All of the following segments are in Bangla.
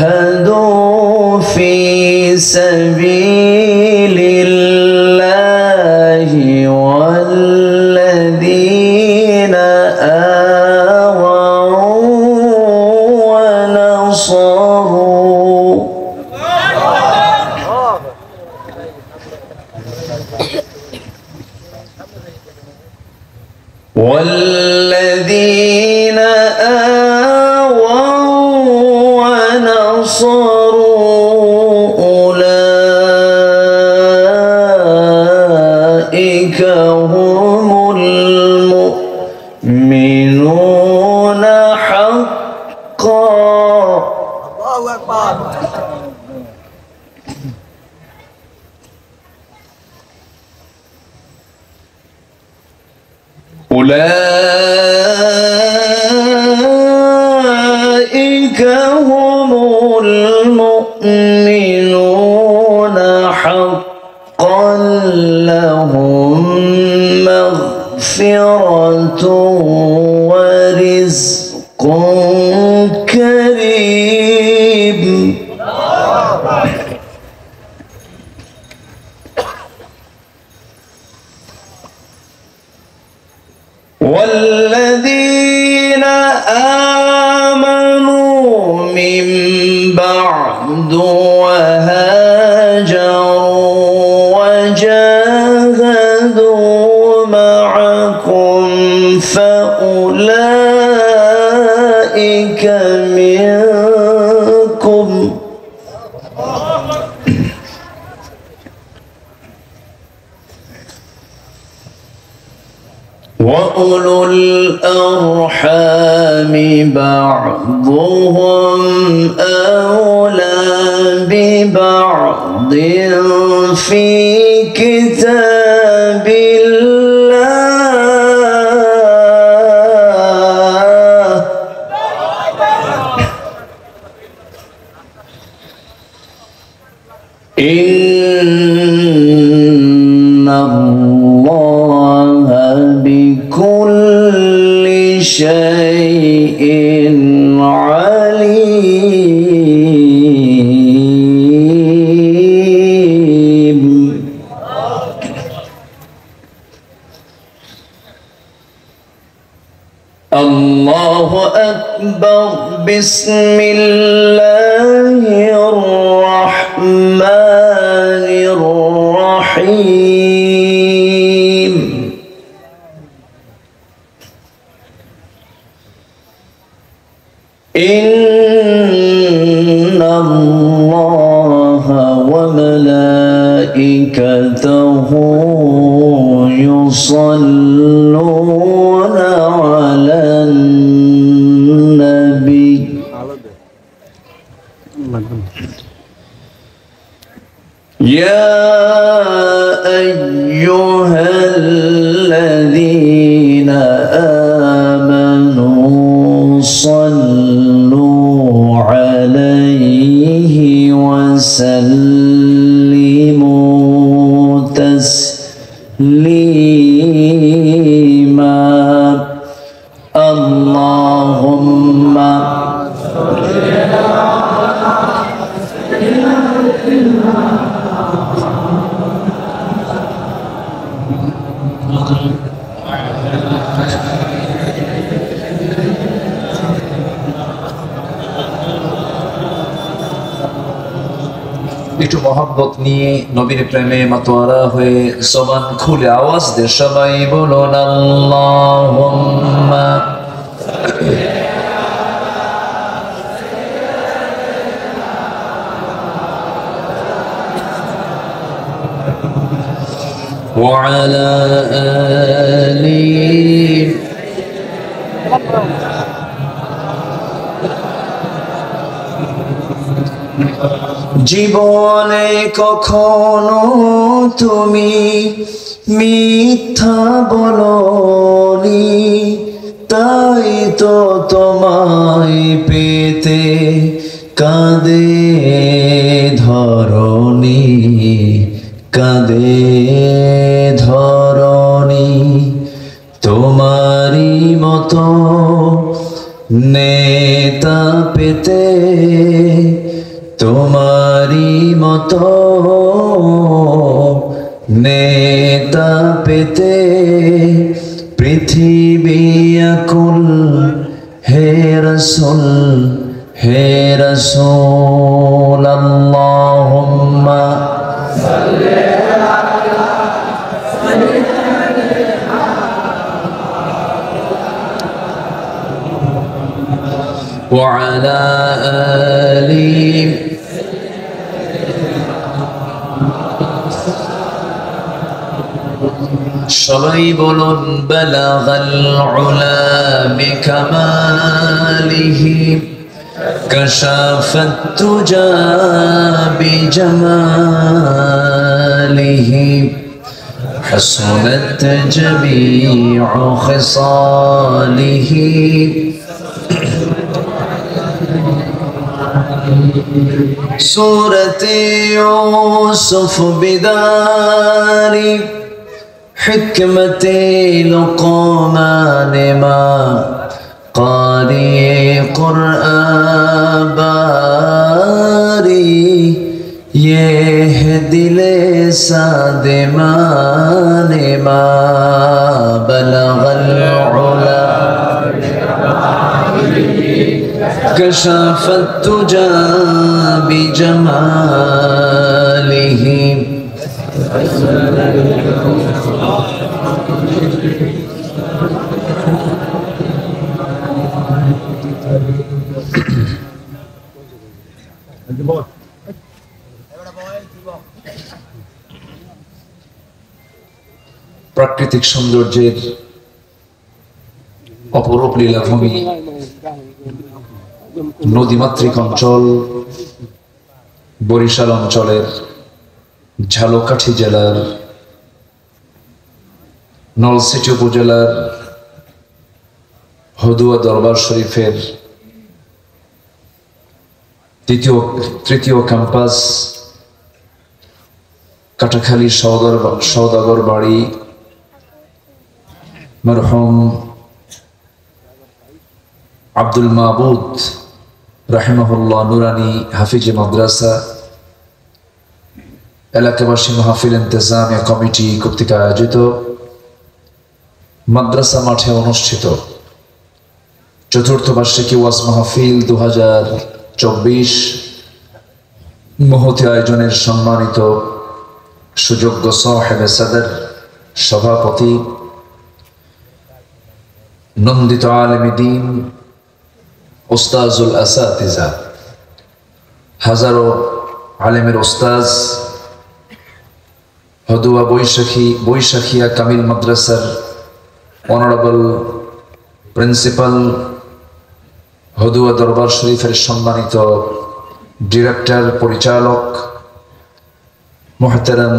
وجاهدوا في سبيل الله والذين آووا ونصروا والذين آووا ونصروا أولئك هم المؤمنون حقا. الله أكبر. أولئك هم المؤمنون حقا لهم مغفرة ورزق كريم. والذين آمنوا من بعد وهاجروا وجاهدوا معكم فأولئك منكم وأولو الأرحام بعضهم أولى ببعض في كتاب الله إن الله بكل شيء عليم. الله أكبر. بسم الله الرحمن الرحيم. إن الله وملائكته يصلون على النبي يا أيها الذين آمنوا صلوا عليه وسلموا تسليما. اللهم একটু মহব্বত নিয়ে নবীর প্রেমে মাতোয়ারা হয়ে জবান খুলে আওয়াজ দিয়ে সবাই বলুন আল্লাহুম্মা ওয়া আলা আলি জীবনে কখনো তুমি মিথ্যা বলোনি, তাই তো তোমায় পেতে কাঁদে ধরণী, কাঁদে ধরণী। তোমারই মতো নেতা পেতে তোমারি মতো নেতা পেতে পৃথিবী আকুল হে রাসূল আল্লাহুম্মা وعلى آله সবাই বলুন বালাগাল উলা বিকামালিহি কাশাফাত তুজা বিজামালিহি হাসনাত জামিউ খিসালিহি سورة يوسف بداري حكمة لقمان ما قارئ قرآن باري يهدي لسادمان ما بلغ العلا كشف التجى بجماله প্রাকৃতিক সৌন্দর্যের অপরূপ লীলাভূমি নদীমাতৃক অঞ্চল বরিশাল অঞ্চলের ঝালকাঠি জেলার নলছিটি উপজেলার হদুয়া দরবার শরীফের তৃতীয় ক্যাম্পাস কাটাখালী সওদাগর বাড়ি মরহুম আব্দুল মাবুদ রাহিমাহুল্লাহ নুরানি হাফিজে মাদ্রাসা এলাকাবাসী মাহফিল ইন্তেজামিয়া কমিটি কর্তৃক আয়োজিত মাদ্রাসা মাঠে অনুষ্ঠিত চতুর্থ বার্ষিকী ওয়াজ মাহফিল 2024 মহতি আয়োজনের সম্মানিত সুযোগ্য সাহেবে সদর সভাপতি নন্দিত আলেমে দ্বীন ওস্তাজুল আসাতিজা হাজারো আলেমের ওস্তাজ হদুয়া বৈশাখিয়া কামিল মাদ্রাসার অনারেবল প্রিন্সিপাল হদুয়া দরবার শরীফের সম্মানিত ডিরেক্টর পরিচালক মুহতারাম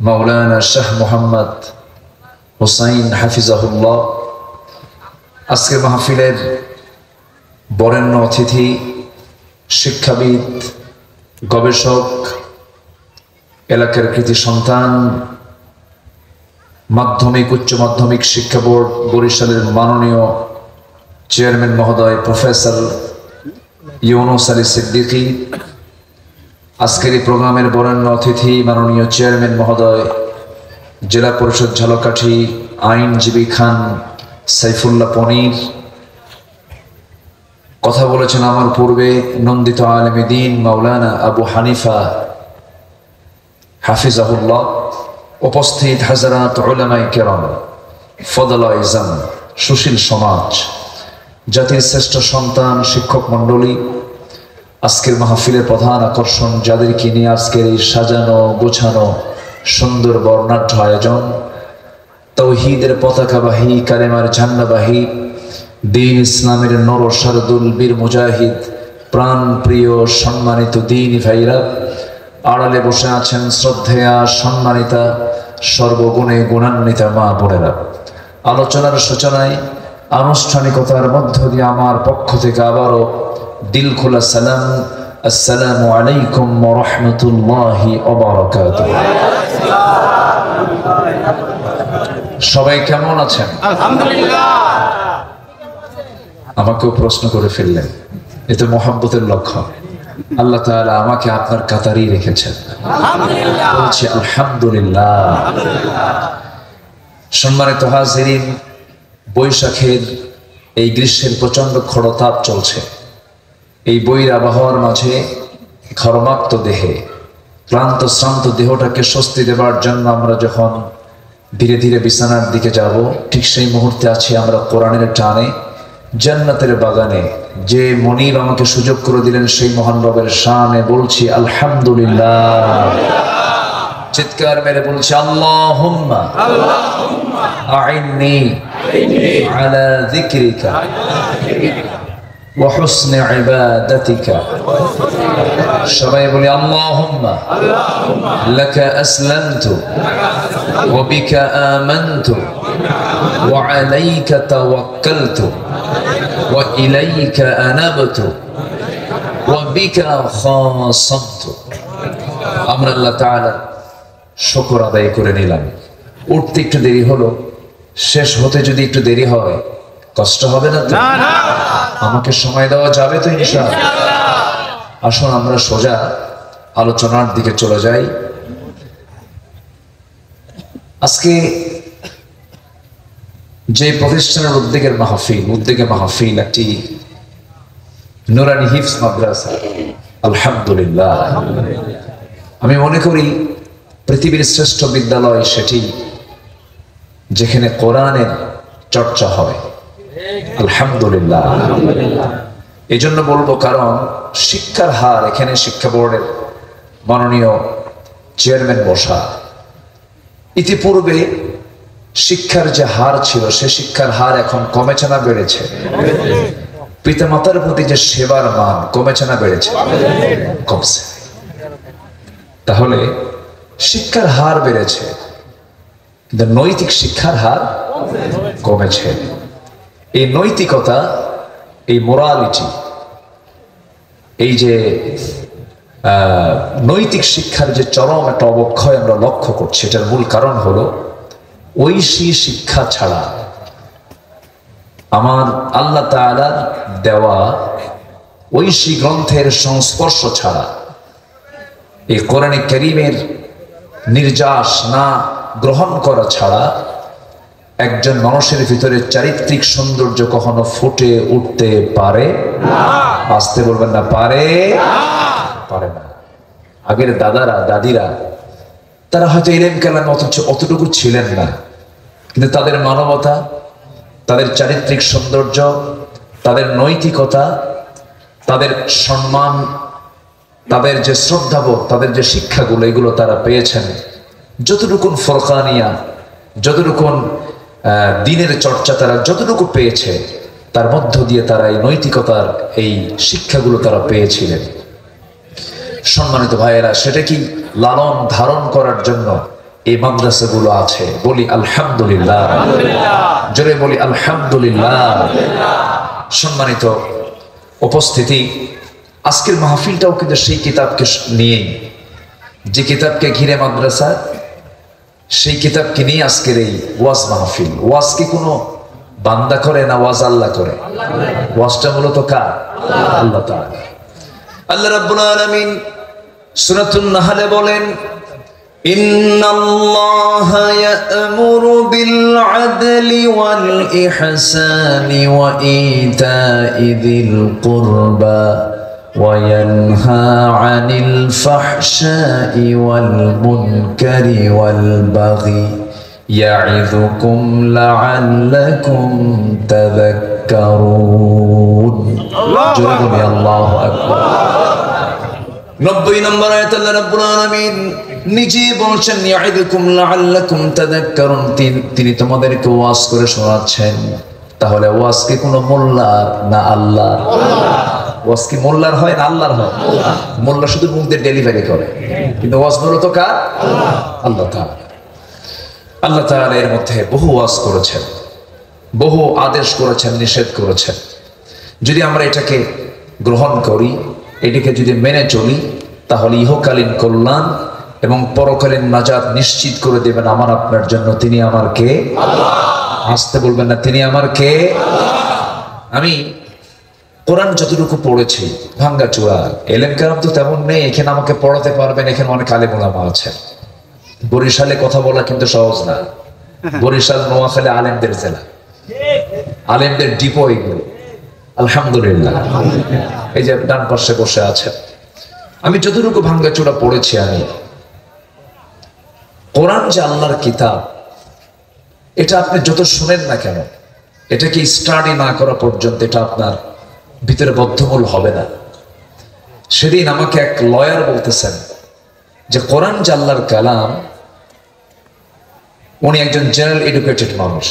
মাওলানা শাহ মোহাম্মদ হুসাইন হাফিজাহুল্লাহ, আজকের মাহফিলের বরেণ্য অতিথি শিক্ষাবিদ গবেষক এলাকার কৃতি সন্তান মাধ্যমিক উচ্চ মাধ্যমিক শিক্ষা বোর্ড বরিশালের মাননীয় চেয়ারম্যান মহোদয় প্রফেসর ইউনুস আলী সিদ্দিকী, আজকের এই প্রোগ্রামের বরেণ্য অতিথি মাননীয় চেয়ারম্যান মহোদয় জেলা পরিষদ ঝালকাঠি আইনজীবী খান সাইফুল্লাহ পনির, কথা বলেছেন আমার পূর্বে নন্দিত আলেমে দ্বীন মাওলানা আবু হানিফা হাফিজাহুল্লাহ, উপস্থিত হাজারাত উলামায়ে কেরাম, ফদলায়ে ইজাম, সুশীল সমাজ, জাতির শ্রেষ্ঠ সন্তান, শিক্ষক মণ্ডলী, আজকের মাহফিলের প্রধান আকর্ষণ যাদেরকে নিয়ে আজকের এই সাজানো গোছানো সুন্দর বর্ণাঢ্য আয়োজন, তাওহীদের পতাকাবাহী কালেমার ঝান্ডাবাহী দ্বীন ইসলামের নর শারদুল বীর মুজাহিদ প্রাণ প্রিয় সম্মানিত দ্বীনি ভাইরা, আড়ালে বসে আছেন শ্রদ্ধেয়া সম্মানিতা সর্বগুণে গুণান্বিতা মা বোনেরা, আলোচনার সূচনায় আনুষ্ঠানিকতার মধ্য দিয়ে আমার পক্ষ থেকে আবারও দিল খোলা সালাম, আসসালামু আলাইকুম ওয়া রাহমাতুল্লাহি ওয়া বারাকাতুহু। সবাই কেমন আছেন? আলহামদুলিল্লাহ। আমাকেও প্রশ্ন করে ফেললেন, এতে মোহাব্বতের লক্ষণ। আল্লাহ তাআলা আমাকে আপনার কাতারেই রেখেছেন, বলছি আলহামদুলিল্লাহ। সম্মানিত হাজিরিন, বৈশাখের এই গ্রীষ্মের প্রচন্ড খড়তাপ চলছে। এই বৈর আবহাওয়ার মাঝে ঘর্মাক্ত দেহে, ক্লান্ত শ্রান্ত দেহটাকে স্বস্তি দেবার জন্য আমরা যখন ধীরে ধীরে বিছানার দিকে যাব, ঠিক সেই মুহূর্তে আছি আমরা কোরআনের টানে জান্নাতের বাগানে। যে মনিব আমাকে সুযোগ করে দিলেন সেই মহান রবের শানে বলছি আলহামদুলিল্লাহ। চিৎকার মেরে বলছি আল্লাহুম্মা আইন্নি আলা যিকরিকা ওয়া হুসনি ইবাদাতিকা। সবাই বলি আল্লাহুম্মা লাকা আসলামতু ওয়া বিকা আমানতু ওয়া আলাইকা তাওয়াক্কালতু ওয়া ইলাইকা আনাবতু ওয়া বিকা খাসামতু। আমরা আল্লাহ তাআলা শুকর আদায় করে নিলাম। উঠতে একটু দেরি হলো, শেষ হতে যদি একটু দেরি হয় কষ্ট হবে না তো? আমাকে সময় দেওয়া যাবে তো ইনশাআল্লাহ? আসুন আমরা সোজা আলোচনার দিকে চলে যাই। আজকে যে প্রতিষ্ঠানের উদ্যোগে মাহফিল একটি নুরানি হিফজ মাদ্রাসা, আলহামদুলিল্লাহ। আমি মনে করি পৃথিবীর শ্রেষ্ঠ বিদ্যালয় সেটি যেখানে কোরআনের চর্চা হয়, আলহামদুলিল্লাহ। এই জন্য বলবো, কারণ শিক্ষার হার এখানে শিক্ষা বোর্ডের মাননীয় চেয়ারম্যান বসা। ইতিপূর্বে শিক্ষার যে হার ছিল সে শিক্ষার হার এখন কমেছে না বেড়েছে? পিতামাতার প্রতি যে সেবার মান কমেছে না বেড়েছে? কমছে। তাহলে শিক্ষার হার বেড়েছে কিন্তু নৈতিক শিক্ষার হার কমেছে। এই নৈতিকতা, এই মোরালিটি, এই যে নৈতিক শিক্ষার যে চরম একটা অবক্ষয় আমরা লক্ষ্য করছি, এটার মূল কারণ হলো ঐশী শিক্ষা ছাড়া, আমার আল্লাহ তাআলার দেওয়া ঐশী গ্রন্থের সংস্পর্শ ছাড়া, এই কোরআনে কারীমের নির্যাস না গ্রহণ করা ছাড়া একজন মানুষের ভিতরে চারিত্রিক সৌন্দর্য কখনো ফুটে উঠতে পারে না। আসতে বলবেন না, পারে না। আগের দাদারা দাদিরা তারা হয়তো ইলম কালাম অতটুকু ছিলেন না, কিন্তু তাদের মানবতা, তাদের চারিত্রিক সৌন্দর্য, তাদের নৈতিকতা, তাদের সম্মান, তাদের যে শ্রদ্ধাবোধ, তাদের যে শিক্ষাগুলো, এগুলো তারা পেয়েছেন। যতটুকুন ফরকানিয়া, যতটুকুন দিনের চর্চা তারা যতটুকু পেয়েছে, তার মধ্য দিয়ে তারা এই নৈতিকতার এই শিক্ষাগুলো তারা পেয়েছিলেন। সম্মানিত ভাইয়েরা, সেটা কি লালন ধারণ করার জন্য এই মাদ্রাসাগুলো আছে? বলি আলহামদুলিল্লাহ, জোরে বলি আলহামদুলিল্লাহ। সম্মানিত উপস্থিতি, আজকের মাহফিলটাও কিন্তু সেই কিতাবকে নিয়েই, যে কিতাবকে ঘিরে মাদ্রাসা, সেই কিতাবকে নিয়ে আজকের এই ওয়াজ মাহফিল। ওয়াজ কি কোনো বান্দা করে না ওয়াজ আল্লাহ করে? ওয়াজটা মূলত কার? আল্লাহ তাআলা। আল্লাহ রাব্বুল আলামিন সূরাতুন নাহলে বলেন, ইন্নাল্লাহা ইয়া'মুরু বিল আদলি ওয়াল ইহসানি ওয়া ইতা'i যিল কুরবা وينهى عن الفحشاء والمنكر والبغي يعظكم لعلكم تذكرون. جربوا يا الله أكبر. 90 নম্বর আয়াত আল্লাহ রাব্বুল আলামিন নিজে বলছেন, ইয়া'iদুকুম লাআল্লাকুম তাযাক্কারুন, তিনি তোমাদেরকে ওয়াজ করে শোনাচ্ছেন। তাহলে ওয়াজ কি কোনো মোল্লার না আল্লাহর? ওয়াজ কি মোল্লার হয় না আল্লাহর হয়? মোল্লা শুধু মুখ দিয়ে ডেলিভারি করে, কিন্তু ওয়াজ মূলত কার? আল্লাহ তাআলা। আল্লাহ তাআলা এর মধ্যে বহু ওয়াজ করেছেন, বহু আদেশ করেছেন, নিষেধ করেছেন। যদি আমরা এটাকে গ্রহণ করি, এটাকে যদি মেনে চলি, তাহলে ইহকালীন কল্যাণ এবং পরকালীন নাজাত নিশ্চিত করে দেবেন আমার আপনার জন্য। তিনি আমার কে? আল্লাহ। আসতে বলবেন না, তিনি আমার কে? আমি কোরআন যতটুকু পড়েছি ভাঙ্গা চূড়া, এলেম কালাম তো তেমন নেই এখানে আমাকে পড়াতে পারবেন, এখানে অনেক আলেম ওলামা আছে। বরিশালে কথা বলা কিন্তু সহজ না। বরিশাল নোয়াখালী আলেমদের জেলা, আলেমদের ডিপো এগুলো। আলহামদুলিল্লাহ, এই যে ডান পাশে বসে আছে, আমি যতটুকু ভাঙ্গা চূড়া পড়েছি, আমি কোরআন যে আল্লাহর কিতাব, এটা আপনি যত শুনেন না কেন, এটাকে স্টাডি না করা পর্যন্ত এটা আপনার ভিতরে বদ্ধমূল হবে না। সেদিন আমাকে এক লয়ার বলতেছেন যে কোরআন যে আল্লাহর কালাম, উনি একজন জেনারেল এডুকেটেড মানুষ,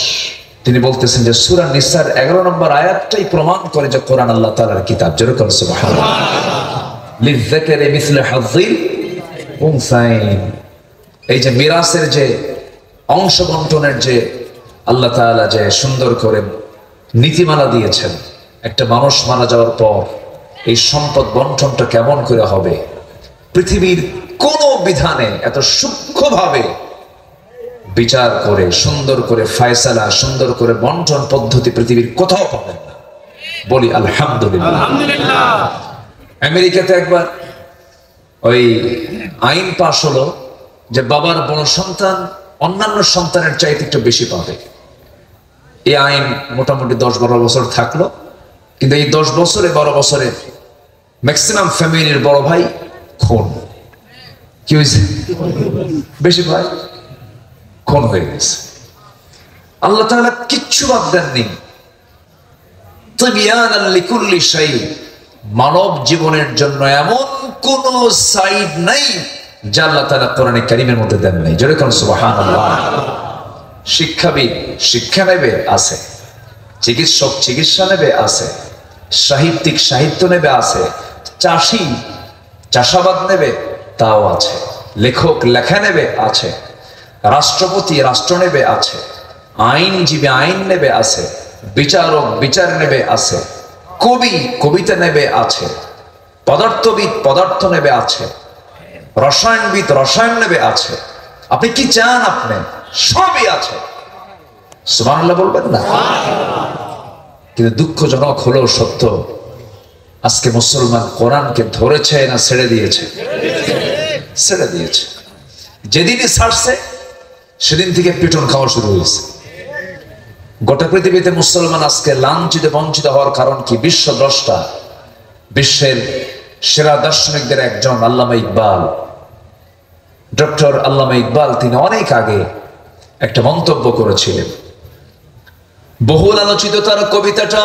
তিনি বলতেছেন যে সূরা নিসার 11 নম্বর আয়াতটাই প্রমাণ করে যে কোরআন আল্লাহ তাআলার কিতাব। যেরকম সুবহানাল্লাহ, লিযযাকারি মিসলু হাযযিল উনসাইন, এই যে মিরাসের যে অংশ বন্টনের যে আল্লাহ তাআলা যে সুন্দর করে নীতিমালা দিয়েছেন, একটা মানুষ মারা যাওয়ার পর এই সম্পদ বন্টনটা কেমন করে হবে, পৃথিবীর কোন বিধানে এত সূক্ষ্মভাবে বিচার করে সুন্দর করে ফায়সালা, সুন্দর করে বন্টন পদ্ধতি পৃথিবীর কোথাও পাবেন না। বলি আলহামদুলিল্লাহ। আমেরিকাতে একবার ওই আইন পাশ হলো যে বাবার বড় সন্তান অন্যান্য সন্তানের চাইতে একটু বেশি পাবে। এই আইন মোটামুটি 10-12 বছর থাকলো, কিন্তু এই 10 বছরে 12 বছরে ম্যাক্সিমাম ফ্যামিলির বড় ভাই খুন। কি হয়েছে? বেশি ভাই খুন হয়ে গেছে। আল্লাহ তাআলা কিচ্ছু বাদ দেননি। তিবয়ানান লিকুল্লি শাই, মানব জীবনের জন্য এমন কোন সাইড নাই যা আল্লাহ তাআলা কোরআনে কারীমের মধ্যে দেন নাই। যেরকম সুবহানাল্লাহ। শিক্ষাবিদ শিক্ষা নেবে, আছে। চিকিৎসক চিকিৎসা নেবে, আছে। সাহিত্যিক সাহিত্য নেবে, আছে। চাষি চাষাবাদ নেবে, তাও আছে। লেখক লেখা নেবে, আছে। রাষ্ট্রপতি রাষ্ট্র নেবে, আছে। আইনজীবী আইন নেবে, আছে। বিচারক বিচার নেবে, আছে। কবি কবিতা নেবে, আছে। পদার্থবিদ পদার্থ নেবে, আছে। রসায়নবিদ রসায়ন নেবে, আছে। আপনি কি চান? আপনি সবই আছে। সুবহানাল্লাহ বলবেন না? কিন্তু দুঃখজনক হলেও সত্য, আজকে মুসলমান কোরআনকে ধরেছে না ছেড়ে দিয়েছে? ছেড়ে দিয়েছে। যেদিনই ছাড়ছে সেদিন থেকে পিটন খাওয়া শুরু হয়েছে। গোটা পৃথিবীতে মুসলমান আজকে লাঞ্ছিত বঞ্চিত হওয়ার কারণ কি? বিশ্ব দ্রষ্টা, বিশ্বের সেরা দার্শনিকদের একজন আল্লামা ইকবাল, ডক্টর আল্লামা ইকবাল, তিনি অনেক আগে একটা মন্তব্য করেছিলেন। বহুল আলোচিত তার কবিতাটা,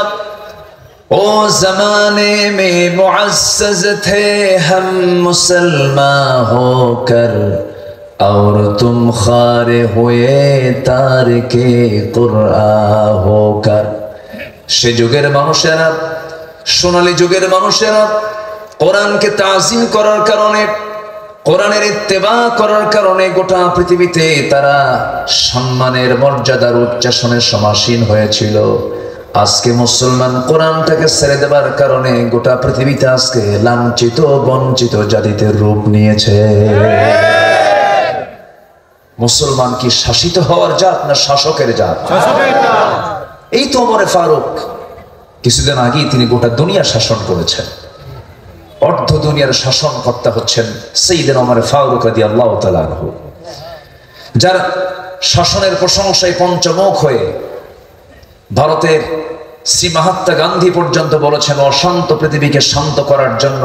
ও জমানে মে মুআজ্জাজ থে হাম মুসলমান হোকর और तुम खारे हुए तारके कुरआन होकर। সে যুগের মানুষেরা, সোনালী যুগের মানুষেরা কোরআনকে তাজিম করার কারণে, কোরআনের ইত্তেবা করার কারণে গোটা পৃথিবীতে তারা সম্মানের মর্যাদার উচ্চাসনের সমাসীন হয়েছিল। আজকে মুসলমান কোরআনটাকে ছেড়ে দেবার কারণে গোটা পৃথিবীতে আজকে লাঞ্ছিত বঞ্চিত জাতিতে রূপ নিয়েছে। মুসলমান কি শাসিত হওয়ার জাত না শাসকের জাত? এই তো ওমরে ফারুক, কিছুদিন আগেই তিনি গোটা দুনিয়া শাসন করেছেন। অর্ধ দুনিয়ার শাসনকর্তা হচ্ছেন সাইয়েদনা ওমর ফারুক রাদিয়াল্লাহু তাআলা আনহু, যার শাসনের প্রশংসায় পঞ্চমুখ হয়ে ভারতের শ্রী মহাত্মা গান্ধী পর্যন্ত বলেছেন, অশান্ত পৃথিবীকে শান্ত করার জন্য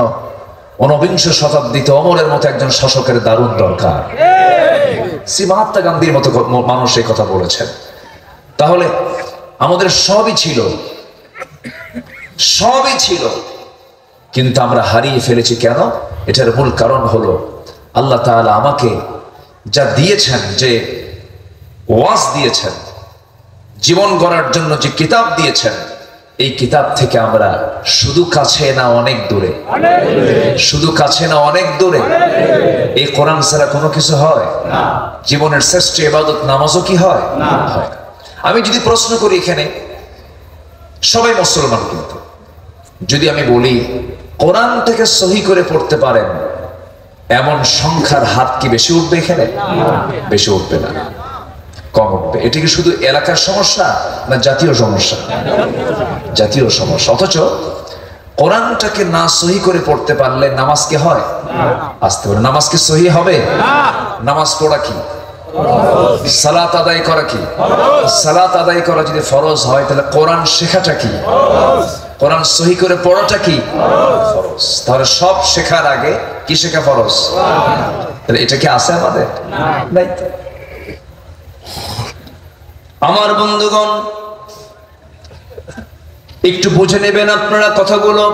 ঊনবিংশ শতাব্দীতে ওমরের মতো একজন শাসকের দারুণ দরকার। শ্রী মহাত্মা গান্ধীর মতো মানুষ এই কথা বলেছেন। তাহলে আমাদের সবই ছিল, সবই ছিল, কিন্তু আমরা হারিয়ে ফেলেছি কেন? এটার মূল কারণ হলো আল্লাহ তাআলা আমাকে যা দিয়েছেন, যে ওয়াজ দিয়েছেন, জীবন গড়ার জন্য যে কিতাব দিয়েছেন, এই কিতাব থেকে আমরা শুধু কাছে না অনেক দূরে, শুধু কাছে না অনেক দূরে। এই কোরআন ছাড়া কোনো কিছু হয় না। জীবনের শ্রেষ্ঠ ইবাদত নামাজও কি হয়? হয় না। আমি যদি প্রশ্ন করি, এখানে সবাই মুসলমান, কিন্তু যদি আমি বলি কোরআন থেকে সহি করে পড়তে পারেন এমন সংখ্যার হাত কি বেশি উঠবে? এখানে বেশি উঠবে না, কম উঠবে। এটা কি শুধু এলাকার সমস্যা না জাতীয় সমস্যা? জাতীয় সমস্যা। অথচ কোরআনটাকে না সহি করে পড়তে পারলে নামাজ কি হয়? আসতে পারে নামাজ কি সহি হবে? নামাজ পড়া কি? সালাত আদায় করা কি? সালাত আদায় করা যদি ফরজ হয় তাহলে কোরআন শেখাটা কি? কোরআন সহি করে পড়াটা কি ফরজ। তাহলে সব শেখার আগে কি শেখা ফরজ? তাহলে এটা কি আছে আমাদের? নাই। আমার বন্ধুগণ, একটু বুঝে নেবেন আপনারা কথাগুলো।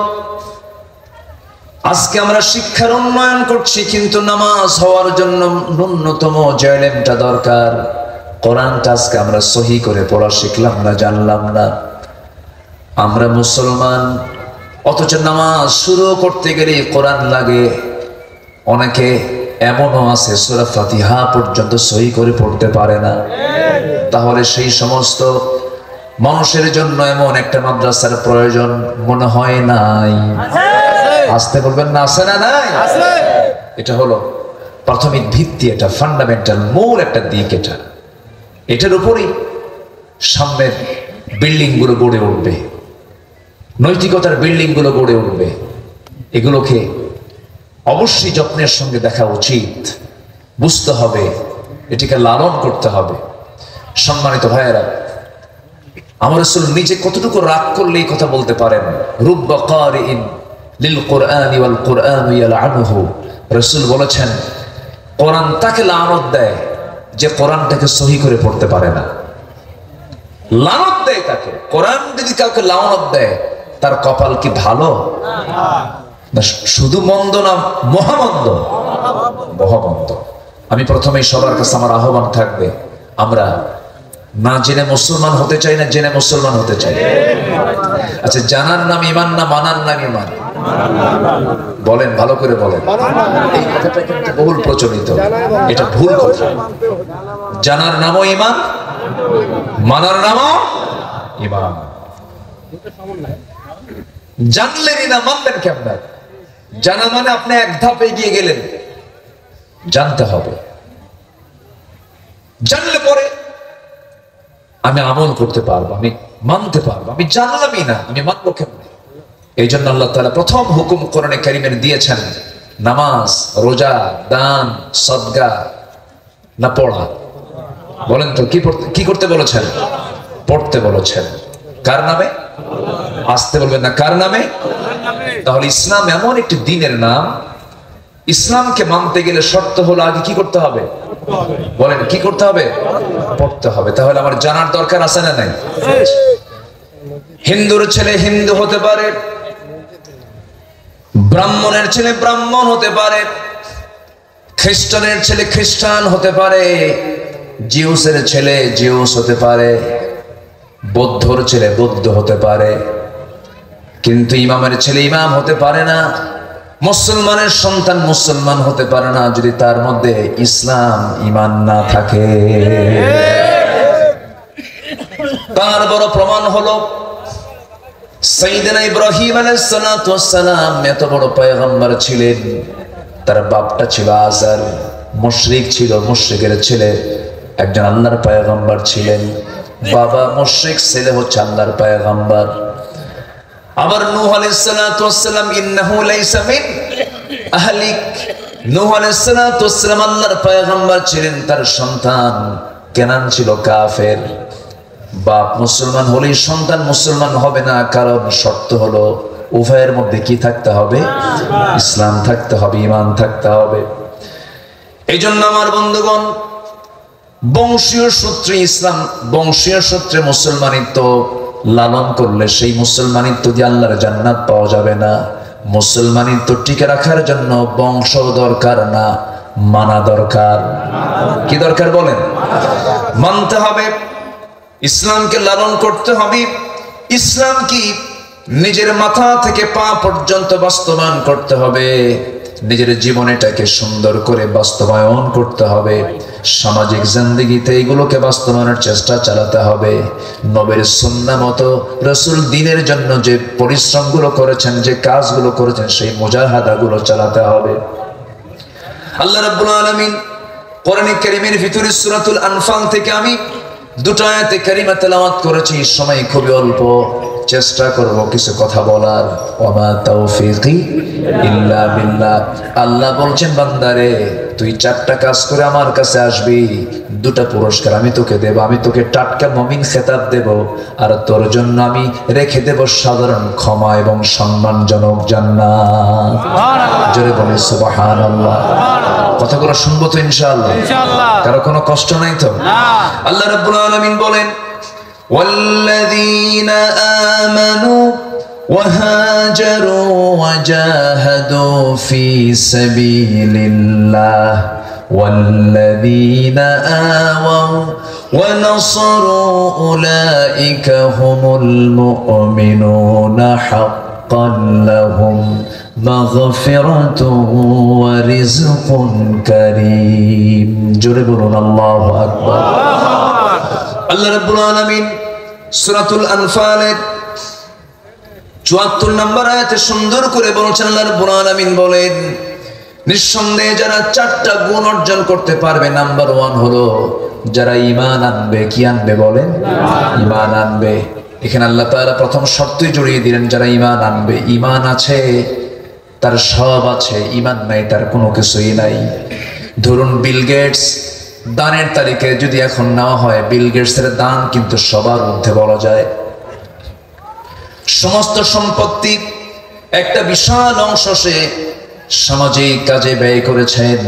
আজকে আমরা শিক্ষার উন্নয়ন করছি, কিন্তু নামাজ হওয়ার জন্য ন্যূনতম যে ইলমটা দরকার, কোরআনটা আজকে আমরা সহি করে পড়া শিখলাম না, জানলাম না। আমরা মুসলমান, অথচ নামাজ শুরু করতে গেলে কোরআন লাগে। অনেকে এমনও আছে সূরা ফাতিহা পর্যন্ত সহি করে পড়তে পারে না। তাহলে সেই সমস্ত মানুষের জন্য এমন একটা মাদ্রাসার প্রয়োজন মনে হয় নাই? আসতে বলবেন না, আছে না নাই? এটা হলো প্রাথমিক ভিত্তি, এটা ফান্ডামেন্টাল, মূল একটা দিক। এটার উপরেই সামনের বিল্ডিং গুলো গড়ে উঠবে, নৈতিকতার বিল্ডিং গুলো গড়ে উঠবে। এগুলোকে অবশ্যই যত্নের সঙ্গে দেখা উচিত, বুঝতে হবে, এটিকে লালন করতে হবে। সম্মানিত ভাইয়েরা, আমার রাসূল নিজে কতটুকু রাগ করলে এই কথা বলতে পারেন। রুব্বা কারিইন লিল কুরআনি ওয়াল কুরআনু ইয়ালআনুহু। রাসূল বলেছেন, কোরআন তাকে লানত দেয় যে কোরআনটাকে সহি করে পড়তে পারে না। লানত দেয় তাকে। কোরআন যদি কাউকে লানত দেয়, তার কপাল কি ভালো? না, শুধু মন্দ না, মহামন্দ। মহামন্দ। আমি প্রথমেই সবার কাছে আমার আহ্বান থাকবে, আমরা না জেনে মুসলমান হতে চাই না জেনে মুসলমান হতে চাই? আচ্ছা, জানার নাম ইমান না মানার নাম ইমান? বলেন, ভালো করে বলেন। এই কথাটা কিন্তু বহুল প্রচলিত, এটা ভুল কথা। জানার নামও ইমান, মানার নামও ইমান। জানলেনই না, মানবেন কেমন? জানা মানে আপনি এক ধাপ এগিয়ে গেলেন। জানতে হবে, জানলে পরে আমি আমল করতে পারবো, আমি মানতে পারবো। আমি জানলামই না, আমি মানবো কেমন? এই জন্য আল্লাহ তাআলা প্রথম হুকুম কোরআনে কারীমে দিয়েছেন নামাজ, রোজা, দান, সদকা না পড়া? বলেন তো, কি করতে বলেছেন? পড়তে বলেছেন। কার নামে? আসতে বলবেন না, কার নামে? তাহলে ইসলাম এমন একটি দ্বীনের নাম, ইসলামকে মানতে গেলে শর্ত হলো আগে কি করতে হবে? বলেন, কি করতে হবে? পড়তে হবে। তাহলে আমার জানার দরকার আছে না নাই? হিন্দুর ছেলে হিন্দু হতে পারে, ব্রাহ্মণের ছেলে ব্রাহ্মণ হতে পারে, খ্রিস্টানের ছেলে খ্রিস্টান হতে পারে, জিউসের ছেলে জিউস হতে পারে, বৌদ্ধর ছেলে বৌদ্ধ হতে পারে, কিন্তু ইমামের ছেলে ইমাম হতে পারে না। মুসলমানের সন্তান মুসলমান হতে পারে না যদি তার মধ্যে ইসলাম ইমান না থাকে। তার বড় প্রমাণ হলো সাইয়েদনা ইব্রাহিম আলাইহিস সালাতু ওয়াস সালাম। এত বড় পয়গম্বর ছিলেন, তার বাপটা ছিল আজার, মুশরিক ছিল, মুশরিকের ছেলে একজন আল্লাহর পয়গম্বর ছিলেন। বাবা মুশরিক, ছেলে হচ্ছে আল্লাহর পয়গম্বর। আবার নূহ আলাইহিস সালাতু ওয়াস সালাম, ইন্নাহু লাইসা মিন আহলিক। নূহ আলাইহিস সালাতু ওয়াস সালাম আল্লাহর পয়গম্বর ছিলেন, তার সন্তান কেনান ছিল কাফের। বাপ মুসলমান হলেই সন্তান মুসলমান হবে না, কারণ শর্ত হলো উভয়ের মধ্যে কি থাকতে হবে? ইসলাম থাকতে হবে, ঈমান থাকতে হবে। এই জন্য আমার বন্ধুগণ, বংশীয় সূত্রে ইসলাম, বংশীয় সূত্রে মুসলমানিত্ব লালন করলে সেই মুসলমানিত্ব দিয়ে আল্লাহর জান্নাত পাওয়া যাবে না। মুসলমানিত্ব টিকে রাখার জন্য বংশ দরকার না, মানা দরকার। কি দরকার বলেন? মানতে হবে, ইসলামকে লালন করতে হবে। ইসলাম কি নিজের মাথা থেকে পা পর্যন্ত বাস্তবায়ন করতে হবে, নিজের জীবনটাকে সুন্দর করে বাস্তবায়ন করতে হবে। সামাজিক জিন্দেগিতে এগুলোকে বাস্তবায়নের চেষ্টা চালাতে হবে। নবীর সুন্নাহ মতো রাসূল দ্বীনের জন্য যে পরিশ্রমগুলো করেছেন, যে কাজগুলো করেছেন, সেই মুজাহাদাগুলো চালাতে হবে। আল্লাহ রাব্বুল আলামিন কোরআনে কারীমের ভিতরে সূরাতুল আনফাল থেকে আমি দুটো আয়াতে কারিমা তেলাওয়াত করেছি, সময় খুবই অল্প, চেষ্টা করব কিছু কথা বলার। ওয়া তাওফীকি ইল্লা বিল্লাহ। আল্লাহ বলছেন বান্দারে তুই 4টা কাজ করে আমার কাছে আসবি, 2টা পুরস্কার আমি তোকে দেব। আমি তোকে টাটকা মুমিন খেতাব দেব, আর তোর জন্য আমি রেখে দেব সাধারণ ক্ষমা এবং সম্মানজনক জান্নাত। সুবহানাল্লাহ, জোরে বলে সুবহানাল্লাহ। কথাগুলো শুনবো তো ইনশাআল্লাহ? ইনশাআল্লাহ। কারো কোনো কষ্ট নাই তো? না। আল্লাহ রাব্বুল আলামিন বলেন والذين آمنوا وهاجروا وجاهدوا في سبيل الله والذين آووا ونصروا أولئك هم المؤمنون حقا لهم مغفرة ورزق كريم جربنا الله أكبر আল্লাহ রাব্বুল আলামিন সূরাতুল আনফালের ৭৪ নম্বর আয়াতে সুন্দর করে বলেছেন, আল্লাহ রাব্বুল আলামিন বলেন নিঃসন্দেহে যারা 4টা গুণ অর্জন করতে পারবে, নাম্বার 1 হলো যারা ঈমান আনবে। কি আনবে বলেন? ঈমান আনবে। এখানে আল্লাহ তাআলা প্রথম শর্তই জড়িয়ে দিলেন, যারা ঈমান আনবে। ঈমান আছে তার সব আছে, ঈমান নাই তার কোনো কিছুই নাই। ধরুন বিল গেটস দানের তালিকায় যদি এখন নেওয়া হয়, বিল গেটসের দান কিন্তু সবার মধ্যে বলা যায়। সমস্ত সম্পত্তি একটা বিশাল অংশ সে সামাজিক কাজে ব্যয় করেছেন,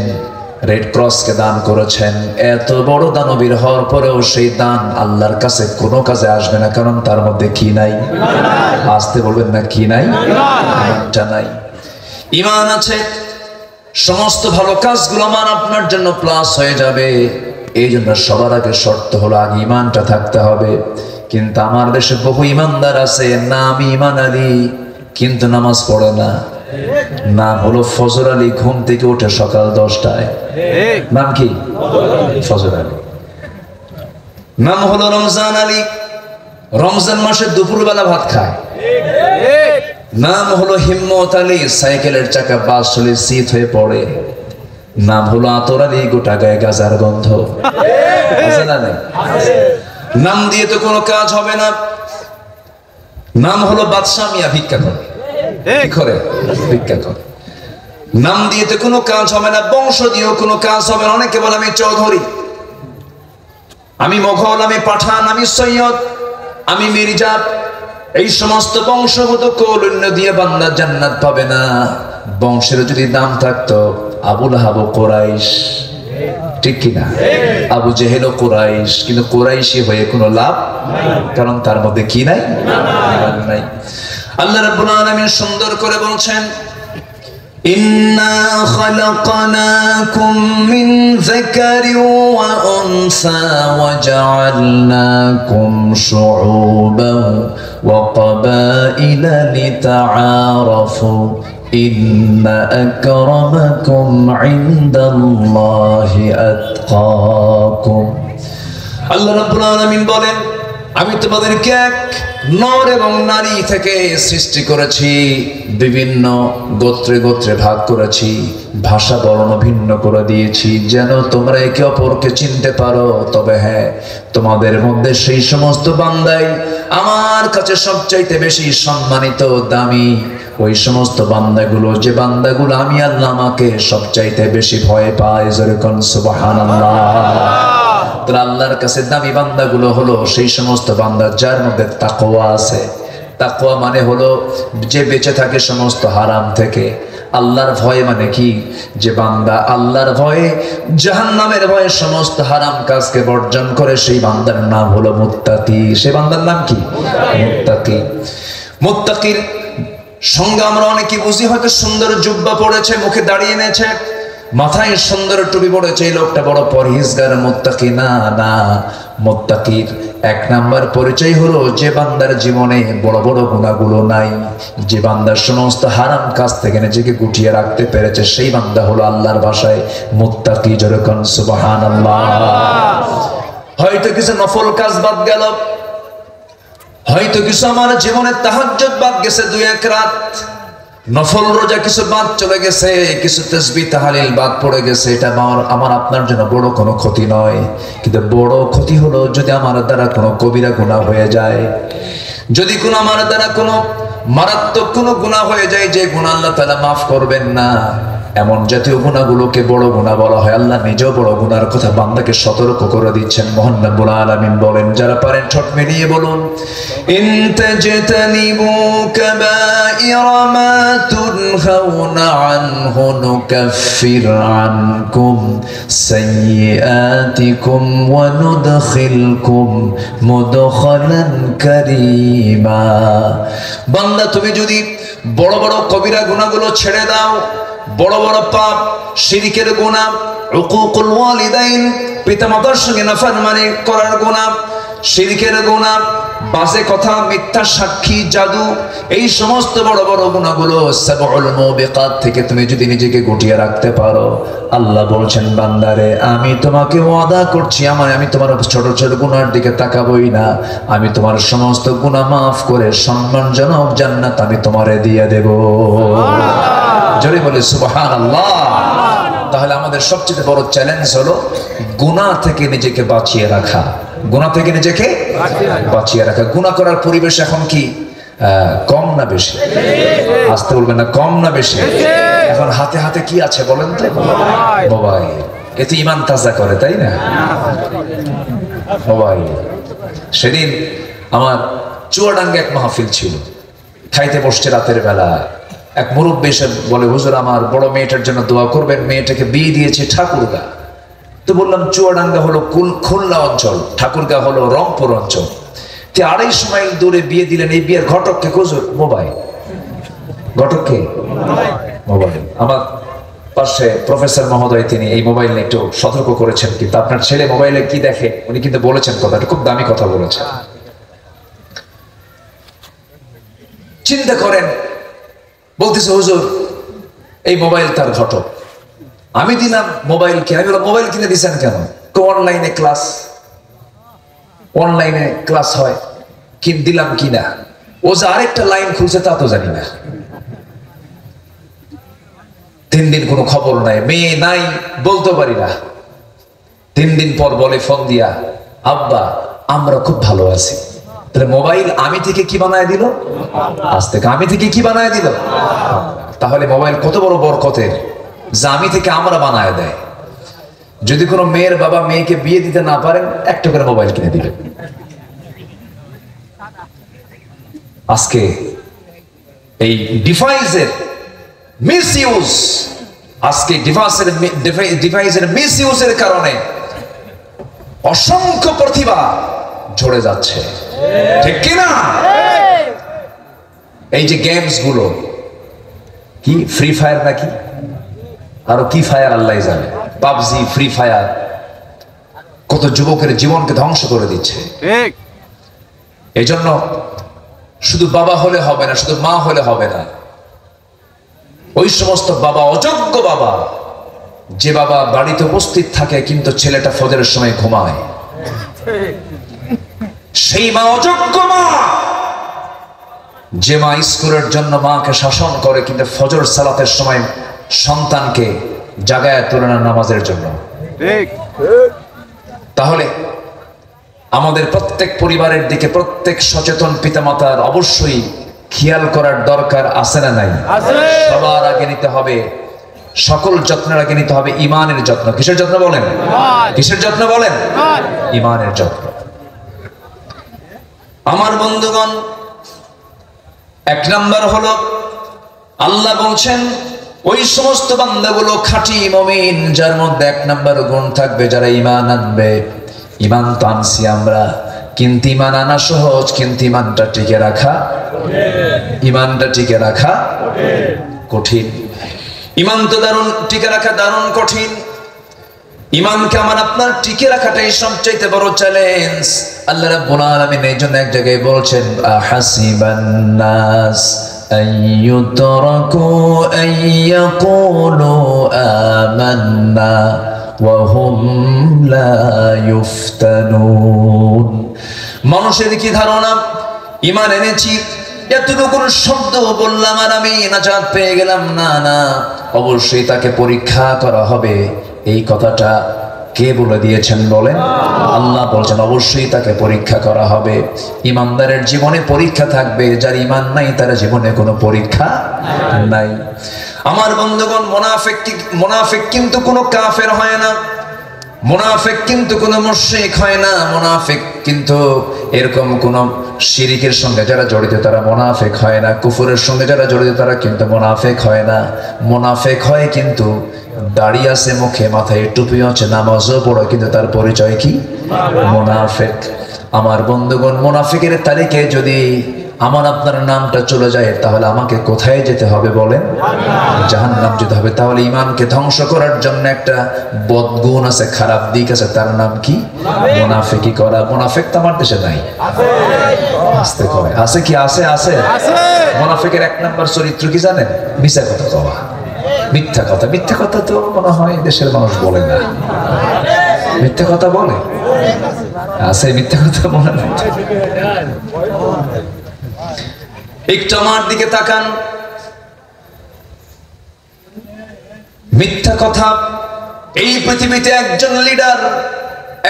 রেড ক্রসকে দান করেছেন। এত বড় দানবীর হওয়ার পরেও সেই দান আল্লাহর কাছে কোনো কাজে আসবে না, কারণ তার মধ্যে কি নাই? আসতে বলবেন না, কি নাই? ঈমানটা নাই। ঈমান আছে, সমস্ত ভালো কাজগুলো আমার আপনার জন্য প্লাস হয়ে যাবে। এই জন্য সবার আগে শর্ত হলো আগে ঈমানটা থাকতে হবে। কিন্তু আমার দেশে বহু ঈমানদার আছে, নাম ঈমান আলী কিন্তু নামাজ পড়ে না। নাম হলো ফজর আলী, ঘুম থেকে উঠে সকাল 10টায়। নাম কি? ফজর আলী। নাম হলো রমজান আলী, রমজান মাসে দুপুরবেলা ভাত খায়। নাম হলো হিম্মত আলী, সাইকেলের চাকা বাস চলে শীত হয়ে পড়ে। নাম হলো আতর আলী, গোটা গায়ে গাজার গন্ধ। নাম দিয়ে তো কোনো কাজ হবে না। নাম হলো বাদশা মিয়া, ভিক্ষা করে, ভিক্ষা করে। নাম দিয়ে তো কোনো কাজ হবে না, বংশ দিয়েও কোনো কাজ হবে না। অনেকে বলে আমি চৌধুরী, আমি মোঘল, আমি পাঠান, আমি সৈয়দ, আমি মির্জা। এই সমস্ত বংশগত কৌলিন্য দিয়ে বান্দা জান্নাত পাবে না। বংশের যদি নাম থাকতো আবু লাহাব কুরাইশ, ঠিক কিনা? আবু জেহেল কুরাইশ, কিন্তু কুরাইশি হয়ে কোনো লাভ, কারণ তার মধ্যে কি নাই? নাই। আল্লাহ রাব্বুল আলামিন সুন্দর করে বলছেন ইন্না খালাকনাকুম মিন যাকারিন ওয়া উনসা ওয়া জাআলনাকুম শুউবান ওয়া ক্বাবাইলা লিতাআরাফু ইন্না আকরামাকুম ইনদাল্লাহি আতকাকুম। আল্লাহ রাব্বুল আলামিন বলেন আমি তোমাদেরকে এক নর এবং নারী থেকে সৃষ্টি করেছি, বিভিন্ন গোত্রে গোত্রে ভাগ করেছি, ভাষা বর্ণ ভিন্ন করে দিয়েছি, যেন তোমরা একে অপরকে চিনতে পারো। তবে হ্যাঁ, তোমাদের মধ্যে সেই সমস্ত বান্দাই আমার কাছে সবচাইতে বেশি সম্মানিত, দামি। ওই সমস্ত বান্দাগুলো, যে বান্দাগুলো আমি আল্লাহ আমাকে সবচাইতে বেশি ভয় পায়। যেরকম সুবহানাল্লাহ। আল্লাহর কাছে দামি বান্দাগুলো হলো সেই সমস্ত বান্দা যার মধ্যে তাকওয়া আছে। তাকওয়া মানে হলো যে বেঁচে থাকে সমস্ত হারাম থেকে। আল্লাহর ভয় মানে কি? যে বান্দা আল্লাহর ভয়ে, জাহান্নামের ভয়ে সমস্ত হারাম কাজকে বর্জন করে, সেই বান্দার নাম হলো মুত্তাকি। সেই বান্দার নাম কি? মুত্তাকি। মুত্তাকির সঙ্গে আমরা অনেকে বুঝি হয়তো সুন্দর জুব্বা পড়েছে, মুখে দাঁড়িয়ে এনেছে, মাথায় সুন্দর টুপি পড়েছে, এই লোকটা বড় পরহেজগার, মুত্তাকি না। না, মুত্তাকির 1 নাম্বার পরিচয় হলো যে বান্দার জীবনে বড় বড় গুনাহগুলো নাই, যে বান্দার সমস্ত হারাম কাজ থেকে নিজেকে গুটিয়ে রাখতে পেরেছে, সেই বান্দা হলো আল্লাহর ভাষায় মুত্তাকি। যেরকম সুবহানাল্লাহ। হয়তো কিছু নফল কাজ বাদ গেল, হয়তো কিছু আমার জীবনে তাহাজ্জুদ বাদ গেছে 2-1 রাত, নফল রোজা কিছু বাদ চলে গেছে, কিছু তাসবিহ তাহলিল বাদ পড়ে গেছে, এটা আমার আপনার জন্য বড় কোনো ক্ষতি নয়। কিন্তু বড় ক্ষতি হলো যদি আমার দ্বারা কোনো কবিরা গুনাহ হয়ে যায়, যদি কোনো আমার দ্বারা কোনো মারাত্মক কোনো গুনাহ হয়ে যায়, যে গুনাহ আল্লাহ তাআলা মাফ করবেন না, এমন জাতীয় গুনাহগুলোকে বড় গুনাহ বলা হয়। আল্লাহ নিজেও বড় গুনার কথা বান্দাকে সতর্ক করে দিচ্ছেন। মহান রব্বুল আলামিন বলেন, যারা পারেন ঠোঁট মিলিয়ে বলুন, ইন তাজতানিবু কাবাইরা মা তুনহাউনা আনহু নুকাফির আনকুম সাইয়্যাতিকুম ওয়া নুদখিলকুম মুদখালান কারীমা। বান্দা তুমি যদি বড় বড় কবিরা গুনাহগুলো ছেড়ে দাও, বড় বড় পাপ, শিরকের গুনাহ, উকুকুল ওয়ালিদাইন, পিতামাতার সঙ্গে নাফরমানি করার গুনাহ, শিরকের গুনাহ, বাজে কথা, মিথ্যা সাক্ষী, জাদু, এই সমস্ত বড় বড় গুনাহগুলো সাবউল মুবিকাত থেকে তুমি যদি নিজেকে গুটিয়ে রাখতে পারো, আল্লাহ বলছেন বান্দারে আমি তোমাকে ওয়াদা করছি, আমি তোমার ছোট ছোট গুনার দিকে তাকাবই না, আমি তোমার সমস্ত গুনাহ মাফ করে সম্মানজনক জান্নাত আমি তোমারে দিয়ে দেব। জোরে বলে সুবহানাল্লাহ। তাহলে আমাদের সবচেয়ে বড় চ্যালেঞ্জ হলো গুনাহ থেকে নিজেকে বাঁচিয়ে রাখা, গুনাহ থেকে নিজেকে বাঁচিয়ে রাখা। গুনাহ করার পরিবেশ এখন কি কম না বেশি? আসতে বলবেন না, কম না বেশি? এখন হাতে হাতে কি আছে বলেন তো? মোবাইল। এতে ঈমান তাজা করে, তাই না? মোবাইল। সেদিন আমার চুয়াডাঙ্গে এক মাহফিল ছিল, খাইতে বসছে রাতের বেলা। এক মুরব্বী এসে বলে, হুজুর আমার বড় মেয়েটার জন্য দোয়া করবেন, মেয়েটাকে বিয়ে দিয়েছে ঠাকুরগা। তো বললাম চুয়াডাঙ্গা হলো খুলনা অঞ্চল, ঠাকুরগা হলো রংপুর অঞ্চল, 250 মাইল দূরে বিয়ে দিলেন। এই বিয়ের ঘটককে হুজুর? মোবাইল। ঘটককে? মোবাইল। আমার পাশে প্রফেসর মহোদয়, তিনি এই মোবাইল নিয়ে একটু সতর্ক করেছেন, কিন্তু আপনার ছেলে মোবাইলে কি দেখে উনি কিন্তু বলেছেন কথাটা, খুব দামি কথা বলেছেন। চিন্তা করেন, বলতেছে হুজুর এই মোবাইল তার ঘটক, আমি দিলাম মোবাইল কিনে। আমি বললাম মোবাইল কিনে দিচ্ছেন কেন? অনলাইনে ক্লাস, অনলাইনে ক্লাস হয়, দিলাম কিনা। ও যে আরেকটা লাইন খুলছে তা তো জানি না। 3 দিন কোনো খবর নাই, মেয়ে নাই, বলতে পারি না। 3 দিন পর বলে ফোন দিয়া, আব্বা আমরা খুব ভালো আছি। তাহলে মোবাইল আমি থেকে কি বানায় দিল? আজ থেকে আমি থেকে কি বানায় দিল? তাহলে মোবাইল কত বড় বরকতের, যা আমি থেকে আমরা বানায় দেয়। যদি কোনো মেয়ের বাবা মেয়েকে বিয়ে দিতে না পারেন, একটা করে মোবাইল কিনে দিবেন। আজকে এই ডিভাইসের মিসইউজ, আজকে ডিভাইসের মিসইউজের কারণে অসংখ্য প্রতিভা ঝরে যাচ্ছে, ঠিক কিনা? এই যে গেমস গুলো, কি ফ্রি ফায়ার নাকি আরো কি ফায়ার আল্লাহ জানে, পাবজি, ফ্রি ফায়ার, কত যুবকের জীবনকে ধ্বংস করে দিচ্ছে। এই জন্য শুধু বাবা হলে হবে না, শুধু মা হলে হবে না। ওই সমস্ত বাবা, অযোগ্য বাবা, যে বাবা বাড়িতে উপস্থিত থাকে কিন্তু ছেলেটা ফজরের সময় ঘুমায়, সেই মা অযোগ্য মা। যে মা স্কুলের জন্য মাকে শাসন করে কিন্তু ফজর সালাতের সময় সন্তানকে জাগায় তোলে না নামাজের জন্য। তাহলে আমাদের প্রত্যেক পরিবারের দিকে প্রত্যেক সচেতন পিতামাতার অবশ্যই খেয়াল করার দরকার আছে না নাই? সবার আগে নিতে হবে, সকল যত্নের আগে নিতে হবে ইমানের যত্ন। কিসের যত্ন বলেন? কিসের যত্ন বলেন? ইমানের যত্ন। আমার বন্ধুগণ, 1 নাম্বার হলো আল্লাহ বলছেন ওই সমস্ত বান্দাগুলো খাঁটি মুমিন, যার মধ্যে 1 নাম্বার গুণ থাকবে, যারা ঈমান আনবে। ঈমান তো আনছি আমরা, কিন্তু ঈমান আনা সহজ, কিন্তু ঈমানটা টিকে রাখা, ঈমানটা টিকে রাখা কঠিন। ঈমান তো টিকে রাখা দারুণ কঠিন। ঈমানকে আমার আপনার টিকে রাখাটাই সবচেয়ে বড় চ্যালেঞ্জ। আল্লাহ রাব্বুল আলামিন এই জন্য এক জায়গায় বলছেন, আহাসিবান নাস আইয়ুতরাকু আইয়াকুলু আমান্না ওয়া হুম লা ইফতানুন। মানুষের কি ধারণা, ঈমান এনেছি এতটুকু শব্দ বললাম আর আমি নাজাত পেয়ে গেলাম, না না, অবশ্যই তাকে পরীক্ষা করা হবে। এই কথাটা কে বলে দিয়েছেন বলেন? আল্লাহ বলছেন অবশ্যই তাকে পরীক্ষা করা হবে। ইমানদারের জীবনে পরীক্ষা থাকবে, যার ইমান নাই তার জীবনে কোনো পরীক্ষা নাই। আমার বন্ধুগণ, মুনাফিক কিন্তু কোনো কাফের হয় না, মুনাফিক কিন্তু কোনো মুশরিক হয় না, মুনাফিক কিন্তু এরকম কোন শিরিকের সঙ্গে যারা জড়িত তারা মুনাফিক হয় না, কুফরের সঙ্গে যারা জড়িত তারা কিন্তু মুনাফিক হয় না। মুনাফিক হয় কিন্তু দাড়ি আছে মুখে, মাথায় টুপি আছে, নামাজও পড়ে, কিন্তু তার পরিচয় কি? মুনাফিক। আমার বন্ধুগণ, মুনাফিকের তালিকে যদি আমার আপনার নামটা চলে যায় তাহলে আমাকে কোথায় যেতে হবে বলেন? জাহান্নাম যেতে হবে। তাহলে ইমানকে ধ্বংস করার জন্য একটা বদগুণ আছে, খারাপ দিক আছে, তার নাম কি? মুনাফিকি করা। মুনাফিক তো আমার দেশে নাই, আসতে কয় আছে কি? আছে আছে। মুনাফিকের এক নাম্বার চরিত্র কি জানেন? মিথ্যা কথা কওয়া, মিথ্যা কথা। মিথ্যা কথা তো মনে হয় দেশের মানুষ বলে না। মিথ্যা কথা বলে? আছে মিথ্যা কথা বলে না। একটু আমার দিকে তাকান। মিথ্যা কথা, এই পৃথিবীতে একজন লিডার,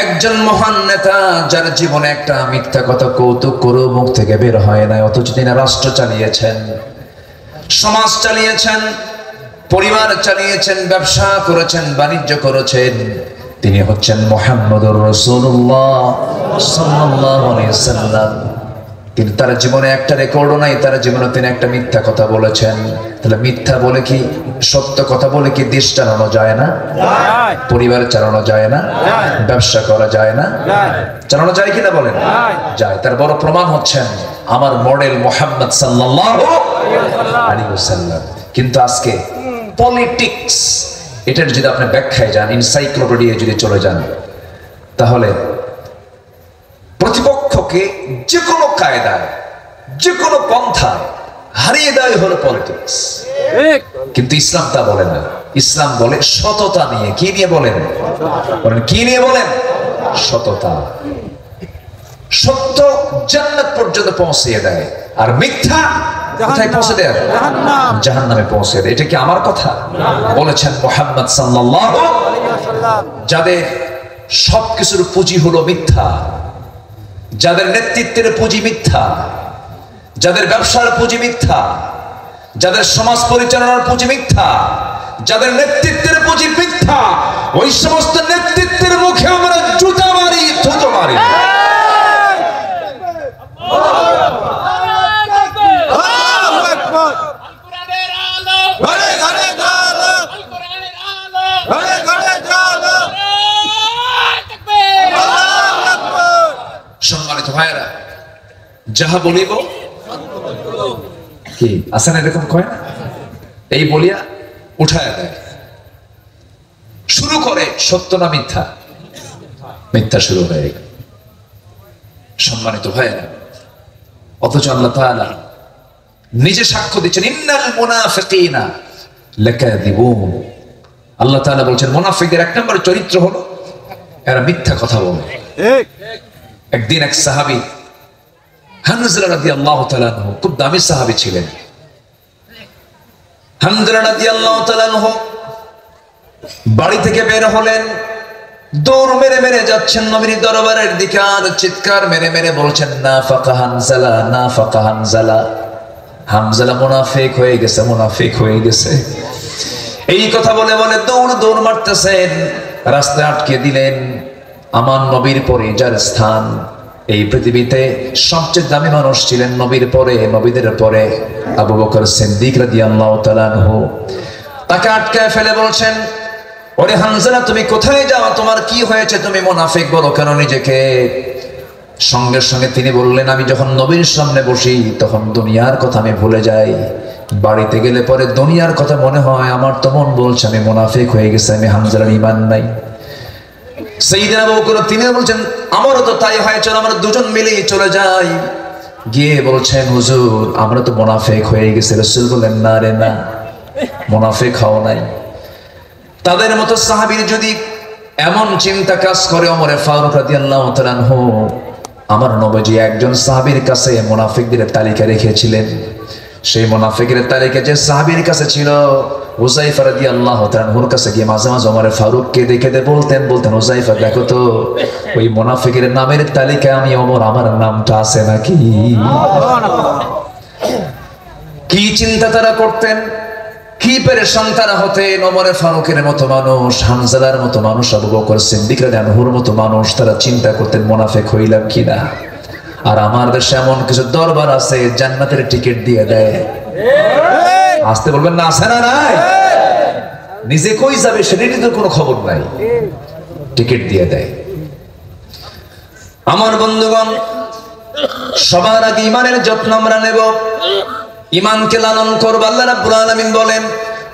একজন মহান নেতা যার জীবনে একটা মিথ্যা কথা কৌতুক করে মুখ থেকে বের হয় না, অথচ তিনি রাষ্ট্র চালিয়েছেন, সমাজ চালিয়েছেন, পরিবার চালিয়েছেন, ব্যবসা করেছেন, বাণিজ্য করেছেন। তিনি হচ্ছেন মুহাম্মদুর রাসূলুল্লাহ সাল্লাল্লাহু আলাইহি ওয়াসাল্লাম। কিন্তু তার জীবনে একটা রেকর্ডও নাই, তার জীবনে তিনি একটা মিথ্যা কথা বলেছেন। তাহলে মিথ্যা বলে কি, সত্য কথা বলে কি দেশ চালানো যায় না? পরিবার চালানো যায় না? ব্যবসা করা যায় না? চালানো যায় কিনা বলেন? যায়। তার বড় প্রমাণ হচ্ছেন আমার মডেল মুহাম্মদ সাল্লাল্লাহু আলাইহি ওয়াসাল্লাম। কিন্তু আজকে পলিটিক্স, এটার যদি আপনি ব্যাখ্যায় যান, এনসাইক্লোপিডিয়ায় যদি চলে যান, তাহলে প্রতিপক্ষকে যে কোনো কায়দায়, যে কোনো পন্থায় হারিয়ে দেয় হলো পলিটিক্স। কিন্তু ইসলাম তা বলে না। ইসলাম বলে সততা নিয়ে। কি নিয়ে বলেন? কি নিয়ে বলেন? সততা। সত্য জান্নাত পর্যন্ত পৌঁছিয়ে দেয়, আর মিথ্যা কোথায় পৌঁছে দেয়? জাহান্নামে পৌঁছে দেয়। এটা কি আমার কথা? বলেছেন মুহাম্মদ সাল্লাল্লাহু আলাইহি ওয়াসাল্লাম। যাদের সবকিছুর পুঁজি হলো মিথ্যা, যাদের নেতৃত্বের পুঁজি মিথ্যা, যাদের ব্যবসার পুঁজি মিথ্যা, যাদের সমাজ পরিচালনার পুঁজি মিথ্যা, যাদের নেতৃত্বের পুঁজি মিথ্যা, ওই সমস্ত নেতৃত্বের মুখে আমরা জুতা মারি, থুতো মারি। সম্মানিত ভাইরা, যাহা বলিব কি আসেন এরকম কয় না, এই বলিয়া উঠায় দেয়। শুরু করে সত্য না মিথ্যা? মিথ্যা শুরু হয়ে গেল। সম্মানিত ভাইরা, অথচ আল্লাহ তাআলা নিজে সাক্ষ্য দিচ্ছেন, ইন্নাল মুনাফিকিনা লাকাযিবুন। আল্লাহ তাআলা বলছেন মুনাফিকদের এক নম্বর চরিত্র হলো এরা মিথ্যা কথা বলে। একদিন এক সাহাবী হানজালা রাদিয়াল্লাহু তাআলা আনহু, খুব দামি সাহাবী ছিলেন। হানজালা রাদিয়াল্লাহু তাআলা আনহু বাড়ি থেকে বের হলেন, দৌড় মেরে মেরে যাচ্ছেন নবীর দরবারের দিকে, আর চিৎকার মেরে মেরে বলছেন নাফাকা হানজালা, নাফাকা হানজালা। হানজালা মুনাফিক হয়ে গেছে, মুনাফিক হয়ে গেছে। এই কথা বলে বলে দৌড় দৌড় মারতেছেন, রাস্তায় আটকে দিলেন। আমার নবীর পরে যার স্থান এই পৃথিবীতে সবচেয়ে দামি মানুষ ছিলেন নবীর পরে, নবীদের পরে আবু বকর সিদ্দিক রাদিয়াল্লাহু তাআলা আনহু। তাকে আটকায় ফেলে বলছেন, ওরে হানজালা, তুমি কোথায় যাও? তোমার কি হয়েছে? তুমি মুনাফিক বলো কেন নিজেকে? সঙ্গে সঙ্গে তিনি বললেন, আমি যখন নবীর সামনে বসি তখন দুনিয়ার কথা আমি ভুলে যাই, বাড়িতে গেলে পরে দুনিয়ার কথা মনে হয়। আমার তো মন বলছে আমি মুনাফিক হয়ে গেছে, আমি হানজালার ঈমান নাই। সাইয়েদনা আবু বকর তিনি বলছেন, আমারও তো তাই হয়, চল আমরা দুজন মিলেই চলে যাই। গিয়ে বলছেন, হুজুর আমরা তো মুনাফিক হয়ে গেছি। রাসূল বলেন, না রে না, মুনাফিক হও নাই। তাদের মতো সাহাবীর যদি এমন চিন্তা কাজ করে, ওমর ফারুক রাদিয়াল্লাহু তাআলা আনহু আমার নবীজি একজন সাহাবীর কাছে মুনাফিকদের তালিকা রেখেছিলেন। সেই মুনাফিকের তালিকা যে সাহাবীর কাছে ছিল, হুযায়ফা রাদিয়াল্লাহু তাআলা আনহুর কাছে গিয়ে মাঝে মাঝে ওমর ফারুককে দেখে বলতেন হুযায়ফা দেখো তো ওই মুনাফিকের নামের তালিকায় আমি ওমর আমার নামটা আছে নাকি। কি চিন্তা তারা করতেন, কি পেরেশান তারা হতেন। ওমর ফারুকের মতো মানুষ, হানজালার মতো মানুষ, আবু বকর সিদ্দিক রাদিয়াল্লাহু আনহুর মতো মানুষ, তারা চিন্তা করতেন মুনাফিক হইলাম কিনা। আর আমার দেশে এমন কিছু দরবার আছে জান্নাতের টিকিট দিয়ে দেয়। আসতে বলবেন না, আছে না নাই? নিজে কই যাবে সেটারই তো কোনো খবর নাই, টিকিট দিয়ে দেয়। আমার বন্ধুগণ, সবার আগে ইমানের যত্ন আমরা নেব, ইমানকে লালন করব। আল্লাহ রাব্বুল আলামিন বলেন,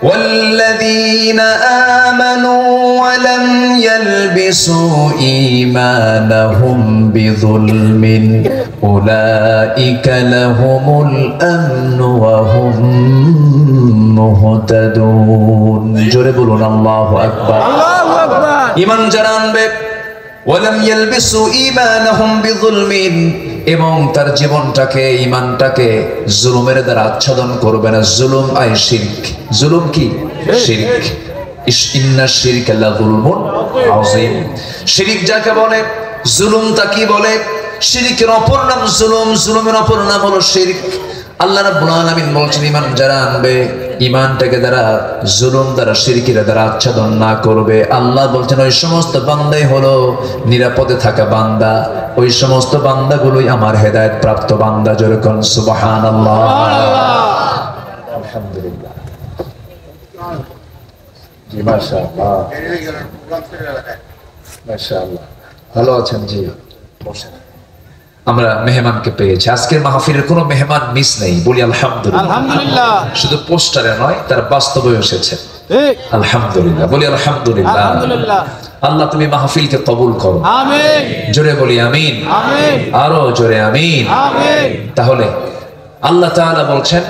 والذين آمنوا ولم يلبسوا إيمانهم بظلم أولئك لهم الأمن وهم مهتدون। জোরে বলুন আল্লাহু আকবার। ঈমান যারা আনবে, ওয়ালাম ইয়ালবিসু ঈমানাহুম বিযুলমিন, এবং তার জীবনটাকে, ইমানটাকে জুলুমের দ্বারা আচ্ছাদন করবে না। জুলুম আই শিরক। জুলুম কি? শিরক। ইন্না শিরকা লাযুলমুন আযীম। শিরক যাকে বলে, জুলুমটা কি বলে? শিরকের অপর নাম জুলুম, জুলুমের অপর নাম হলো শিরক। আল্লাহ রাব্বুল আলামিন বলছেন, ঈমান যারা আনবে, ঈমানটাকে দ্বারা জুলুম দ্বারা শিরকের দ্বারা আচ্ছাদন না করবে, আল্লাহ বলছেন ওই সমস্ত বান্দাই হলো নিরাপদে থাকা বান্দা, ওই সমস্ত বান্দাগুলোই আমার হেদায়েত প্রাপ্ত বান্দা। জোরে কোন সুবহানাল্লাহ। আলহামদুলিল্লাহ, জি মাশাআল্লাহ, মাশাআল্লাহ, ভালো আছেন? জি বসেন। আমরা মেহমানকে পেয়েছি, আজকের মাহফিলের কোনো মেহমান মিস নেই, বলি আলহামদুলিল্লাহ। আলহামদুলিল্লাহ, শুধু পোস্টারে নয়, তার বাস্তবে এসেছে। আলহামদুলিল্লাহ, বলি আলহামদুলিল্লাহ। আলহামদুলিল্লাহ। আল্লাহ তুমি মাহফিলকে কবুল করো, আমিন। জোরে বলি আমিন, আমিন। আরো জোরে আমিন, আমিন। তাহলে আল্লাহ তাআলা বলছেন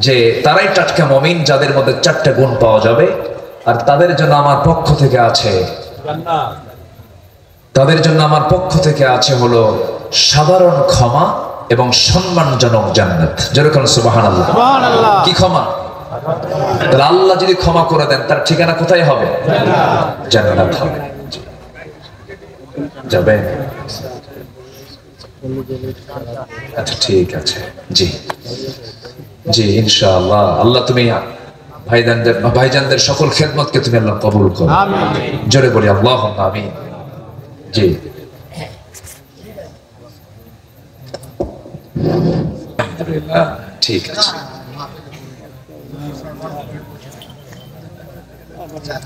যে তারাই টাটকা মুমিন যাদের মধ্যে চারটা গুণ পাওয়া যাবে, আর তাদের জন্য আমার পক্ষ থেকে আছে জান্নাত। তাদের জন্য আমার পক্ষ থেকে আছে হলো সাধারণ ক্ষমা এবং সম্মানজনক জান্নাত। যেরকম সুবহানাল্লাহ, সুবহানাল্লাহ। কি ক্ষমা? তাহলে আল্লাহ যদি ক্ষমা করে দেন, তার ঠিকানা কোথায় হবে? জান্নাত হবে। যাবে? আচ্ছা ঠিক আছে, জি জি ইনশাআল্লাহ। আল্লাহ তুমি ভাইজানদের সকল খেদমতকে তুমি আল্লাহ কবুল করো, আমিন। জোরে বলি আল্লাহুম্মা আমিন। জি আলহামদুলিল্লাহ, ঠিক আছে,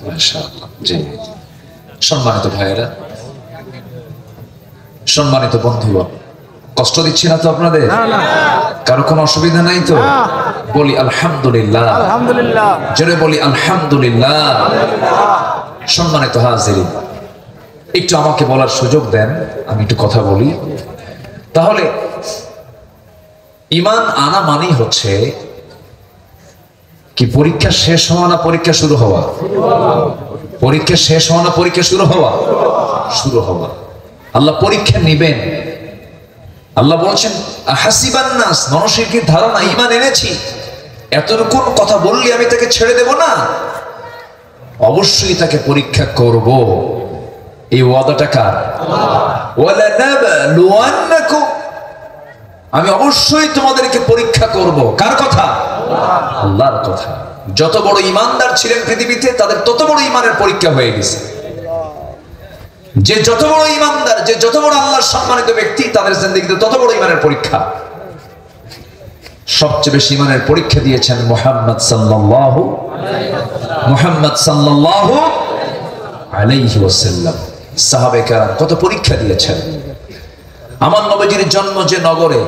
মাশাআল্লাহ। জি সম্মানিত ভাইয়েরা, সম্মানিত বন্ধুগণ, কষ্ট দিচ্ছি না তো আপনাদের? কারো কোনো অসুবিধা নাই তো? বলি আলহামদুলিল্লাহ, আলহামদুলিল্লাহ। জোরে বলি আলহামদুলিল্লাহ। সম্মানিত হাজিরিন, একটু আমাকে বলার সুযোগ দেন, আমি একটু কথা বলি। তাহলে ঈমান আনা মানেই হচ্ছে কি? পরীক্ষা শেষ হওয়া না পরীক্ষা শুরু হওয়া? পরীক্ষা শেষ হওয়া না পরীক্ষা শুরু হওয়া? শুরু হওয়া। আল্লাহ পরীক্ষা নিবেন। আল্লাহ বলছেন, হাসিবান নাস, মানুষের কি ধারণা ঈমান এনেছি, এতটুকু কথা বললি আমি তাকে ছেড়ে দেব না? অবশ্যই তাকে পরীক্ষা করব। এই ওয়াদাটা কার? ওয়ালানাবলুওয়ান্নাকুম, আমি অবশ্যই তোমাদেরকে পরীক্ষা করব। কার কথা? আল্লাহর কথা। যত বড় ঈমানদার ছিলেন পৃথিবীতে, তাদের তত বড় ঈমানের পরীক্ষা হয়ে গেছে। যে যত বড় ঈমানদার, যে যত বড় আল্লাহর সম্মানিত ব্যক্তি, তাদের জিন্দেগিতে তত বড় ঈমানের পরীক্ষা। সবচেয়ে বেশি ঈমানের পরীক্ষা দিয়েছেন মুহাম্মদ সাল্লাল্লাহু আলাইহি ওয়াসাল্লাম। সাহাবে কেরাম কত পরীক্ষা দিয়েছেন। আমার নবীজির জন্ম যে নগরে,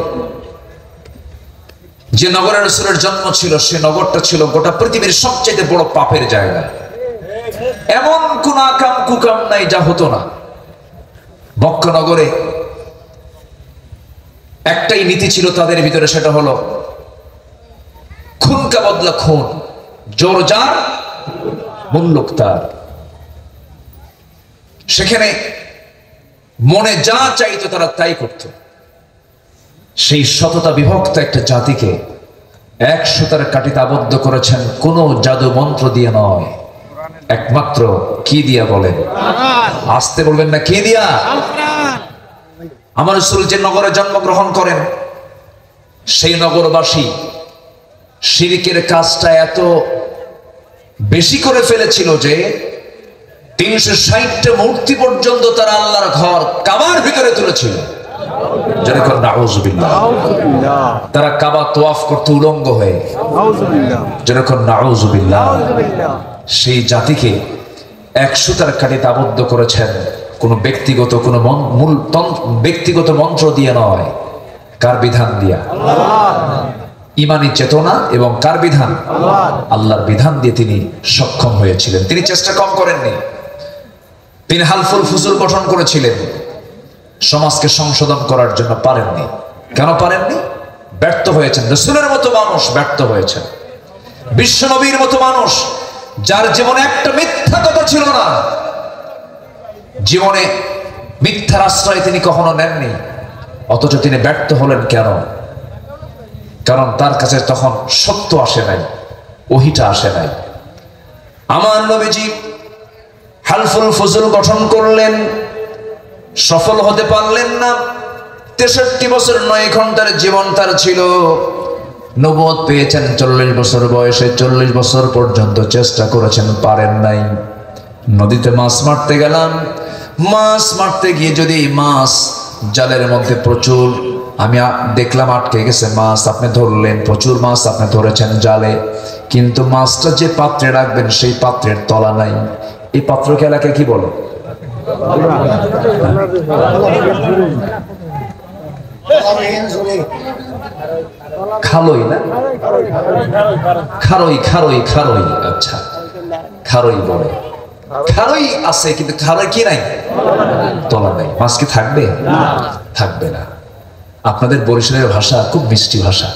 যে নগরে রাসূলের জন্ম ছিল, সে নগরটা ছিল গোটা পৃথিবীর সবচেয়ে বড় পাপের জায়গা। এমন কোন আকাম কুকাম নাই যা হতো না। মক্কা নগরে একটাই নীতি ছিল তাদের ভিতরে, সেটা হলো খুন কা বদলা খুন, জোর যার মুল্লুক তার। সেখানে মনে যা চাইতো তারা তাই করত। সেই সততা বিভক্ত একটা জাতিকে এক সুতার কাঠিতে আবদ্ধ করেছেন কোন জাদু মন্ত্র দিয়ে নয়, একমাত্র কি দিয়া বলেন? আসতে বলবেন না, কি দিয়া? আমার রাসূল যে নগরে জন্মগ্রহণ করেন সেই নগরবাসী শিরকের কাজটা এত বেশি করে ফেলেছিল যে 360টা মূর্তি পর্যন্ত তারা আল্লাহর ঘর কাবার ভিতরে তুলেছিল। যেরকম নাউজুবিল্লাহ, তারা কাবা তোয়াফ করতে উলঙ্গ হয়ে, যেরকম নাউজুবিল্লাহ। সেই জাতিকে এক সুতার কাঠিতে আবদ্ধ করেছেন কোন ব্যক্তিগত কোন ব্যক্তিগত মন্ত্র দিয়ে নয়, কার বিধান দিয়া? ইমানি চেতনা এবং কার বিধান? আল্লাহর বিধান দিয়ে তিনি সক্ষম হয়েছিলেন। তিনি চেষ্টা কম করেননি। তিনি হালফুল ফুজুল গঠন করেছিলেন, সমাজকে সংশোধন করার জন্য পারেননি। কেন পারেননি? ব্যর্থ হয়েছেন। রাসূলের মতো মানুষ ব্যর্থ হয়েছেন, বিশ্ব নবীর মতো মানুষ যার জীবনে একটা মিথ্যা কথা ছিল না, জীবনে মিথ্যার আশ্রয় তিনি কখনো নেননি, অথচ তিনি ব্যর্থ হলেন কেন? কারণ তার কাছে তখন সত্য আসে নাই, ওহিটা আসে নাই। আমার নবীজি হালফুল ফুজুল গঠন করলেন, সফল হতে পারলেন না। 63 বছর 9 ঘন্টার জীবন তার ছিল। নবুয়ত পেয়েছেন 40 বছর বয়সে। 40 বছর পর্যন্ত চেষ্টা করেছেন, পারেন নাই। নদীতে মাছ মারতে গেলাম, মাছ মারতে গিয়ে যদি মাছ জালের মধ্যে প্রচুর, আমি দেখলাম আটকে গেছে মাছ, আপনি ধরলেন, প্রচুর মাছ আপনি ধরেছেন জালে, কিন্তু মাছটা যে পাত্রে রাখবেন সেই পাত্রের তলা নাই। এই পাত্রকে এলাকায় কি বলে? খালই না? খারই খারই খারই, আচ্ছা খারই বলে। খারই আছে কিন্তু খারই কি নাই? তলা নাই। মাছ কি থাকবে? থাকবে না। আপনাদের বরিশালের ভাষা খুব মিষ্টি ভাষা,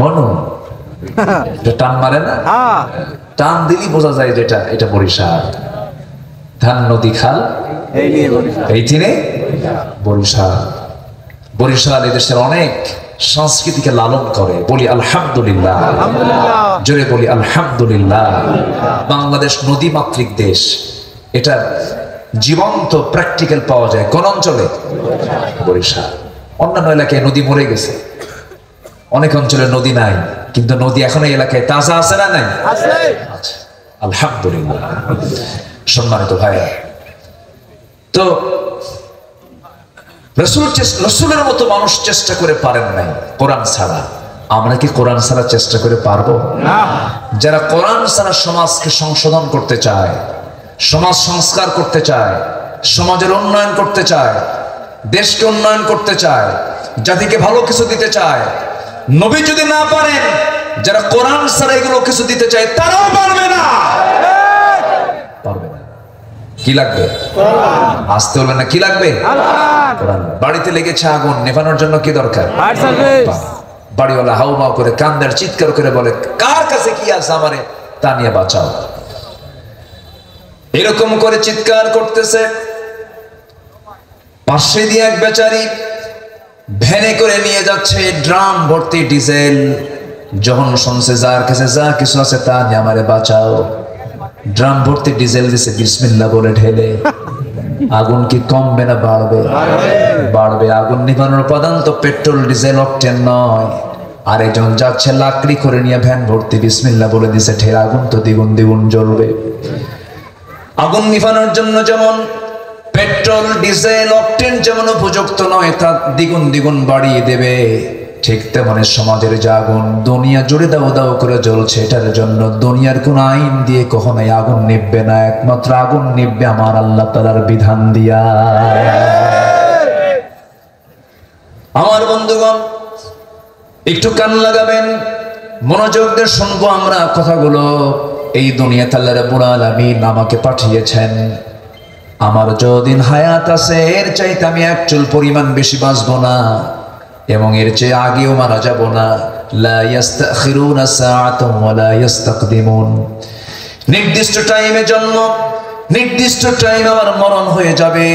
মনু টান মারে না, টান দিলেই বোঝা যায় যেটা এটা বরিশাল। ধান নদী খাল এই তিনে বরিশাল। বরিশাল এদেশের অনেক সংস্কৃতিকে লালন করে। বলি আলহামদুলিল্লাহ, জোরে বলি আলহামদুলিল্লাহ। বাংলাদেশ নদী মাতৃক দেশ, এটা জীবন্ত প্র্যাকটিক্যাল পাওয়া যায় কোন অঞ্চলে? বরিশাল। অন্যান্য এলাকায় নদী মরে গেছে, অনেক অঞ্চলে নদী নাই, কিন্তু নদী এখন এই এলাকায় তাজা আছে না নাই? আচ্ছা, আলহামদুলিল্লাহ। সম্মানিত ভাইরা, তো রাসূলের মতো মানুষ চেষ্টা করে পারেন নাই কোরআন ছাড়া। আমরা কি কোরআন ছাড়া চেষ্টা করে পারবো? যারা কোরআন ছাড়া সমাজকে সংশোধন করতে চায়, সমাজ সংস্কার করতে চায়, সমাজের উন্নয়ন করতে চায়, দেশকে উন্নয়ন করতে চায়, জাতিকে ভালো কিছু দিতে চায়, নবী যদি না পারেন, যারা কোরআন ছাড়া এগুলো কিছু দিতে চায় তারাও পারবে না। পারবে না। কি লাগবে? আসতে বলবেন না, কি লাগবে? কোরআন। বাড়িতে লেগেছে আগুন, নেভানোর জন্য কি দরকার? বাড়িওয়ালা হাউমাউ করে কান্দার চিৎকার করে বলে, কার কাছে কি আছে আমারে তা নিয়ে বাঁচাও। এরকম করে চিৎকার করতেছে। পাশে দিয়ে এক বেচারি ভ্যানে করে নিয়ে যাচ্ছে ড্রাম ভর্তি ডিজেল। যখন শুনছে যার কাছে যা কিছু আছে তা নিয়ে আমারে বাঁচাও, ড্রাম ভর্তি ডিজেল দিছে, বিসমিল্লাহ বলে ঢেলে। আগুন কি কমবে না বাড়বে? বাড়বে। আগুন নিভানোর প্রধান তো পেট্রোল ডিজেল অকটেন নয়। আরেকজন যাচ্ছে লাকড়ি করে নিয়ে ভ্যান ভর্তি, বিসমিল্লাহ বলে দিছে, ঢের আগুন তো দ্বিগুণ দ্বিগুণ জ্বলবে। আগুন নিভানোর জন্য যেমন পেট্রোল ডিজেল অকটেন যেমন উপযুক্ত নয়, তা দ্বিগুণ দ্বিগুণ বাড়িয়ে দেবে, ঠিক তেমনি সমাজের যে আগুন দুনিয়া জুড়ে দাও দাও করে জ্বলছে, এটার জন্য দুনিয়ার কোন আইন দিয়ে কখনোই আগুন নিববে না। একমাত্র আগুন নিববে আমার আল্লাহ তাআলার বিধান দিয়া। আমার বন্ধুগণ, একটু কান লাগাবেন, মনোযোগ দিয়ে শুনবো আমরা কথাগুলো। এই দুনিয়াতে আল্লাহ রাব্বুল আলামিন আমাকে পাঠিয়েছেন, আমার যতদিন হায়াত আছে এর চাইতে আমি এক চুল পরিমাণ বেশি বাঁচবো না, এবং এর চেয়ে আগেও মারা যাব না। লা ইস্তাখিরুনা সাআতান ওয়া লা ইস্তাকদিমুন। নির্দিষ্ট টাইমে জন্ম, নির্দিষ্ট টাইম আমার মরণ হয়ে যাবে।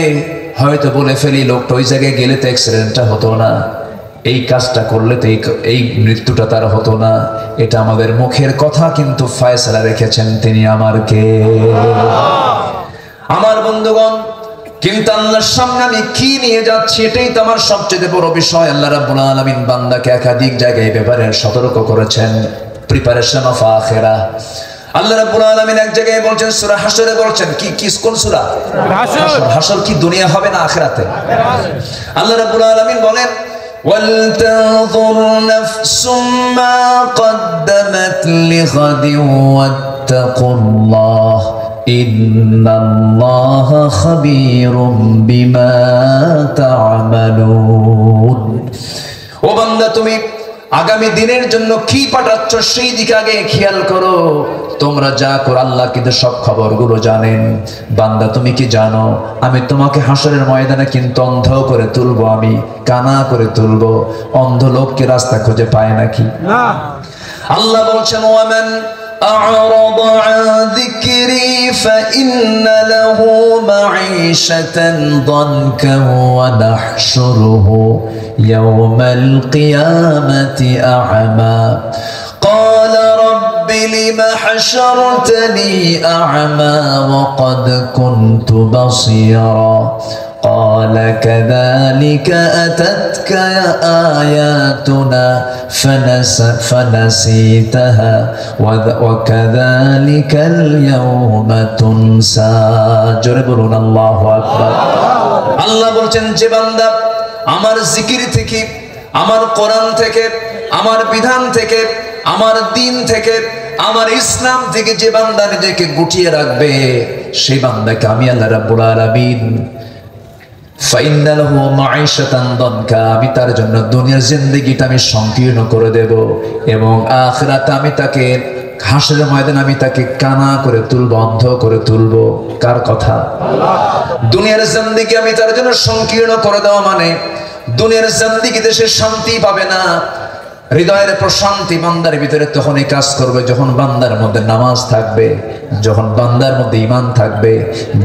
হয়তো বলে ফেলি লোকটা ওই জায়গায় গেলে তো অ্যাক্সিডেন্টটা হতো না, এই কাজটা করলে তো এই মৃত্যুটা তার হতো না। এটা আমাদের মুখের কথা, কিন্তু ফয়সালা রেখেছেন তিনি আমার কে? আমার বন্ধুগণ, কিন্তু আল্লাহর সামনে আমি কি নিয়ে যাচ্ছি এটাই তো আমার সবচেয়ে বড় বিষয়। আল্লাহ রাব্বুল আলামিন বান্দাকে একাধিক জায়গায় ব্যাপারে সতর্ক করেছেন, প্রিপারেশন অফ আখিরাহ। আল্লাহ রাব্বুল আলামিন এক জায়গায় বলছেন, সূরা হাশরে বলছেন, কি কোন সূরা? হাশর। কি দুনিয়া হবে না আখিরাতে? আল্লাহ রাব্বুল আলামিন বলেন, وَلْتَنظُرْ نَفْسٌ مَا قَدَّمَتْ لِغَدٍ وَاتَّقُوا اللَّهَ إِنَّ اللَّهَ خَبِيرٌ بِمَا تَعْمَلُونَ। ও বান্দা, তুমি আগামী দিনের জন্য কি পাঠাচ্ছ সেই দিকে আগে খেয়াল করো। তোমরা যা করো আল্লাহ কিন্তু সব খবরগুলো জানেন। বান্দা, তুমি কি জানো আমি তোমাকে হাসরের ময়দানে কিন্তু অন্ধ করে তুলবো, আমি কানা করে তুলবো। অন্ধ লোককে রাস্তা খুঁজে পায় নাকি? না। আল্লাহ বলছেন, ওয়ামান أعرض عن ذكري فإن له معيشة ضنكا ونحشره يوم القيامة أعمى قال رب لم حشرتني أعمى وقد كنت بصيرا قال كذلك أتتك آياتنا فنسيتها وكذلك اليوم تنسى। জোরে বলুন আল্লাহু আকবার। আল্লাহ বলছেন, যে বান্দা আমার জিকির থেকে, আমার কোরআন থেকে, আমার বিধান থেকে, আমার দ্বীন থেকে, আমার ইসলাম থেকে যে বান্দা নিজেকে গুটিয়ে রাখবে, সেই বান্দাকে আমি আল্লাহ রাব্বুল আলামিন ফাইন্নালাহু মাঈশাতান দানকা, আমি তার জন্য দুনিয়ার জিন্দেগিটা আমি সংকীর্ণ করে দেব, এবং আখিরাতে আমি তাকে হাসরের ময়দানে আমি তাকে কানা করে তুলব, অন্ধ করে তুলব। কার কথা? আল্লাহ। দুনিয়ার জিন্দেগি আমি তার জন্য সংকীর্ণ করে দেওয়া মানে দুনিয়ার জিন্দেগিতে সে শান্তি পাবে না। হৃদয়ের প্রশান্তি বান্দার ভিতরে তখনই কাজ করবে যখন বান্দার মধ্যে নামাজ থাকবে, যখন বান্দার মধ্যে ঈমান থাকবে,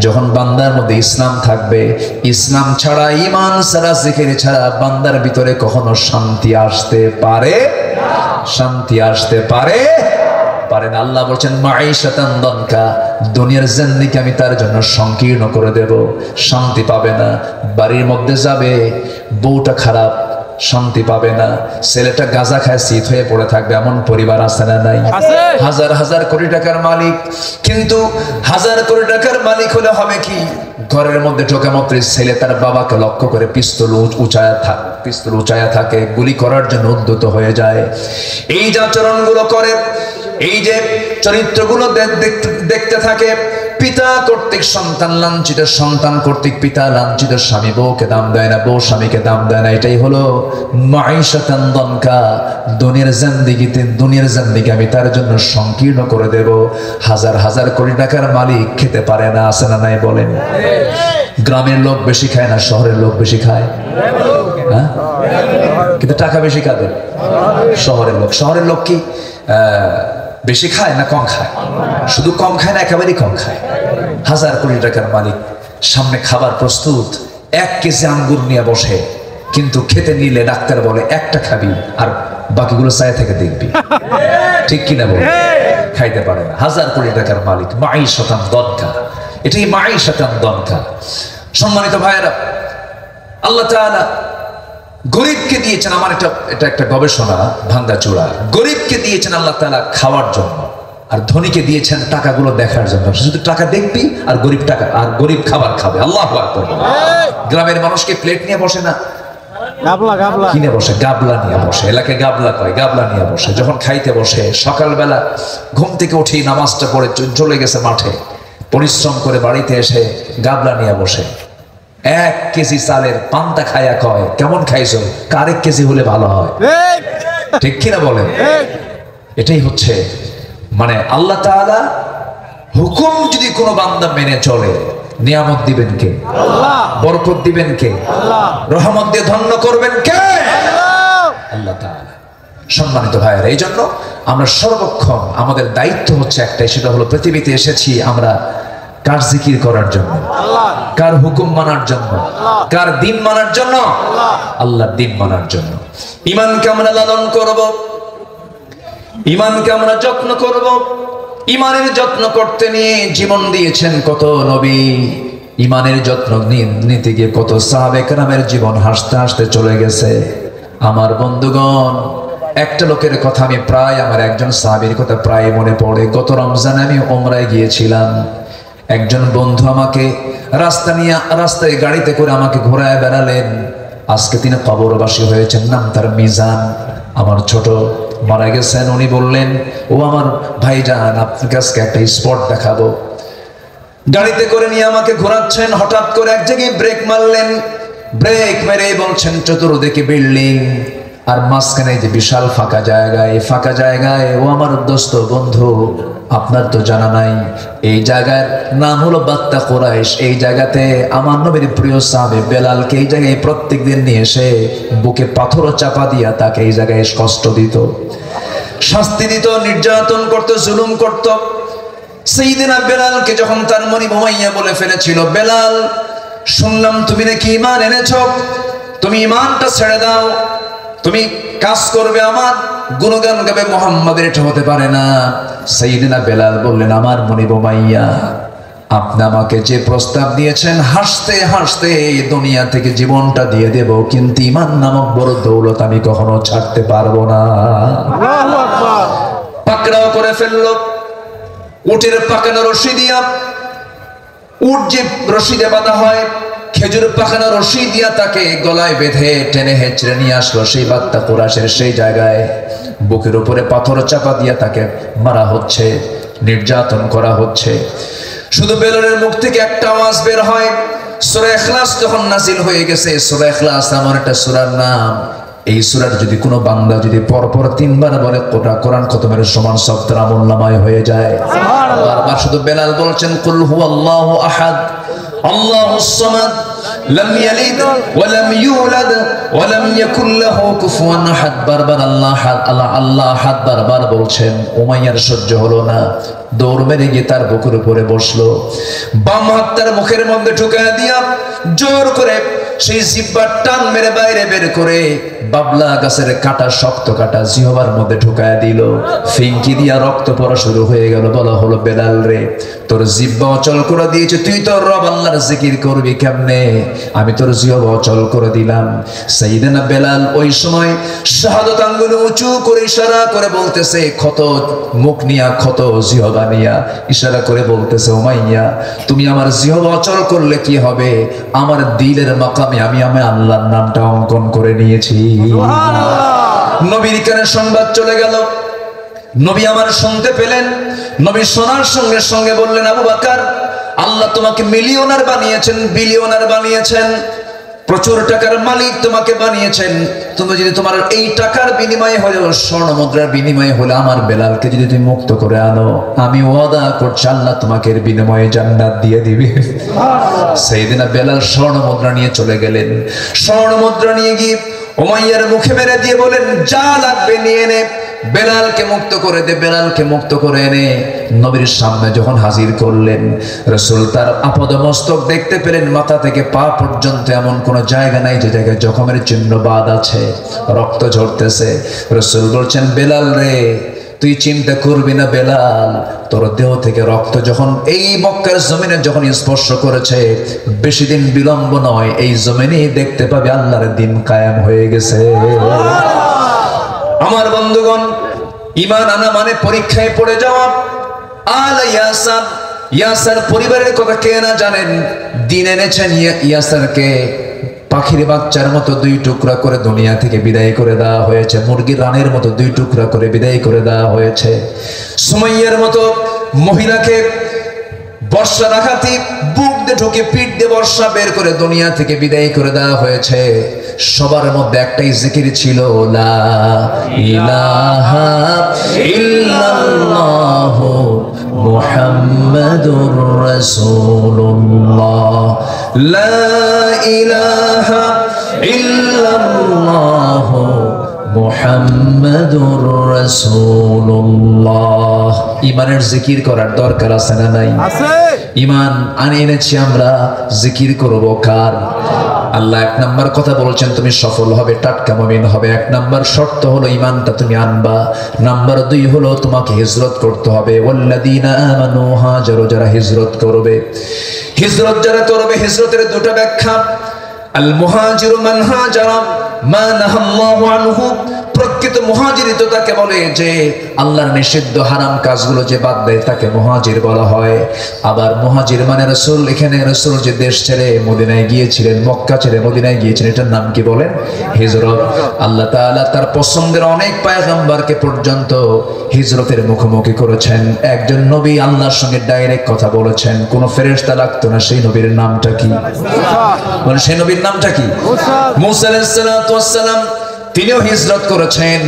যখন বান্দার মধ্যে ইসলাম থাকবে। ইসলাম ছাড়া, ঈমান ছাড়া, জিকির ছাড়া বান্দার ভিতরে কখনো শান্তি আসতে পারে? শান্তি আসতে পারে না। আল্লাহ বলছেন, মাঈশাতান দানকা, দুনিয়ার জিন্দেগি আমি তার জন্য সংকীর্ণ করে দেব, শান্তি পাবে না। বাড়ির মধ্যে যাবে, বউটা খারাপ, শান্তি পাবে না। ছেলেটা গাঁজা খায় শীত হয়ে পড়ে থাকবে, এমন পরিবার আছে না নাই? হাজার হাজার কোটি টাকার মালিক, কিন্তু হাজার কোটি টাকার মালিক হলে হবে কি, ঘরের মধ্যে ঢোকা মাত্র ছেলে তার বাবাকে লক্ষ্য করে পিস্তল উঁচায়া থাকে, গুলি করার জন্য উদ্যত হয়ে যায়। এই যে আচরণগুলো করে, এই যে চরিত্রগুলো দেখতে থাকে, পিতা কর্তৃক সন্তান লাঞ্ছিত, সন্তান কর্তৃক পিতা লাঞ্ছিত, স্বামী বউকে দাম দেয় না, বউ স্বামীকে দাম দেয় না। এটাই হলো মাঈশাতান দানকা। দুনিয়ার জিন্দেগি আমি তার জন্য সংকীর্ণ করে দেব। হাজার হাজার কোটি টাকার মালিক খেতে পারে না, আছে না নাই বলেন? গ্রামের লোক বেশি খায় না শহরের লোক বেশি খায়? হ্যাঁ, কিন্তু টাকা বেশি কাদের? শহরের লোক কি বেশি খায় না কম খায়? শুধু কম খায় না, একেবারেই কম খায়। হাজার কোটি টাকার মালিক, সামনে খাবার প্রস্তুত, 1 কেজি আঙ্গুর নিয়ে বসে, কিন্তু খেতে নিলে ডাক্তার বলে একটা খাবি আর বাকিগুলো চায় থেকে দেখবি। ঠিক কিনা বল? খাইতে পারে না। হাজার কোটি টাকার মালিক, মাঈশাতান দানকা। এটাই মাঈশাতান দানকা। সম্মানিত ভাইয়েরা, আল্লাহ তাআলা গরিবকে দিয়েছেন, আমার এটা একটা গবেষণা ভাঙ্গাচোরা, গরিবকে দিয়েছেন আল্লাহ তাআলা খাওয়ার জন্য, আর ধনীকে দিয়েছেন টাকাগুলো দেখার জন্য। শুধু টাকা দেখবি আর গরিব খাবার খাবে। আল্লাহু আকবার। গ্রামের মানুষকে প্লেট নিয়ে বসে না, গাবলা কিনে বসে, গাবলা নিয়ে বসে, এলাকায় গাবলা কয়, গাবলা নিয়ে বসে। যখন খাইতে বসে, সকালবেলা ঘুম থেকে উঠেই নামাজটা পড়ে চলে গেছে মাঠে, পরিশ্রম করে বাড়িতে এসে গাবলা নিয়ে বসে, 1 কেজি চালের পান্তা খায়া কয়, কেমন খাইছো? 1 কেজি হলে ভালো হয়। ঠিক কিনা বলেন? এটাই হচ্ছে মানে আল্লাহ তাআলা হুকুম যদি কোনো বান্দা মেনে চলে, নিয়ামত দিবেন কে? আল্লাহ। বরকত দিবেন কে? আল্লাহ। রহমত দিয়ে ধন্য করবেন কে? আল্লাহ তাআলা। সম্মানিত ভাইয়েরা, এই জন্য আমরা সর্বক্ষণ আমাদের দায়িত্ব হচ্ছে একটাই, সেটা হলো পৃথিবীতে এসেছি আমরা কার জিকির করার জন্য? কার হুকুম মানার জন্য? কার দিন মানার জন্য? আল্লাহর দিন মানার জন্য। ঈমানকে আমরা লালন করব, ঈমানকে আমরা যত্ন করব। ঈমানের যত্ন করতে নিয়ে জীবন দিয়েছেন কত নবী, ঈমানের যত্ন নিতে গিয়ে কত সাহাবে কেরামের জীবন হাসতে হাসতে চলে গেছে। আমার বন্ধুগণ, একটা লোকের কথা আমি প্রায়, আমার একজন সাহাবীর কথা প্রায় মনে পড়ে। গত রমজানে আমি ওমরায় গিয়েছিলাম। একজন বন্ধু আমাকে রাস্তায় গাড়িতে করে আমাকে ঘোরায় বেড়ালেন। আজকে তিনি কবরবাসী হয়েছেন, নাম তার মিজান। আমার ছোট মারা গেছেন। উনি বললেন, ও আমার ভাইজান, আপনার কাছে একটা স্পট দেখাবো। গাড়িতে করে নিয়ে আমাকে ঘোরাচ্ছেন। হঠাৎ করে এক জায়গায় ব্রেক মারলেন। ব্রেক মেরে বলছেন, চতুর্দিকে বিল্ডিং আর মাঝখানে যে বিশাল ফাঁকা জায়গায়, ফাঁকা জায়গায় ও আমার দোস্ত বন্ধু, আপনার তো জানা নাই, এই জায়গার নাম হলো বাত্তা কুরাইশ। এই জায়গাতে আমার নবীর প্রিয় সাহাবী বেলালকে এই জায়গায় প্রত্যেকদিন নিয়ে এসে বুকে পাথর চাপা দিয়া তাকে এই জায়গায় কষ্ট দিত, শাস্তি দিত, নির্যাতন করত, জুলুম করত। সাইয়েদনা বেলালকে যখন তার মনি বোমাইয়া বলে ফেলেছিল, বেলাল শুনলাম তুমি নাকি ঈমান এনেছো, তুমি ঈমানটা ছেড়ে দাও, তুমি কাজ করবে আমার, গুণগান গাবে মুহাম্মাদের, এটা হতে পারে না। সাইয়েদনা বেলাল বললেন, আমার মনি বোমাইয়া, আপনি আমাকে যে প্রস্তাব দিয়েছেন, হাসতে হাসতে দুনিয়া থেকে জীবনটা দিয়ে দেব, কিন্তু ঈমান নামক বড় দৌলত আমি কখনো ছাড়তে পারবো না। আল্লাহু আকবার। পাকড়াও করে ফেললো। উটের পাকানো রশি দিয়া, উট যে রশিদে বাঁধা হয়, খেজুর পাকানো রশি দিয়া তাকে গলায় বেঁধে টেনে হেঁচড়ে নিয়ে আসলো সেই বাত্তা কুরাইশের সেই জায়গায়। বুকের উপরে পাথর চাপা দিয়া তাকে মারা হচ্ছে, নির্যাতন করা হচ্ছে। শুধু বেলালের মুখ থেকে একটা আওয়াজ বের হয়, সূরা ইখলাস যখন নাযিল হয়ে গেছে। সূরা ইখলাস এমন একটা সূরার নাম, এই সূরাটা যদি কোনো বান্দা যদি পরপর 3 বার বলে, কোরআন খতমের সমান সব তার আমলনামায় হয়ে যায়। বারবার শুধু বেলাল বলছেন, কুল হুয়াল্লাহু আহাদ আল্লাহুস সামাদ লাম ইয়ালিদ ওয়া লাম ইউলাদ ওয়া লাম ইয়াকুল লাহু কুফুয়ান আহাদ। বারবার আল্লাহ আল্লাহ আল্লাহ আহাদ বারবার বলছেন। উমাইয়ার সহ্য হলো না, দৌড় মেরে গিয়ে তার বুকের উপরে বসলো। বাম হাত তার মুখের মধ্যে ঢুকায় দিয়া জোর করে সেই জিহ্বার টান মেরে বাইরে বের করে বাবলা গাছের কাটা, শক্ত কাটা জিহ্বার মধ্যে ঢুকায় দিল। ফিঙ্কি দিয়া রক্ত পড়া শুরু হয়ে গেল। বলা হলো, বেলাল রে, তোর জিহ্বা অচল করে দিয়েছে, তুই তোর রব আল্লাহর জিকির করবি কেমনে? আমি তোর জিহ্বা অচল করে দিলাম। সাইয়েদনা বেলাল ওই সময় শাহাদাত আঙ্গুল উঁচু করে ইশারা করে বলতেছে, ক্ষত মুখ নিয়া, ক্ষত জিহ্বা নিয়া ইশারা করে বলতেছে, উমাইয়া, তুমি আমার জিহ্বা অচল করলে কি হবে? আমার দিলের মাকামে আমি আল্লাহর নামটা অঙ্কন করে নিয়েছি। নবীর কানে সংবাদ চলে গেল। নবী আমার শুনতে পেলেন। নবী শোনার সঙ্গে সঙ্গে বললেন, আবু বকর, আল্লাহ তোমাকে মিলিয়নার বানিয়েছেন, বিলিয়নার বানিয়েছেন, প্রচুর টাকার মালিক তোমাকে বানিয়েছেন। তুমি যদি তোমার এই টাকার বিনিময়ে হলেও, স্বর্ণ মুদ্রার বিনিময়ে হলে আমার বেলালকে যদি তুমি মুক্ত করে আনো, আমি ওয়াদা করছি আল্লাহ তোমাকে এর বিনিময়ে জান্নাত দিয়ে দিবে। সাইয়েদনা বেলাল স্বর্ণ মুদ্রা নিয়ে চলে গেলেন। স্বর্ণ মুদ্রা নিয়ে গিয়ে উমাইয়ার মুখে মেরে দিয়ে বলেন, যা লাগবে নিয়ে নে, বেলালকে মুক্ত করে দে। বেলালকে মুক্ত করে এনে নবীর সামনে যখন হাজির করলেন, রাসূল তার আপাদমস্তক দেখতে পেলেন। মাথা থেকে পা পর্যন্ত এমন কোন জায়গা নাই যে জায়গায় জখমের চিহ্ন বাদ আছে, রক্ত ঝরতেছে। রাসূল বলছেন, বেলাল রে, তুই চিন্তা করবি না বেলাল, তোর দেহ থেকে রক্ত যখন এই মক্কার জমিনে যখন স্পর্শ করেছে, বেশি দিন বিলম্ব নয়, এই জমিনেই দেখতে পাবে আল্লাহর দিন কায়েম হয়ে গেছে। আমার বন্ধুগণ, ঈমান আনা মানে পরীক্ষায় পড়ে যাওয়া। আল ইয়াসার, ইয়াসার পরিবারের কথা কে না জানেন? দিন এনেছেন ইয়াসারকে পাখির বাচ্চার মতো 2 টুকরা করে দুনিয়া থেকে বিদায় করে দেওয়া হয়েছে। মুরগির রানের মতো 2 টুকরা করে বিদায় করে দেওয়া হয়েছে। সুমাইয়ার মতো মহিলাকে বর্ষা রাখাতি বুক দিয়ে ঢুকে পিঠ দিয়ে বর্ষা বের করে দুনিয়া থেকে বিদায় করে দেওয়া হয়েছে। সবার মধ্যে একটাই জিকির ছিল, লা ইলাহা ইল্লাল্লাহ মুহাম্মাদুর রাসূলুল্লাহ, লা ইলাহা ইল্লাল্লাহ মুহাম্মাদুর রাসূলুল্লাহ। ঈমানের জিকির করার দরকার আছে না নাই? আছে। ঈমান এনেছি আমরা, জিকির করব কার? আল্লাহ এক নাম্বার কথা বলছেন, তুমি সফল হবে, টাটকা মুমিন হবে। এক নাম্বার শর্ত হলো ঈমানটা তুমি আনবা। নাম্বার 2 হলো তোমাকে হিজরত করতে হবে। ওয়াল্লাযীনা আমানু হাজারু, যারা হিজরত করবে, হিজরত যারা করবে, হিজরতের দুটো ব্যাখ্যা। আল মুহাজিরু মান হাজারা মা নাহাল্লাহু আনহু। প্রকৃত মুহাজির তো তাকে বলে যে আল্লাহর নিষিদ্ধ হারাম কাজগুলো যে বাদ দেয়, তাকে মুহাজির বলা হয়। আবার মুহাজির মানে রাসূল, এখানে রাসূল যে দেশ ছেড়ে মদিনায় গিয়েছিলেন, মক্কা ছেড়ে মদিনায় গিয়েছিলেন, এটার নাম কি বলেন? হিজরত। আল্লাহ তাআলা তার পছন্দের অনেক পয়গম্বরকে পর্যন্ত হিজরতের মুখোমুখি করেছেন। একজন নবী আল্লাহর সঙ্গে ডাইরেক্ট কথা বলেছেন, কোন ফেরেশতা লাগতো না। সেই নবীর নামটা কি? মানে সেই নবীর নামটা কি? মুসা আলাইহিস সালাতু ওয়াস সালাম, তিনিও হিজরত করেছেন।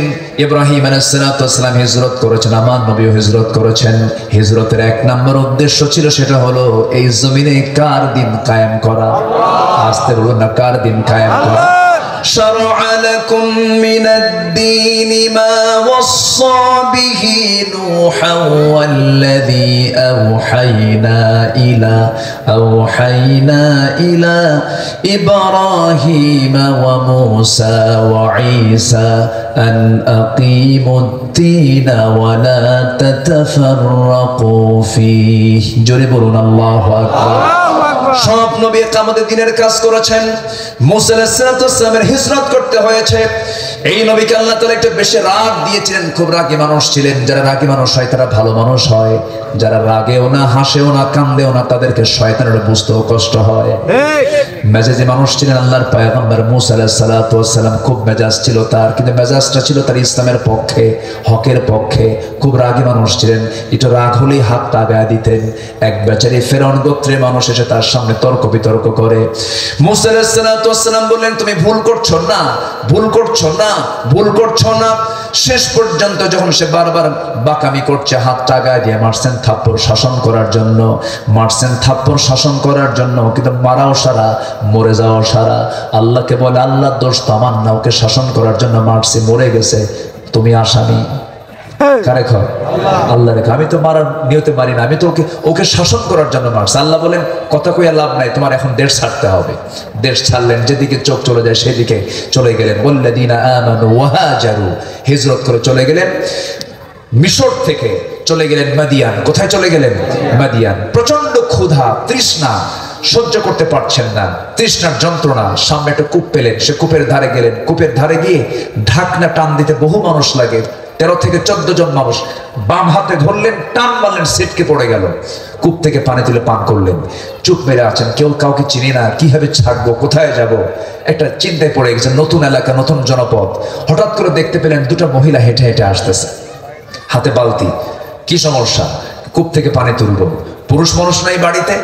ইব্রাহিম আলাইহিস সালাতু ওয়াস সালাম হিজরত করেছেন। আমার নবীও হিজরত করেছেন। হিজরতের এক নম্বর উদ্দেশ্য ছিল, সেটা হলো এই জমিনে কার দিন কায়েম করা। আস্তে বলুন না, কার দিন কায়েম করা। شرع لكم من الدين ما وصى به نوحا والذي أوحينا إلى إبراهيم وموسى وعيسى أن أقيموا الدين ولا تتفرقوا فيه جربون الله أكبر সব নবী কিয়ামতের দিনের কাজ করেছেন। মুসা আলাইহিস সালামের হিজরত করতে হয়েছে। এই নবীকে আল্লাহ তাআলা একটু বেশি রাগ দিয়েছিলেন, খুব রাগী মানুষ ছিলেন। যারা রাগী মানুষ হয় তারা ভালো মানুষ হয়। যারা রাগেও না, হাসেও না, কান্দেও না, তাদেরকে শয়তানের বুঝতেও কষ্ট হয়। মেজাজি মানুষ ছিলেন আল্লাহর পয়গম্বর মুসা আলাইহিস সালাম। খুব মেজাজ ছিল তার, কিন্তু মেজাজটা ছিল তার ইসলামের পক্ষে, হকের পক্ষে। খুব রাগী মানুষ ছিলেন, একটু রাগ হলেই হাতটা আগায় দিতেন। এক বেচারি ফেরাউন গোত্রের মানুষ এসে তার সামনে তর্ক বিতর্ক করে। মুসা আলাইহিস সালাম বললেন, তুমি ভুল করছো না, ভুল করছো না, ভুল করছো না। শেষ পর্যন্ত যখন সে বারবার বাকামি করছে, হাতটা আগায় দিয়ে মারছেন থাপ্পড় শাসন করার জন্য, মারছেন থাপ্পড় শাসন করার জন্য। কিন্তু মারাও সারা, মরে যাওয়াও সারা। আল্লাহকে বলে, আল্লাহর দোষ তো আমার না, ওকে শাসন করার জন্য মারছি, মরে গেছে, তুমি আসামি। কারে খাও? আল্লাহ রেখা। আমি তো মারার নিয়তে মারি না, আমি তো ওকে শাসন করার জন্য মারছি। আল্লাহ বলেন, কথা কইয়া লাভ নাই, তোমার এখন দেশ ছাড়তে হবে। দেশ ছাড়লেন, যেদিকে চোখ চলে যায় সেদিকে চলে গেলেন। ওয়াল্লাযীনা আমানু ওয়া হাজারু, হিজরত করে চলে গেলেন। মিশর থেকে চলে গেলেন মাদিয়ান। কোথায় চলে গেলেন? মাদিয়ান। প্রচন্ড ক্ষুধা, তৃষ্ণা, সহ্য করতে পারছেন না, তৃষ্ণার যন্ত্রণা। সামনে একটা কূপ পেলেন, সে কূপের ধারে গেলেন। কূপের ধারে গিয়ে ঢাকনা টান দিতে বহু মানুষ লাগে, 13 থেকে 14 জন মানুষ। বাম হাতে ধরলেন, টান মারলেন, ছিটকে পড়ে গেল। কূপ থেকে পানি তুলে পান করলেন। চুপ মেরে আছেন, কেউ কাউকে চিনি না, কিভাবে ছাড়বো, কোথায় যাব, একটা চিন্তায় পড়ে গেছে। নতুন এলাকা, নতুন জনপদ। হঠাৎ করে দেখতে পেলেন 2টা মহিলা হেঁটে হেঁটে আসতেছে, হাতে বালতি। কি সমস্যা? কূপ থেকে পানি তুলবো। পুরুষ মানুষ নাই বাড়িতে?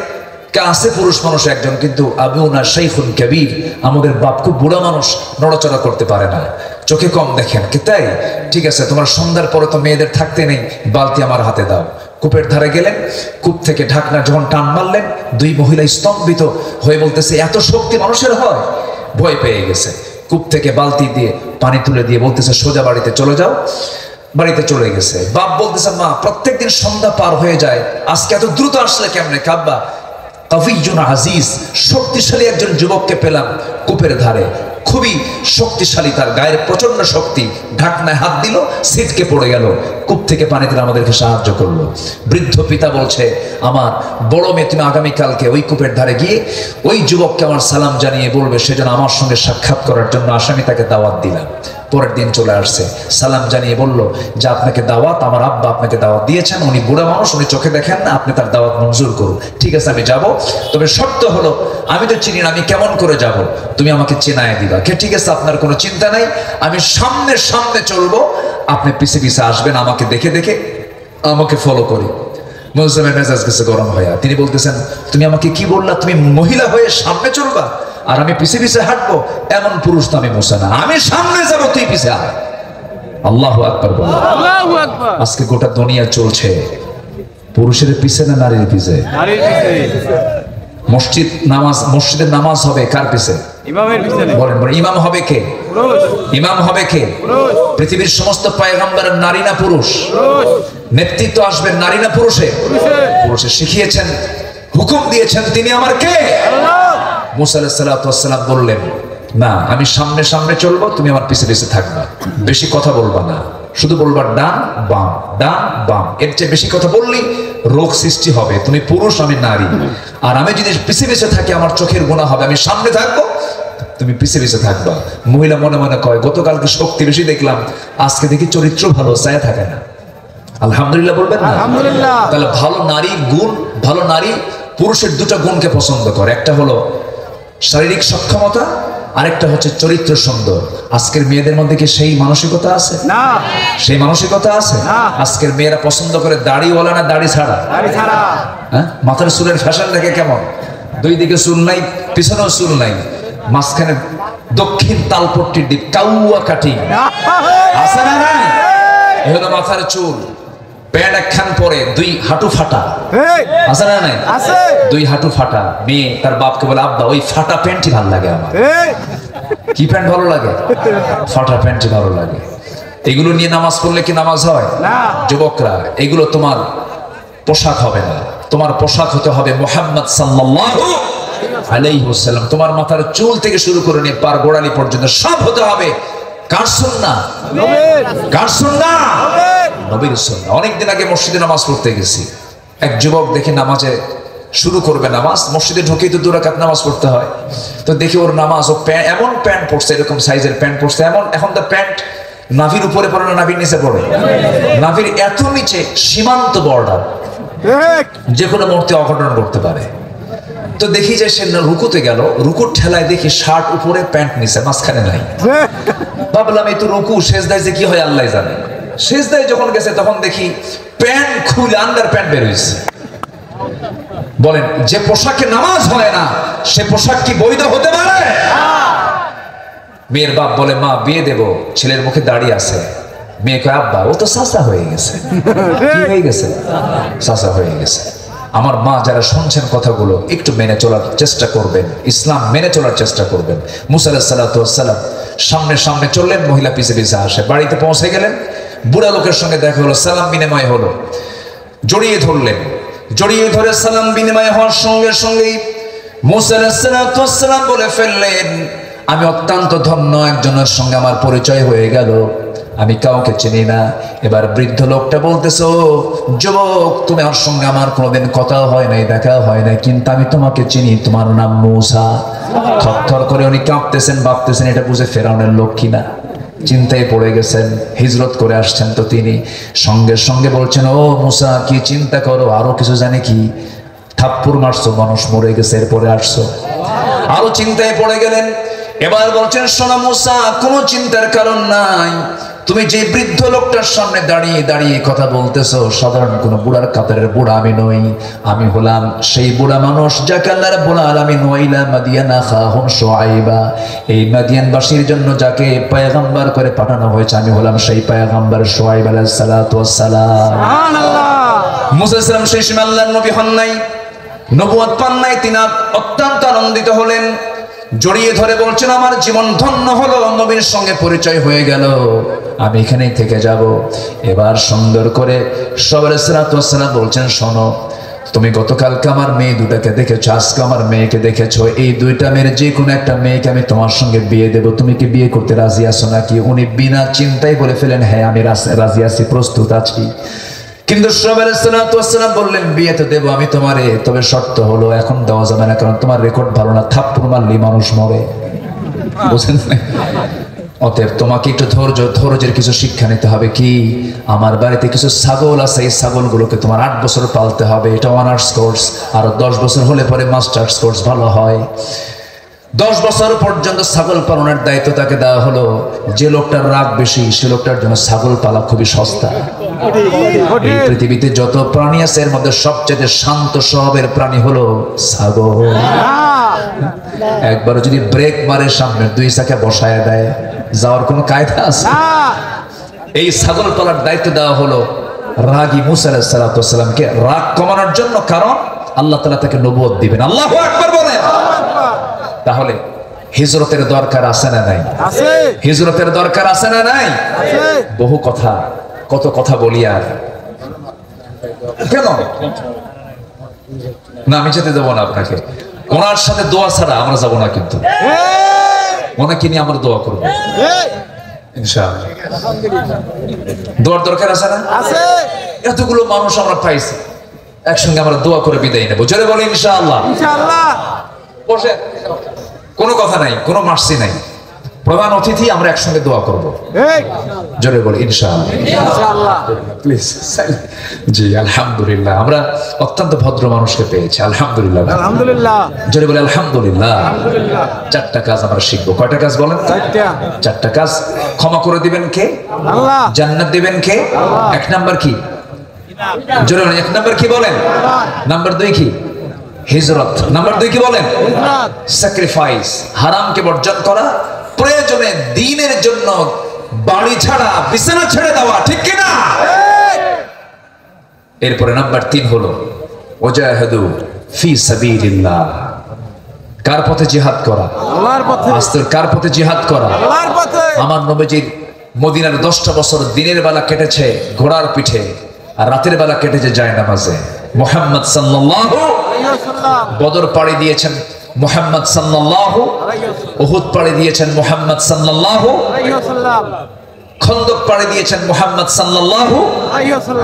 আছে পুরুষ মানুষ একজন, কিন্তু আবুনা শাইখুন কাবীর, আমাদের বাপ খুব বুড়া মানুষ, নড়াচড়া করতে পারে না, চোখে কম দেখেন। কি তাই? ঠিক আছে, তোমার সন্ধ্যার পরে তো মেয়েদের থাকতে নেই, বালতি আমার হাতে দাও। কূপের ধারে গেলেন, কূপ থেকে ঢাকনা যখন টান মারলেন, 2 মহিলা স্তম্ভিত হয়ে বলতেছে, এত শক্তি মানুষের হয়? ভয় পেয়ে গেছে। কূপ থেকে বালতি দিয়ে পানি তুলে দিয়ে বলতেছে, সোজা বাড়িতে চলে যাও। বাড়িতে চলে গেছে। বাপ বলতেছে, মা, প্রত্যেকদিন সন্ধ্যা পার হয়ে যায়, আজকে এত দ্রুত আসলে কেমনে? কাব্বা কাফিজুন আজিজ, শক্তিশালী একজন যুবককে পেলাম কূপের ধারে, খুবই শক্তিশালী, তার গায়ের প্রচন্ড শক্তি। ঢাকনায় হাত দিল, ছিটকে পড়ে গেল। কূপ থেকে পানি দিলে আমাদেরকে সাহায্য করলো। বৃদ্ধ পিতা বলছে, আমার বড় মেয়ে, তুমি আগামীকালকে ওই কূপের ধারে গিয়ে ওই যুবককে আমার সালাম জানিয়ে বলবে, সেজন্য আমার সঙ্গে সাক্ষাৎ করার জন্য আসামি, তাকে দাওয়াত দিলাম। পরের দিন চলে আসছে, সালাম জানিয়ে বলল যে আপনাকে দাওয়াত, আমার আব্বা আপনাকে দাওয়াত দিয়েছেন, উনি বুড়া মানুষ, উনি চোখে দেখেন না, আপনি তার দাওয়াত মঞ্জুর করুন। ঠিক আছে, আমি যাব, তবে শর্ত হলো আমি তো চিনি না, আমি কেমন করে যাব, তুমি আমাকে চেনায় দিবা। কে? ঠিক আছে, আপনার কোনো চিন্তা নাই, আমি সামনে সামনে চলবো, আপনি পিছে পিছে আসবেন, আমাকে দেখে দেখে আমাকে ফলো করি। মুসলিমের মেজাজ গেছে গরম হয়ে, তিনি বলতেছেন, তুমি আমাকে কি বললা, তুমি মহিলা হয়ে সামনে চলবা আর আমি পিছে পিছে হাঁটবো? এমন পুরুষ তো আমি মুসা না, আমি সামনে যাবো, তুই পিছে আয়। আল্লাহু আকবার বলো। আজকে গোটা দুনিয়া চলছে পুরুষের পিছে না নারীর পিছে? মসজিদের নামাজ হবে কার পিছে? ইমামের পিছনে। বলেন বলেন, ইমাম হবে কে? পুরুষ। ইমাম হবে কে? পুরুষ। পৃথিবীর সমস্ত পয়গম্বরের নারী না পুরুষ? পুরুষ। নেতৃত্ব আসবে নারী না পুরুষে? পুরুষে। শিখিয়েছেন, হুকুম দিয়েছেন তিনি আমার কে? আল্লাহ। মুসা আলাইহিস সালাতু ওয়াস সালাম বললেন, না আমি সামনে সামনে চলবো, তুমি আমার পিছে পিছে থাকবা, বেশি কথা বলবা না, শুধু বলবা ডান বাম ডান বাম। এর চেয়ে বেশি কথা বললি রোগ সৃষ্টি হবে। তুমি পুরুষ, আমি নারী, আর আমি যদি পিছে পিছে থাকি আমার চোখের গুনাহ হবে। আমি সামনে থাকবো, তুমি পিছে পিছে থাকবা। মহিলা মনে মনে কয়, গতকালকে শক্তি বেশি দেখলাম, আজকে দেখি চরিত্র ভালো, চায় থাকে না। আলহামদুলিল্লাহ বলবেন না? আলহামদুলিল্লাহ। তাহলে ভালো নারী গুণ, ভালো নারী পুরুষের দুটো গুণকে পছন্দ করে। একটা হলো শারীরিক সক্ষমতা, আরেকটা হচ্ছে চরিত্র সুন্দর। আজকের মেয়েদের মধ্যে কি সেই মানসিকতা আছে? না। সেই মানসিকতা আছে? না। আজকের মেয়েরা পছন্দ করে দাড়িওয়ালা না দাড়ি ছাড়া? দাড়ি ছাড়া। হ্যাঁ, মাথার চুলের ফ্যাশন দেখে কেমন, দুই দিকে চুল নাই, পিছনেও চুল নাই, মাঝখানে দক্ষিণ তালপট্টির ডিপ কাউয়া কাটিং আছে না নাই? এ হলো মাথার চুল। প্যান্ট একখান পরে দুই হাঁটু ফাটা আছে না নাই? আছে। দুই হাঁটু ফাটা। মেয়ে তার বাপকে বলে, আব্বা ওই ফাটা প্যান্টই ভালো লাগে আমার। কি প্যান্ট ভালো লাগে? ফাটা প্যান্টই ভালো লাগে। এগুলো নিয়ে নামাজ পড়লে কি নামাজ হয়? না। যুবকরা, এগুলো তোমার পোশাক হবে না, তোমার পোশাক হতে হবে মুহাম্মদ সাল্লাল্লাহু আলাইহি ওয়াসাল্লাম। তোমার মাথার চুল থেকে শুরু করে নিয়ে পার গোড়ালি পর্যন্ত সব হতে হবে কার সুন্নাহ? কার সুন্নাহ? নবীর সুন্নাহ। অনেকদিন আগে মসজিদে নামাজ পড়তে গেছি, এক যুবক দেখি নামাজে শুরু করবে নামাজ, মসজিদে ঢুকেই তো 2 রাকাত নামাজ পড়তে হয়। তো দেখি ওর নামাজ, ও এমন প্যান্ট পরছে, এরকম সাইজের প্যান্ট পরছে, এমন, এখন তো প্যান্ট নাভির উপরে পড়ে না নাভির নিচে পড়ে? নাভির এত নিচে, সীমান্ত বর্ডার, যে কোনো মুহূর্তে অঘটন করতে পারে। তো দেখি যে সে রুকুতে গেল, রুকুর ঠেলায় দেখি শার্ট উপরে প্যান্ট নিচে, মাঝখানে নাই। ভাবলাম এই তো রুকু, সেজদায় যে কি হয় আল্লাহ জানে। সেজদায় যখন গেছে তখন দেখি প্যান্ট খুলে আন্ডার প্যান্ট বের হয়েছে। বলেন, যে পোশাকে নামাজ হয় না সে পোশাক কি বৈধ হতে পারে? মেয়ের বাপ বলে, মা বিয়ে দেব, ছেলের মুখে দাড়ি আছে। মেয়ে কয়, আব্বা ও তো চাচা হয়ে গেছে। কি হয়ে গেছে? চাচা হয়ে গেছে। আমার মা যারা শুনছেন কথাগুলো, একটু মেনে চলার চেষ্টা করবেন, ইসলাম মেনে চলার চেষ্টা করবেন। মুসা আলাইহিস সালাতু ওয়াস সালাম সামনে সামনে চললেন, মহিলা পিছে পিছে আসে। বাড়িতে পৌঁছে গেলেন, বুড়া লোকের সঙ্গে দেখা হলো, সালাম বিনিময় হলো, জড়িয়ে ধরলেন। জড়িয়ে ধরে সালাম বিনিময় হওয়ার সঙ্গে সঙ্গেই মুসা আলাইহিস সালাতু ওয়াস সালাম বলে ফেললেন, আমি অত্যন্ত ধন্য, একজনের সঙ্গে আমার পরিচয় হয়ে গেল, আমি কাউকে চিনি না। এবার বৃদ্ধ লোকটা বলতেছো, যুবক তুমি আমার সঙ্গে আমার কোনোদিন কথা হয় নাই, দেখা হয় নাই, কিন্তু আমি তোমাকে চিনি, তোমার নাম মুসা। থরথর করে উনি কাঁপতেছেন, ভাবতেছেন এটা বুঝে ফেরাউনের লোক কিনা। চিন্তায় পড়ে গেছেন, হিজরত করে আসছেন তো তিনি। সঙ্গে সঙ্গে বলছেন, ও মুসা কি চিন্তা করো, আরো কিছু জানে কি? থাপ্পড় মারছো, মানুষ মরে গেছে, এরপরে আসছো। আরো চিন্তায় পড়ে গেলেন। এবার বলছেন, শোনো মুসা, কোনো চিন্তার কারণ নাই, তুমি যে বৃদ্ধ লোকটার সামনে দাঁড়িয়ে দাঁড়িয়ে কথা বলতেছো, সাধারণ কোন বুড়ার কাতারের বুড়া আমি নই। আমি হলাম সেই বুড়া মানুষ যাকে আল্লাহ রাব্বুল আলামিন ওয়াইলা মাদিয়ানা খাহুম শুআইবা, এই মাদিয়ানবাসীর জন্য যাকে পয়গম্বর করে পাঠানো হয়েছে, আমি হলাম সেই পয়গম্বর শুআইব আলাইহিস সালাতু ওয়াস সালাম। সুবহানাল্লাহ। মুসা আলাইহিস সালাম সেই সময় আল্লাহর নবী হন নাই, নবুয়ত পান নাই, তিনি অত্যন্ত আনন্দিত হলেন। জড়িয়ে ধরে বলছেন, আমার জীবন ধন্য হলো, নবীর সঙ্গে পরিচয় হয়ে গেল, আমি এখানেই থেকে যাব। এবার সুন্দর করে সালাম বলছেন, শোনো, তুমি গতকালকে আমার মেয়ে দুটাকে দেখেছো, আজকে আমার মেয়েকে দেখেছো, এই দুইটা মেয়ের যে কোনো একটা মেয়েকে আমি তোমার সঙ্গে বিয়ে দেব, তুমি কি বিয়ে করতে রাজি আছো নাকি? উনি বিনা চিন্তায় বলে ফেলেন, হ্যাঁ আমি রাজি আছি, প্রস্তুত আছি। কিন্তু সালাম বললেন, বিয়ে তো দেবো আমি তোমারে, তবে শর্ত হলো এখন দেওয়া যাবে না, কারণ তোমার রেকর্ড ভালো না, থাপ্পড় মারলেই মানুষ মরে, বুঝলেন? অতএব তোমাকে একটু ধৈর্যের কিছু শিক্ষা নিতে হবে। কি? আমার বাড়িতে কিছু ছাগল আছে, এই ছাগলগুলোকে তোমার 8 বছর পালতে হবে, এটা অনার্স কোর্স, আর 10 বছর হলে পরে মাস্টার্স কোর্স ভালো হয়। 10 বছর পর্যন্ত ছাগল পালনের দায়িত্ব তাকে দেওয়া হলো। যে লোকটার রাগ বেশি, সে লোকটার জন্য ছাগল পালা খুবই সস্তা। এই পৃথিবীতে যত প্রাণী আছে এর মধ্যে সবচেয়ে শান্ত স্বভাবের প্রাণী হলো ছাগল। একবার যদি ব্রেক মারে সামনে 2 চাকা বসায় দেয়, যাওয়ার কোনো কায়দা আছে? এই ছাগল পালার দায়িত্ব দেওয়া হলো রাগী মুসা আলাইহিস সালাতু ওয়াস সালামকে, রাগ কমানোর জন্য। কারণ আল্লাহ তাআলা তাকে নবুয়ত দিবেন। আল্লাহু আকবার বলেন। তাহলে হিজরতের দরকার আছে না নাই? আছে। হিজরতের দরকার আছে না নাই? আছে। বহু কথা, কত কথা বলি আর কেন না, আমি যেতে দেবো না আপনাকে। ওনার সাথে দোয়া ছাড়া আমরা যাবো না, কিন্তু ওনাকে নিয়ে আমরা দোয়া করবো ইনশাআল্লাহ। দোয়ার দরকার আছে না? আছে। এতগুলো মানুষ আমরা পাইছি, একসঙ্গে আমরা দোয়া করে বিদায় নেবো। জোরে বলি ইনশাআল্লাহ। ইনশাআল্লাহ। বসে, কোনো কথা নাই, কোনো মার্সি নাই। প্রধান অতিথি, আমরা একসঙ্গে দোয়া করবো। জোরে বলি ইনশাআল্লাহ। ইনশাআল্লাহ। প্লিজ। জি আলহামদুলিল্লাহ, আমরা অত্যন্ত ভদ্র মানুষকে পেয়েছি, আলহামদুলিল্লাহ। আলহামদুলিল্লাহ। জোরে বলি আলহামদুলিল্লাহ। আলহামদুলিল্লাহ। চারটা কাজ আমরা শিখবো। কয়টা কাজ বলেন? চারটা। চারটা কাজ। ক্ষমা করে দিবেন কে? আল্লাহ। জান্নাত দিবেন কে? এক নাম্বার কি? জোরে বলেন, এক নাম্বার কি বলেন? নাম্বার দুই কি? হিজরত। নাম্বার দুই কি বলেন? হিজরত। স্যাক্রিফাইস, হারামকে বর্জন করা, প্রয়োজনে দ্বীনের জন্য বাড়ি ছাড়া বিছানা ছেড়ে দেওয়া, ঠিক কি না? এরপরে নাম্বার তিন হলো ওয়াজাহাদু ফি সাবিলিল্লাহ, কার পথে জিহাদ করা? আল্লাহর পথে। আস্তের কার পথে জিহাদ করা? আল্লাহর পথে। আমার নবীজির মদিনার 10টা বছর দিনের বেলা কেটেছে ঘোড়ার পিঠে, আর রাতের বেলা কেটেছে জায়নামাজে। মুহাম্মদ সাল্লাল্লাহু আলাইহি ওয়াসাল্লাম। বদর পাড়ি দিয়েছেন মুহাম্মদ সাল্লাল্লাহু, উহুদ পাড়ি দিয়েছেন মুহাম্মদ সাল্লাল্লাহু আলাইহি ওয়াসাল্লাম। খন্দক পাড়ি দিয়েছেন মুহাম্মদ সাল্লাল্লাহু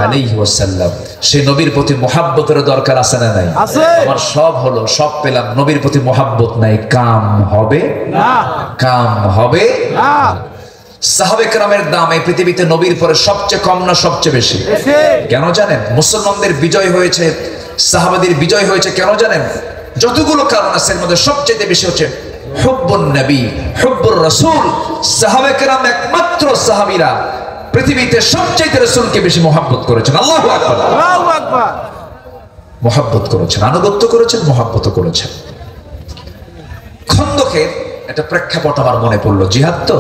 আলাইহি ওয়াসাল্লাম। সেই নবীর প্রতি মুহাব্বতের দরকার আছে না নাই? আছে। আমার সব হলো, সব পেলাম, নবীর প্রতি মুহাব্বত নাই, কাম হবে না। কাম হবে না। সাহাবে কেরামের দাম এই পৃথিবীতে নবীর পরে সবচেয়ে কম না সবচেয়ে বেশি? বেশি। কেন জানেন? মুসলমানদের বিজয় হয়েছে, সাহাবাদের বিজয় হয়েছে, কেন জানেন? যতগুলো কারণ আছে, এর মধ্যে সবচেয়ে বেশি হচ্ছে হুব্বুন নবী, হুব্বুর রাসূল। সাহাবে কেরাম একমাত্র সাহাবীরা পৃথিবীতে সবচেয়ে রাসূলকে বেশি মহব্বত করেছেন। আল্লাহু আকবার। আল্লাহু আকবার। মহব্বত করেছেন, আনুগত্য করেছেন, মহব্বত করেছেন। খন্দকের একটা প্রেক্ষাপট আমার মনে পড়লো। জিহাদ তো,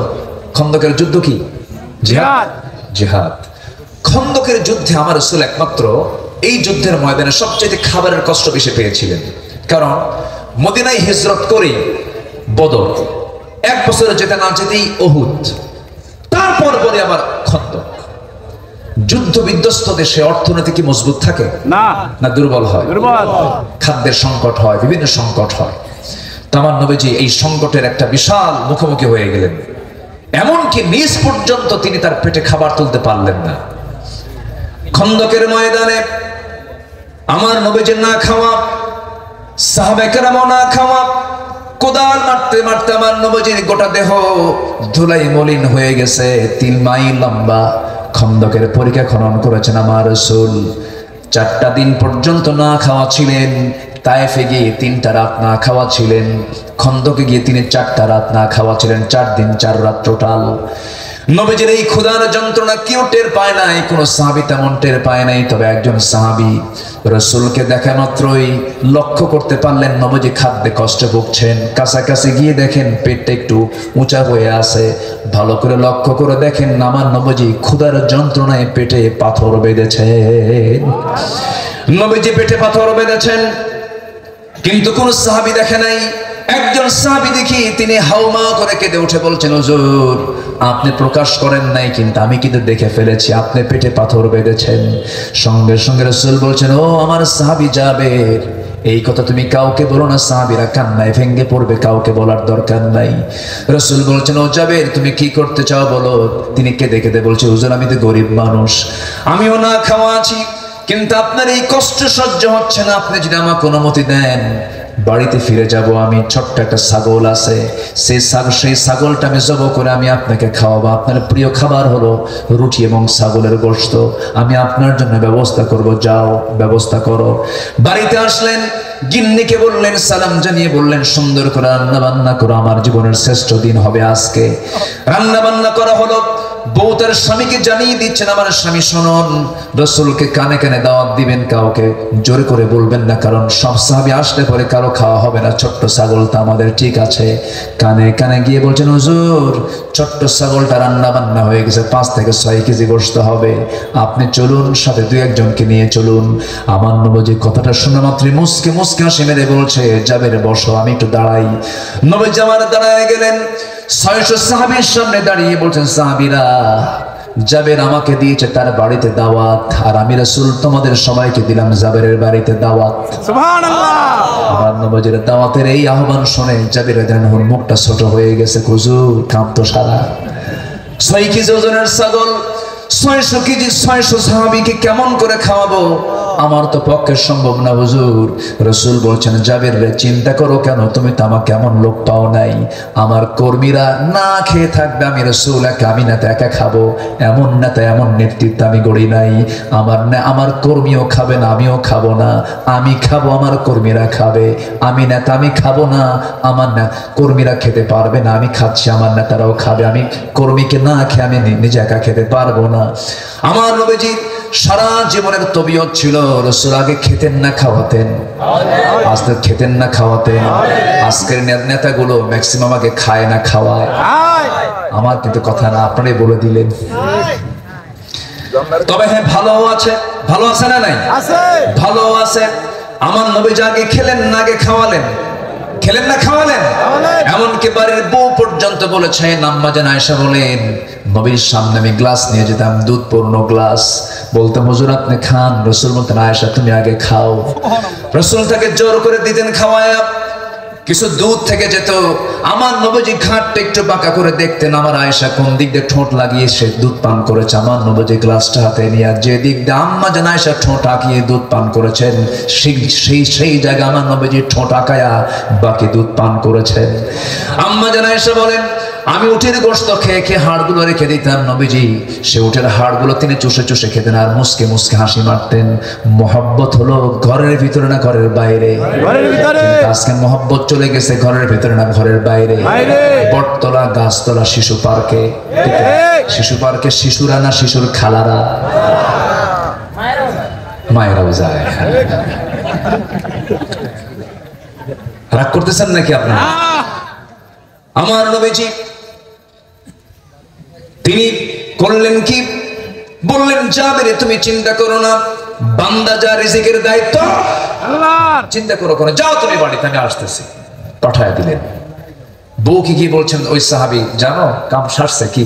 খন্দকের যুদ্ধ কি? জিহাদ। জিহাদ। খন্দকের যুদ্ধে আমার রাসূল একমাত্র এই যুদ্ধের ময়দানে সবচেয়ে খাবারের কষ্ট বেশি পেয়েছিলেন। কারণ মদিনায় হিজরত করে বদর, এক বছরে যেতে না যেতেই উহুদ, তারপর পরে আবার খন্দক। যুদ্ধ বিধ্বস্ত দেশে অর্থনীতি কি মজবুত থাকে? না। না দুর্বল হয়? দুর্বল। খাদ্যের সংকট হয়, বিভিন্ন সংকট হয়। তো আমার নবীজি এই সংকটের একটা বিশাল মুখোমুখি হয়ে গেলেন। এমনকি নিজ পর্যন্ত তিনি তার পেটে খাবার তুলতে পারলেন না। খন্দকের ময়দানে আমার নবীজির না খাওয়া, সাহাবায়ে কেরামও না খাওয়া, কোদাল মারতে মারতে আমার নবীজির গোটা দেহ ধুলাই মলিন হয়ে গেছে। 3 মাইল লম্বা খন্দকের পরিখা খনন করেছেন আমার রাসূল। 4টা দিন পর্যন্ত না খাওয়া ছিলেন। তায়েফে গিয়ে 3টা রাত না খাওয়া ছিলেন। খন্দকে গিয়ে তিনি 4টা রাত না খাওয়া ছিলেন। 4 দিন 4 রাত টোটাল। নবীজির এই ক্ষুধার যন্ত্রণা কেউ টের পায় নাই, কোনো সাহাবী তেমন টের পায় নাই। তবে একজন সাহাবী রাসূলকে দেখা মাত্রই লক্ষ্য করতে পারলেন নবীজি খাদ্যে কষ্ট ভুগছেন। কাছাকাছি গিয়ে দেখেন পেটটা একটু উঁচা হয়ে আছে। ভালো করে লক্ষ্য করে দেখেন আমার নবীজি ক্ষুধার যন্ত্রণায় পেটে পাথর বেঁধেছেন। নবীজি পেটে পাথর বেঁধেছেন, কিন্তু কোন সাহাবী দেখে নাই। একজন সাহাবী দেখি তিনি হাউমা করে কেঁদে উঠে বলছেন, হুজুর আপনি প্রকাশ করেন নাই, কিন্তু আমি কিন্তু দেখে ফেলেছি আপনি পেটে পাথর বেঁধেছেন। সঙ্গে সঙ্গে রাসূল বলছেন, ও আমার সাহাবী জাবের, এই কথা তুমি কাউকে বলো না, সাহাবীরা কান্নায় ভেঙে পড়বে, কাউকে বলার দরকার নাই। রাসূল বলছেন, ও জাবের তুমি কি করতে চাও বলো। তিনি কেঁদে কেঁদে বলছে, হুজুর আমি তো গরিব মানুষ, আমিও না খাওয়া আছি, কিন্তু আপনার এই কষ্ট সহ্য হচ্ছে না। আপনি যদি আমাকে অনুমতি দেন বাড়িতে ফিরে যাব। আমি ছোট্ট একটা ছাগল আছে, সেই ছাগলটা আমি জবাই করে আমি আপনাকে খাওয়াবো। আপনার প্রিয় খাবার হলো রুটি এবং ছাগলের গোশত, আমি আপনার জন্য ব্যবস্থা করব, যাও ব্যবস্থা করো। বাড়িতে আসলেন, গিন্নিকে বললেন, সালাম জানিয়ে বললেন, সুন্দর করে রান্না বান্না করো, আমার জীবনের শ্রেষ্ঠ দিন হবে আজকে। রান্না বান্না করা হলো। বউ তার স্বামীকে জানিয়ে দিচ্ছেন, আমার স্বামী শুনুন, রাসূলকে কানে কানে দাওয়াত দিবেন, কাউকে জোরে করে বলবেন না, কারণ সব সাহাবী আসলে পরে কারো খাওয়া হবে না। ছোট্ট ছাগলটা আমাদের ঠিক আছে। কানে কানে গিয়ে বলছেন, হুজুর ছোট্ট ছাগলটা রান্না বান্না হয়ে গেছে, 5 থেকে 6 কেজি গোশত হবে, আপনি চলুন, সাথে 2-1 জনকে নিয়ে চলুন। আমার নবীজি কথাটা শুনে মাত্র মুসকে মুসকে হাসি মেরে বলছে, জাবের বসো, আমি একটু দাঁড়াই। নবীজি আমার দাঁড়ায় গেলেন, 600 সাহাবীর সামনে দাঁড়িয়ে বলছেন, সাহাবীরা, জাবের আমাকে দিয়েছে তার বাড়িতে দাওয়াত, আর আমি রাসূল তোমাদের সবাইকে দিলাম জাবেরের বাড়িতে দাওয়াত। সুবহানাল্লাহ। আমার নবীজির দাওয়াতের এই আহ্বান শুনে জাবের রাদিয়াল্লাহু আনহুর মুখটা ছোট হয়ে গেছে, হুজুর কাঁপতো সারা। 6 কেজি ওজনের ছাগল, 600 কেজি, 600 সাহাবীকে কেমন করে খাওয়াবো? আমার তো পক্ষে সম্ভব না হুজুর। রাসূল বলছেন, জাবের রে, চিন্তা করো কেন, তুমি তো আমাকে এমন লোক পাও নাই, আমার কর্মীরা না খেয়ে থাকবে, আমি রাসূল আমি না একা খাবো, এমন নেতা এমন নেতৃত্ব আমি গড়ি নাই। আমার কর্মীও খাবে না, আমিও খাবো না, আমি খাবো, আমার কর্মীরা খাবে। আমি নেতা, আমি খাবো না, আমার কর্মীরা খেতে পারবে না, আমি খাচ্ছি, আমার নেতারাও খাবে। আমি কর্মীকে না খেয়ে আমি নিজে একা খেতে পারবো না। আমার নবীজি সারা জীবনের তবিয়ত ছিল, রাসূল আগে খেতেন না খাওয়াতেন, আজকে খেতেন না খাওয়াতেন। আজকের নেতাগুলো ম্যাক্সিমাম আগে খায় না খাওয়ায়। আমার কিন্তু কথা না, আপনারাই বলে দিলেন। তবে হ্যাঁ, ভালো আছে, ভালো আছে না নাই? ভালো আছে। আমার নবীজি আগে খেলেন না, আগে খাওয়ালেন। খেলেন না খাওয়ালেন। এমনকি বাড়ির বউ পর্যন্ত বলেছেন, আম্মা জান আয়েশা বলেন, নবীর সামনে আমি গ্লাস নিয়ে যেতাম, দুধ পূর্ণ গ্লাস, বলতাম হুজুর আপনি খান, রাসূল বলতেন আয়েশা তুমি আগে খাও। রাসূল তাকে জোর করে দিতেন খাওয়ায়া, কিছু দুধ থেকে যেত। আমার নবীজি ঘাটটা একটু বাঁকা করে দেখতেন, আমার আয়েশা কোন দিক দিয়ে ঠোঁট লাগিয়ে সে দুধ পান করেছে, আমার নবীজি গ্লাসটা হাতে নিয়ে যে দিক দিয়ে আম্মা জান আয়েশা ঠোঁট আঁকিয়ে দুধ পান করেছেন, সেই জায়গা আমার নবীজি ঠোঁট আঁকায়া বাকি দুধ পান করেছেন। আম্মা জান আয়েশা বলেন, আমি উটের গোশত খেয়ে খেয়ে হাড়গুলো রেখে দিতাম, নবীজি সে উটের হাড়গুলো তিনি চুষে চুষে খেতেন আর মুসকে মুসকে হাসি মারতেন। মহব্বত হলো ঘরের ভিতরে না ঘরের বাইরে? আজকে মহব্বত চলে গেছে ঘরের ভিতরে না ঘরের বাইরে? বটতলা, গাছতলা, শিশু পার্কে। শিশু পার্কে শিশুরা না শিশুর খালারা? মায়েরাও যায়। রাগ করতেছেন নাকি আপনারা? আমার নবীজি তিনি করলেন কি, বললেন জাবের তুমি চিন্তা করো না, বান্দা যা রিজিকের দায়িত্ব আল্লাহর, চিন্তা করো কেন, যাও তুমি বাড়িতে, আমি আসতেছি। পাঠায় দিলেন। বউকে গিয়ে বলছেন, ওই সাহাবী জানো কাম সারছে কি,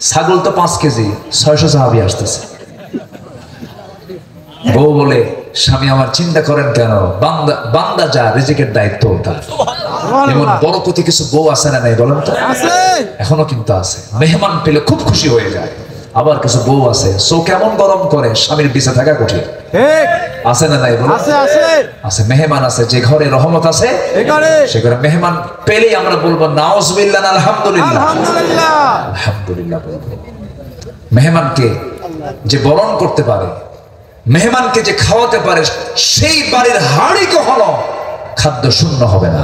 ছাগল তো 5 কেজি, 600 সাহাবী আসতেছে। বউ বলে, স্বামী আমার চিন্তা করেন কেন, বান্দা যা রিজিকের দায়িত্ব তার। এমন বরকতি কিছু বউ আছে না নাই বলেন তো? এখনো কিন্তু আছে। মেহমান পেলে খুব খুশি হয়ে যায়। আবার কিছু বউ আছে সো কেমন গরম করে, স্বামীর পিছে থাকা কঠিন। আছে না নাই বলেন? আছে। মেহমান আছে, যে ঘরে রহমত আছে সে ঘরে মেহমান পেলেই আমরা বলবো নাউজুবিল্লাহ, আলহামদুলিল্লাহ, আলহামদুলিল্লাহ বলবো। মেহমানকে যে বরণ করতে পারে, মেহমানকে যে খাওয়াতে পারে, সেই বাড়ির হাড়ি কখনো খাদ্য শূন্য হবে না,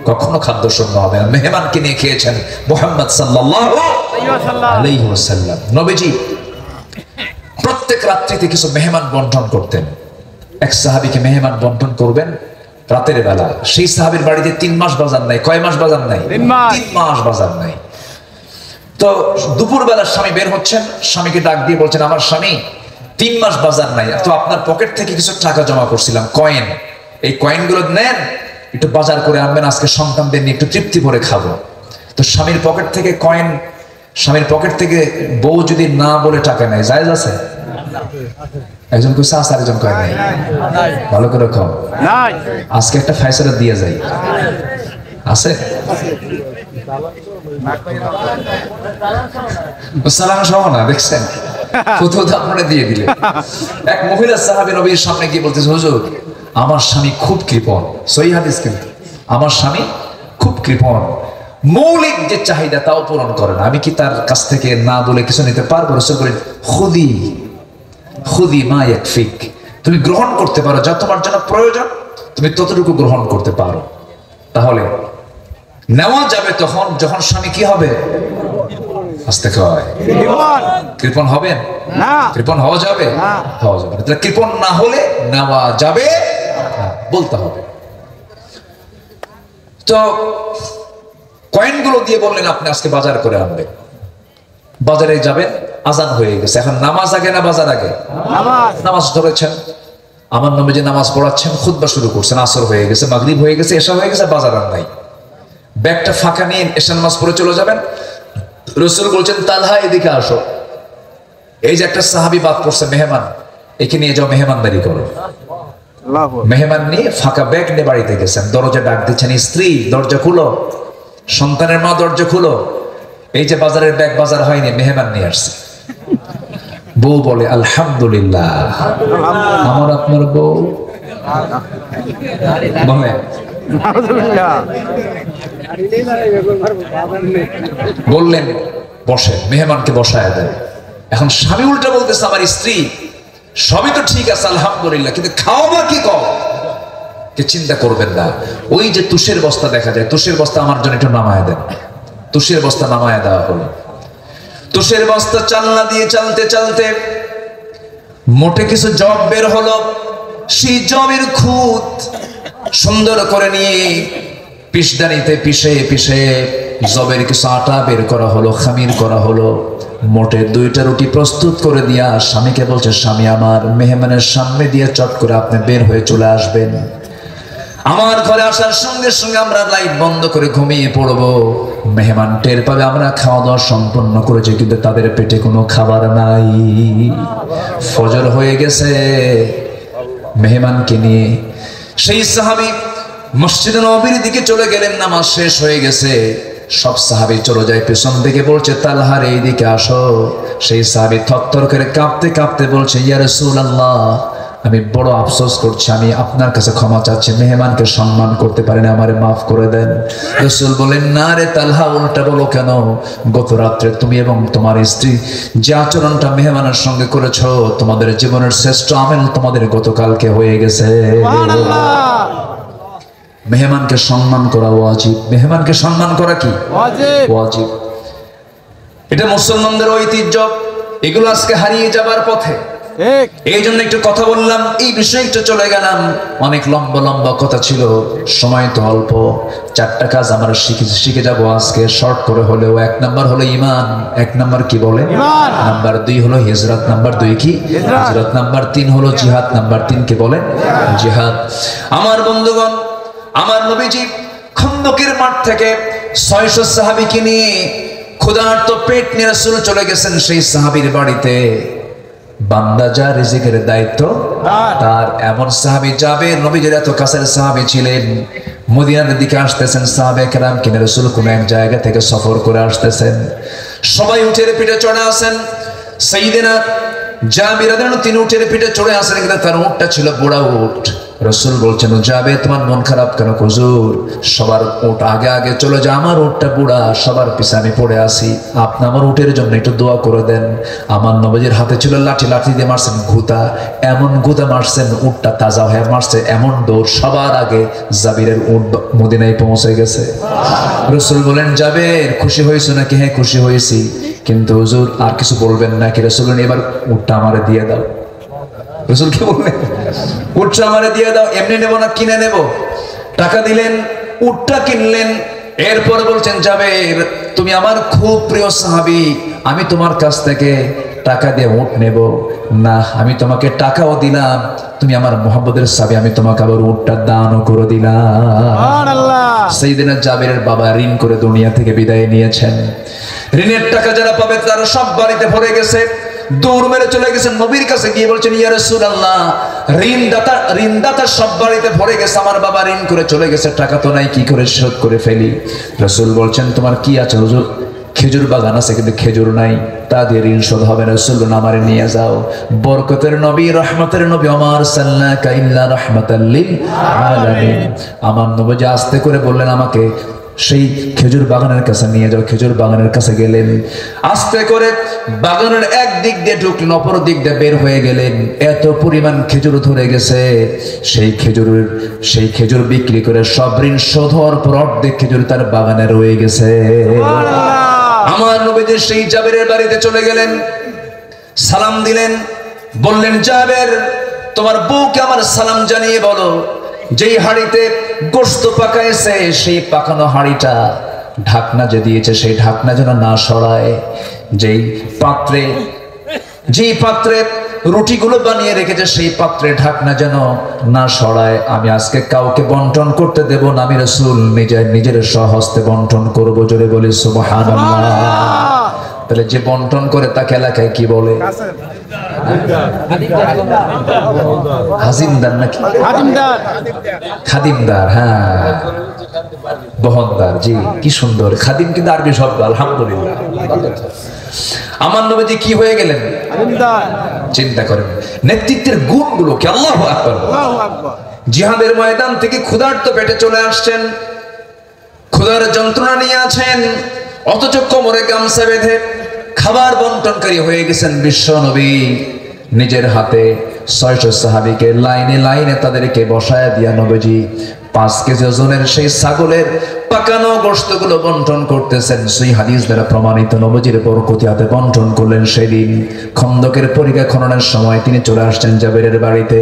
কখনো খাদ্য শূন্য হবে না। মেহমানকে নিয়ে খেয়েছেন মুহাম্মদ সাল্লাল্লাহু আলাইহি ওয়াসাল্লাম। নবীজি প্রত্যেক রাত্রিতে কিছু মেহমান বন্টন করতেন। এক সাহাবীকে মেহমান বন্টন করবেন রাতের বেলা, সেই সাহাবীর বাড়িতে 3 মাস বাজার নাই। কয় মাস বাজার নাই? 3 মাস বাজার নাই। তো দুপুর বেলা স্বামী বের হচ্ছেন, স্বামীকে ডাক দিয়ে বলছেন, আমার স্বামী 3 মাস বাজার নাই, তো আপনার পকেট থেকে কিছু টাকা জমা করছিলাম, কয়েন, এই কয়েনগুলো নেন, একটু বাজার করে আনবেন, আজকে সন্তানদের নিয়ে একটু তৃপ্তি করে খাবো। তো স্বামীর পকেট থেকে কয়েন, স্বামীর পকেট থেকে বউ যদি না বলে টাকা নেয়, জায়েজ আছে? একজন কইছে আছে, আরেকজন কয় নাই। ভালো করে খাও, আজকে একটা ফয়সালা দিয়ে যাই। আছে? সালাম সহ না, দেখছেন কোথাও আপনারা দিয়ে দিলে। এক মহিলা সাহাবী নবীর সামনে গিয়ে বলতেছে, হুজুর আমার স্বামী খুব কৃপণ। সহিহ হাদিস কিন্তু, আমার স্বামী খুব কৃপণ, মৌলিক যে চাহিদা তাও পূরণ করে না, আমি কি তার কাছ থেকে না বলে কিছু নিতে পারবো? রাসূল বলেন, খুদি খুদি মা ইয়াকফিক, তুমি গ্রহণ করতে পারো, যা তোমার জন্য প্রয়োজন তুমি ততটুকু গ্রহণ করতে পারো। তাহলে নেওয়া যাবে তখন যখন স্বামী কি হবে? আস্তে কয় জীবন কৃপণ হবেন না কৃপণ হওয়া যাবে না। হওয়া যাবে না। তাহলে কৃপণ না হলে নেওয়া যাবে না, বলতে হবে। তো কয়েনগুলো দিয়ে বললেন আপনি আজকে বাজার করে আনবেন। বাজারে যাবেন, আজান হয়ে গেছে, এখন নামাজ আগে না বাজার আগে? নামাজ নামাজ ধরেছেন, আমার নবীজি নামাজ পড়াচ্ছেন, খুতবা শুরু করছেন, আসর হয়ে গেছে, মাগরিব হয়ে গেছে, এশা হয়ে গেছে, বাজার আর নাই। ব্যাগটা ফাঁকা নিয়ে এশা নামাজ পড়ে চলে যাবেন। রাসূল বলছেন তালহা এদিকে আসো, এই যে একটা সাহাবী বাদ পড়ছে মেহমান, একে নিয়ে যাও, মেহমানদারি করো। আল্লাহু মেহমান নিয়ে ফাঁকা ব্যাগ নিয়ে বাড়িতে গেছেন, দরজা ডাক দিচ্ছেন, স্ত্রী দরজা খুলো, সন্তানের মা দরজা খুলো, এই যে বাজারের ব্যাগ বাজার হয়নি, মেহমান নিয়ে আসছে। বউ বলে আলহামদুলিল্লাহ, আমার আপনার বউ বলে নাউযুবিল্লাহ বললেন বসে, মেহমানকে বসায় দেন। এখন স্বামী উল্টা বলতেছে আমার স্ত্রী সবই তো ঠিক আছে আলহামদুলিল্লাহ, কিন্তু খাওয়াবা কি কম, কে চিন্তা করবেন না। ওই যে তুষের বস্তা দেখা যায়, তুষের বস্তা আমার জন্য একটু নামায় দেন। তুষের বস্তা নামায় দেওয়া হলো। তুষের বস্তা চালনা দিয়ে চালতে চালতে মোটে কিছু জব বের হলো। সেই জবের খুঁত সুন্দর করে নিয়ে পিষদানিতে পিষে পিষে জবের কিছু আটা বের করা হলো, খামির করা হলো। মোটে 2টা রুটি প্রস্তুত করে দিয়া স্বামীকে বলছে, স্বামী আমার মেহমানের সামনে দিয়ে চট করে আপনি বের হয়ে চলে আসবেন। আমার ঘরে আসার সঙ্গে সঙ্গে আমরা লাইট বন্ধ করে ঘুমিয়ে পড়বো। মেহমান টের পাবে আমরা খাওয়া দাওয়া সম্পন্ন করেছি, কিন্তু তাদের পেটে কোনো খাবার নাই। ফজর হয়ে গেছে, মেহমানকে নিয়ে সেই সাহাবী মসজিদে নববীর দিকে চলে গেলেন। নামাজ শেষ হয়ে গেছে, সব সাহাবী চলে যায় পেছন থেকে, বলছে তালহার এইদিকে আসো। সেই সাহাবী থরথর করে কাঁপতে কাঁপতে বলছে, ইয়া রাসূলুল্লাহ, আমি বড় আফসোস করছি, আমি আপনার কাছে ক্ষমা চাচ্ছি, মেহমানকে সম্মান করতে পারি না, আমারে মাফ করে দেন। রাসূল বলেন, না রে তালহা, উল্টা বলো কেন? গত রাত্রে তুমি এবং তোমার স্ত্রী যে আচরণটা মেহমানের সঙ্গে করেছো, তোমাদের জীবনের শ্রেষ্ঠ আমেল তোমাদের গতকালকে হয়ে গেছে। সুবহানাল্লাহ মেহমানকে সম্মান করা ওয়াজিব। মেহমানকে সম্মান করা কি ওয়াজিব ওয়াজিব। এটা মুসলমানদের ঐতিহ্য, এগুলো আজকে হারিয়ে যাবার পথে। ঠিক এই জন্য একটু কথা বললাম, এই বিষয়ে একটু চলে গেলাম। অনেক লম্বা লম্বা কথা ছিল, সময় তো অল্প। 4টা কাজ আমরা শিখে যাব আজকে, শর্ট করে হলেও। 1 নাম্বার হলো ঈমান। 1 নাম্বার কি বলে? ঈমান। নাম্বার 2 হলো হিজরত। নাম্বার 2 কি? হিজরত। নাম্বার 3 হলো জিহাদ। নাম্বার 3 কি বলে? জিহাদ। আমার বন্ধুগণ, আমার নবীজি খন্দকের মাঠ থেকে 600 সাহাবীকে নিয়ে ক্ষুধার্ত পেট নিয়ে রাসূল চলে গেছেন সেই সাহাবীর বাড়িতে। বান্দা যা রিজিকের দায়িত্ব তার। এমন সাহাবী যাবে, নবীজির এত কাছের সাহাবী ছিলেন। মদিনার দিকে আসতেছেন সাহাবে কেরাম কিনে, রাসূল কোন এক জায়গা থেকে সফর করে আসতেছেন। সবাই উটের পিঠে চড়ে আসেন। সাইয়েদনা জাবির রাদিয়াল্লাহু, তিনি উটের পিঠে চড়ে আসেন, কিন্তু তার উটটা ছিল বুড়া উট। রাসূল বলছেন, যাবে তোমার মন খারাপ কেন? হুজুর, সবার উট আগে আগে চলে যায়, আমার উটটা বুড়া, সবার পিছে আমি পড়ে আসি, আপনি আমার উটের জন্য একটু দোয়া করে দেন। আমার নবীজির হাতে ছিল লাঠি, লাঠি দিয়ে মারছেন ঘুতা, এমন ঘুতা মারছেন উটটা তাজা হয়ে মারছে, এমন দৌড়, সবার আগে জাবিরের উট মদিনায় পৌঁছে গেছে। রাসূল বলেন, জাবের খুশি হয়েছো নাকি? হ্যাঁ খুশি হয়েছি, কিন্তু হুজুর আর কিছু বলবেন নাকি? রাসূল বলেন, এবার উটটা আমারে দিয়ে দাও। রাসূল কি বললেন? উটটা আমারে দিয়ে দাও। এমনি নেব না, কিনে নেব। টাকা দিলেন, উটটা কিনলেন। এরপর বলছেন, জাবের তুমি আমার খুব প্রিয় সাহাবী, আমি তোমার কাছ থেকে টাকা দিয়ে উট নেব না, আমি তোমাকে টাকাও দিলাম, তুমি আমার মুহাম্মদের সাহাবী, আমি তোমাকে আবার উটটা দানও করে দিলাম। সুবহানাল্লাহ সাইয়েদনা জাবেরের বাবা ঋণ করে দুনিয়া থেকে বিদায় নিয়েছেন। ঋণের টাকা যারা পাবে তারা সব বাড়িতে ভরে গেছে। দৌড় মেরে চলে গেছেন নবীর কাছে, গিয়ে বলছেন, ইয়া রাসূলুল্লাহ, ঋণদাতা সব বাড়িতে ভরে গেছে, আমার বাবা ঋণ করে চলে গেছে, টাকা তো নাই, কি করে শোধ করে ফেলি? রাসূল বলছেন, তোমার কি আছে হুজুর? খেজুর বাগান আছে, কিন্তু খেজুর নাই, তা দিয়ে ঋণ শোধ হবে না। রাসূল বললেন, আমারে নিয়ে যাও। বরকতের নবী, রহমতের নবী, ওমা আরসালনাকা ইল্লা রাহমাতাল লিল আলামিন। আমার নবী আস্তে করে বললেন, আমাকে সেই খেজুর বাগানের কাছে নিয়ে যাও। খেজুর বাগানের কাছে গেলেন, আস্তে করে বাগানের এক দিক দিয়ে ঢুকলেন, অপর দিক দিয়ে বের হয়ে গেলেন। এত পরিমাণ খেজুর ধরে গেছে, সেই খেজুর বিক্রি করে সব ঋণ শোধ হওয়ার পর অর্ধেক খেজুর তার বাগানে রয়ে গেছে। আমার নবীজি সেই জাবেরের বাড়িতে চলে গেলেন, সালাম দিলেন, বললেন জাবের তোমার বউকে আমার সালাম জানিয়ে বলো যেই হাঁড়িতে গোশত পাকাইছে সেই পাকানো হাঁড়িটা ঢাকনা যে দিয়েছে সেই ঢাকনা যেন না সরায়, যেই পাত্রে রুটিগুলো বানিয়ে রেখেছে সেই পাত্রে ঢাকনা যেন না সরায়। আমি আজকে কাউকে বন্টন করতে দেব না, আমি রাসূল নিজের স্বহস্তে বন্টন করবো। জোরে বলি সুবহানাল্লাহ। তাহলে যে বন্টন করে তাকে এলাকায় কি বলে? হাজিমদার নাকি খাদিমদার? হ্যাঁ, বহনদার। জি, কি সুন্দর। খাদিম কিন্তু আরবি শব্দ, আলহামদুলিল্লাহ। আমার নবীজি কি হয়ে গেলেন চিন্তা করেন, নেতৃত্বের গুণগুলো কি! আল্লাহু আকবার। জিহাদের ময়দান থেকে ক্ষুধার্ত পেটে চলে আসছেন, ক্ষুধার যন্ত্রণা নিয়ে আছেন, অথচ কোমরে গামছা বেঁধে খাবার বন্টনকারী হয়ে গেছেন বিশ্ব নবী। নিজের হাতে 600 সাহাবীকে লাইনে লাইনে তাদেরকে বসায় দিয়া নবীজি 5 কেজি ওজনের সেই ছাগলের পাকানো গোশতগুলো বন্টন করতেছেন। সেই হাদিস দ্বারা প্রমাণিত নবীজির বরকতি হাতে বন্টন করলেন। সেদিন খন্দকের পরিখা খননের সময় তিনি চলে আসছেন জাবেরের বাড়িতে,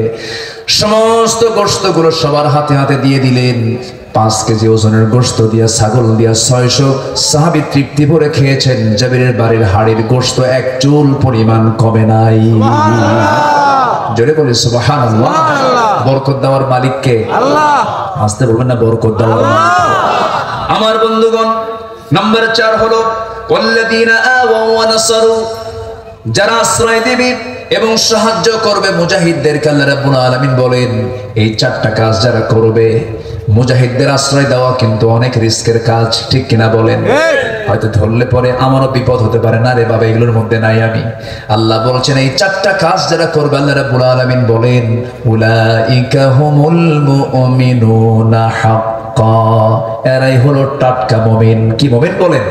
সমস্ত গোশতগুলো সবার হাতে হাতে দিয়ে দিলেন। 5 কেজি ওজনের গোশত দিয়া, ছাগল দিয়া 600 সাহাবী তৃপ্তি ভরে খেয়েছেন। জাবেরের বাড়ির হাড়ির গোশত এক চুল পরিমাণ কমে নাই। জোরে বলি সুবহানাল্লাহ। বরকত দেওয়ার মালিককে আল্লাহ। আসতে বলবেন না, বরকত দেওয়ার মালিক। আমার বন্ধুগণ, নাম্বার 4 হলো ওয়াল্লাযীনা আওয়াউ ওয়া নাসারু, যারা আশ্রয় দেবে এবং সাহায্য করবে মুজাহিদদেরকে। আল্লাহ রাব্বুল আলামিন বলেন এই 4টা কাজ যারা করবে, মুজাহিদদের আশ্রয় দেওয়া কিন্তু অনেক রিস্কের কাজ, ঠিক কিনা বলেন? হয়তো ধরলে পরে আমারও বিপদ হতে পারে, না রে বাবা এগুলোর মধ্যে নাই আমি। আল্লাহ বলছেন এই 4টা কাজ যারা করবে, আল্লাহ রাব্বুল আলামিন বলেন উলাইকা হুমুল মুমিনুনা হাক্কা, এরাই হলো টাটকা মুমিন। কি মুমিন বলেন?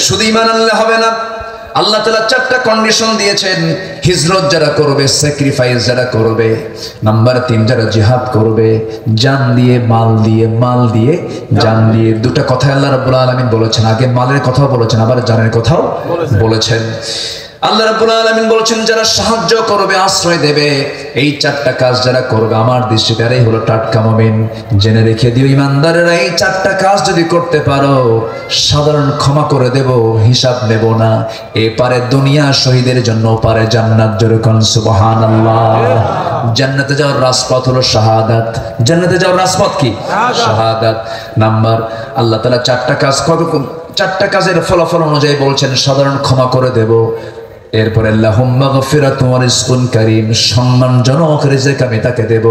শুধু ঈমান আনলে হবে না, আল্লাহ তাআলা 4টা কন্ডিশন দিয়েছেন। হিজরত যারা করবে, স্যাক্রিফাইস যারা করবে, নাম্বার 3 যারা জিহাদ করবে, জান দিয়ে মাল দিয়ে জান দিয়ে। 2টা কথা আল্লাহ রাব্বুল আলামিন বলেছেন, আগে মালের কথাও বলেছেন, আবার জানের কথাও বলেছেন। আল্লাহ রাব্বুল আলামিন বলেছেন যারা সাহায্য করবে, আশ্রয় দেবে, এই 4টা কাজ যারা করবে আমার দৃষ্টিতে এরাই হলো টাটকা মুমিন। জেনে রেখে দিও ইমানদারেরা, এই 4টা কাজ যদি করতে পারো সাধারণ ক্ষমা করে দেব, হিসাব নেব না। এপারে দুনিয়া শহীদের জন্য, ওপারে জান্নাত। জোরে কোন সুবহানাল্লাহ। জান্নাতে যাওয়ার রাজপথ হলো শাহাদাত। জান্নাতে যাওয়ার রাজপথ কি? শাহাদাত। নাম্বার আল্লাহ তাআলা 4টা কাজ কতক্ষণ, 4টা কাজের ফলাফল অনুযায়ী বলছেন সাধারণ ক্ষমা করে দেব। এরপরে লাহুম মাগফিরাতুন ওয়া রিজকুন কারীম, সম্মানজনক রিজিক আমি তাকে দেব।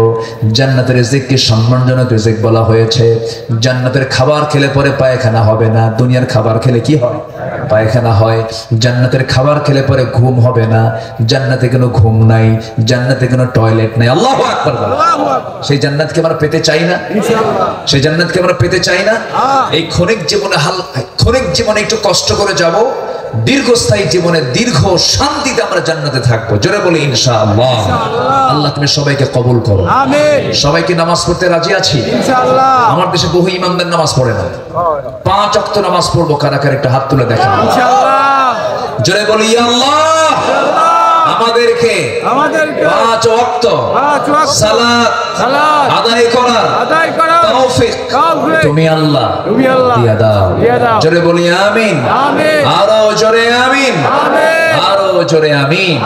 জান্নাতের রিজিককে সম্মানজনক রিজিক বলা হয়েছে। জান্নাতের খাবার খেলে পরে পায়খানা হবে না, দুনিয়ার খাবার খেলে কি হয়? পায়খানা হয়। জান্নাতের খাবার খেলে পরে ঘুম হবে না, জান্নাতে কোনো ঘুম নাই, জান্নাতে কোনো টয়লেট নাই। আল্লাহু আকবার। সেই জান্নাতকে আমরা পেতে চাই না? ইনশাআল্লাহ। সেই জান্নাতকে আমরা পেতে চাই না? এই ক্ষণিক জীবনে একটু কষ্ট করে যাব, দীর্ঘস্থায়ী জীবনে দীর্ঘ শান্তিতে আমরা জান্নাতে থাকবো। জোরে বলি ইনশাআল্লাহ। আল্লাহ তুমি সবাইকে কবুল করো, আমিন। সবাইকে নামাজ পড়তে রাজি আছি ইনশাআল্লাহ। আমার দেশে বহু ইমামদার নামাজ পড়ে না, 5 ওয়াক্ত নামাজ পড়বো। কারা কারা একটা হাত তুলে দেখেন ইনশাআল্লাহ। জোরে বলি ইয়া আল্লাহ। আমাদেরকে 5 ওয়াক্ত সালাত আদায় করার তৌফিক তুমি আল্লাহ দিয়া দাও। জোরে বলি আমিন। আরো জোরে আমিন, আরো জোরে আমিন।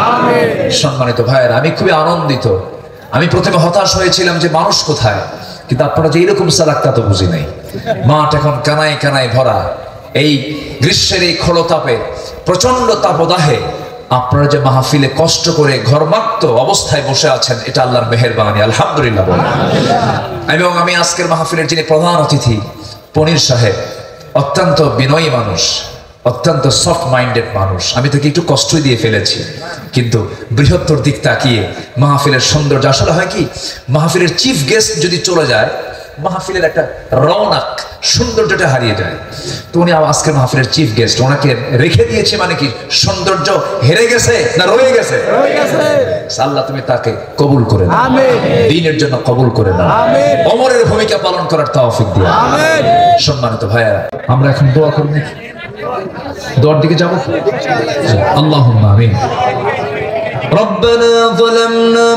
সম্মানিত ভাইয়েরা, আমি খুবই আনন্দিত। আমি প্রথমে হতাশ হয়েছিলাম যে মানুষ কোথায়, কিন্তু আপনারা যে এরকম সালাক তা তো বুঝি নাই। মাঠ এখন কানায় কানায় ভরা। এই গ্রীষ্মের এই খড়তাপে, প্রচন্ড তাপদাহে আপনারা যে মাহফিলে কষ্ট করে ঘরমাক্ত অবস্থায় বসে আছেন, এটা আল্লাহর মেহেরবানি, আলহামদুলিল্লাহ বলেন। এবং আমি আজকের মাহফিলের যিনি প্রধান অতিথি পনির সাহেব, অত্যন্ত বিনয়ী মানুষ, অত্যন্ত সফট মাইন্ডেড মানুষ। আমি তাকে একটু কষ্টই দিয়ে ফেলেছি, কিন্তু বৃহত্তর দিক তাকিয়ে মাহফিলের সৌন্দর্য। আসলে হয় কি, মাহফিলের চিফ গেস্ট যদি চলে যায়, মাহফিলের একটা রৌনক সৌন্দর্যটা হারিয়ে যায়। তো উনি আজকের মাহফিলের চিফ গেস্ট, ওনাকে রেখে দিয়েছে মানে কি সৌন্দর্য হেরে গেছে না রয়ে গেছে? আল্লাহ তুমি তাকে কবুল করে নাও, আমিন। দ্বীনের জন্য কবুল করে নাও, আমিন। ওমরের ভূমিকা পালন করার তৌফিক দিও, আমিন। সম্মানিত ভাইয়া, আমরা এখন দোয়া করব। দোয়ার দিকে যাব আল্লাহুম্মা আমিন ربنا ظلمنا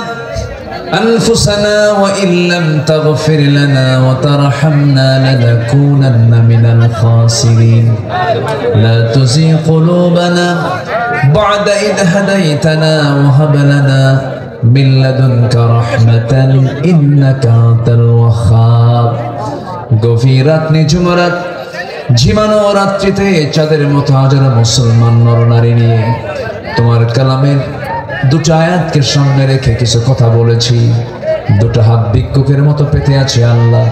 أنفسنا وإن لم تغفر لنا وترحمنا لنكونن من الخاسرين لا تزغ قلوبنا بعد إذ هديتنا وهب لنا من لدنك رحمة إنك أنت الوهاب গভীরাত নিঝুম রাত ঝিমানো রাত্রিতে চাঁদের মতো হাজারো মুসলমান নরনারী নিয়ে তোমার কালামের দুটো আয়াতকে সামনে রেখে কিছু কথা বলেছি। দুটো হাত ভিক্ষুকের মতো পেতে আছে। আল্লাহ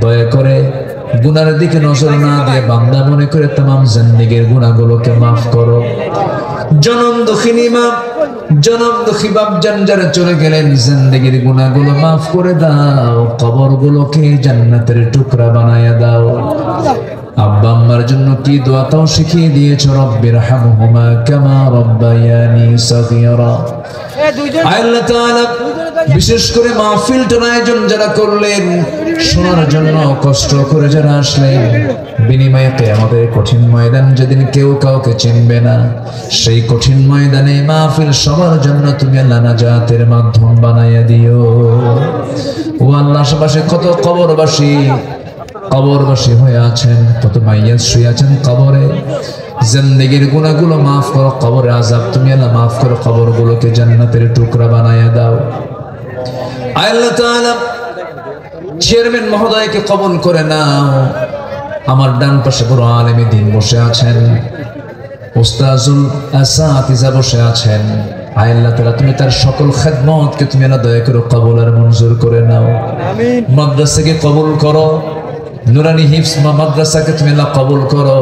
দয়া করে গুনার দিকে নজর না দিয়ে বান্দা মনে করে तमाम জিন্দেগীর গুনাহগুলোকে maaf করো। জনম দুঃখিনী মা, জনম দুঃখী বাপ জান যারা চলে গেলেন, জিন্দেগীর গুনাহগুলো maaf করে দাও, কবরগুলোকে জান্নাতের টুকরা বানায়া দাও। আব্বা আম্মার জন্য কি দোয়া তাও শিখিয়ে দিয়েছো, রব্বিরহামহুমা কামা রব্বায়ানি সগীরা। আল্লাহ তাআলা বিশেষ করে মাহফিলটার আয়োজন যারা করলেন, শোনার জন্য কষ্ট করে যারা আসলেন, বিনিময়ে কিয়ামতের কঠিন ময়দান যেদিন কেউ কাউকে চিনবে না, সেই কঠিন ময়দানে মাহফিল সবার জন্য তুমি আল্লাহ নাজাতের মাধ্যম বানাইয়া দিও। ও আল্লাহ, আশেপাশে কত কবরবাসী হয়ে আছেন, কত মাইয়াত শুয়ে আছেন কবরে, জিন্দেগীর গুনাহগুলো maaf করো, কবরের আযাব তুমি আল্লাহ maaf করো, কবরগুলোকে জান্নাতের টুকরা বানায়া দাও। আল্লাহ তাআলা চেয়ারম্যান মহোদয়কে কবুল করে নাও। আমার ডান পাশে বড় আলেমে দ্বীন বসে আছেন, উস্তাজুল আসাতিজা বসে আছেন। আল্লাহ তাআলা তুমি তার সকল খেদমতকে তুমি আল্লাহ দয়া করে কবুল আর মঞ্জুর করে নাও। আমিন। মাদ্রাসাকে কবুল করো, নুরানি হিফজ মাদ্রাসাকে তুমি আল্লাহ কবুল করো।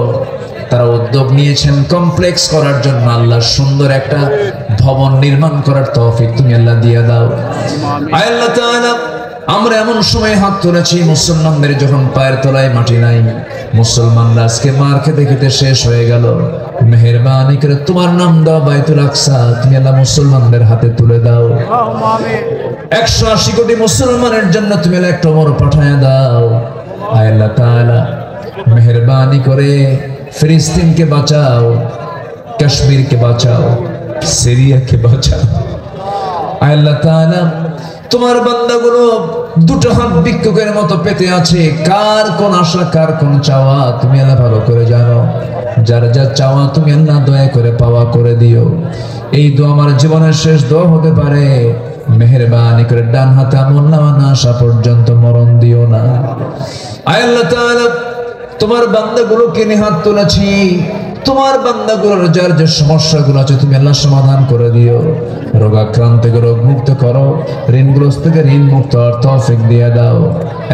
তারা উদ্যোগ নিয়েছেন কমপ্লেক্স করার জন্য, আল্লাহ সুন্দর একটা ভবন নির্মাণ করার তৌফিক তুমি আল্লাহ দিয়ে দাও। আল্লাহ তাআলা আমরা এমন সময় হাত তুলেছি মুসলমানদের যখন পায়ের তলায় মাটি নাই, মুসলমানরা আজকে মার খেতে খেতে শেষ হয়ে গেল। মেহেরবানি করে তোমার নাম দাও বাইতুল আকসা তুমি আল্লাহ মুসলমানদের হাতে তুলে দাও। 180 কোটি মুসলমানের জন্য তুমি আল্লাহ একটা ওমর পাঠায় দাও। আল্লাহ তাআলা মেহেরবানি করে ফিলিস্তিনকে বাঁচাও, কাশ্মীরকে বাঁচাও, সিরিয়াকে বাঁচাও। আল্লাহ তাআলা তোমার বান্দাগুলো দুটো হাত ভিক্ষুকের মতো পেতে আছে, কার কোন আশা কার কোন চাওয়া তুমি আল্লাহ ভালো করে জানো। যার যা চাওয়া তুমি আল্লাহ দয়া করে পাওয়া করে দিও। এই দোয়া আমার জীবনের শেষ দোয়া হতে পারে, মেহেরবানি করে ডান হাতে আমল নামা না আসা পর্যন্ত মরণ দিও না। আল্লাহ তাআলা তোমার বান্দাগুলোকে নিয়ে হাত তুলেছি, তোমার বান্দাগুলোর যার যে সমস্যাগুলো আছে তুমি আল্লাহ সমাধান করে দিও। রোগাক্রান্ত থেকে রোগ মুক্ত করো, ঋণগ্রস্ত থেকে ঋণ মুক্ত হওয়ার তৌফিক দিয়ে দাও।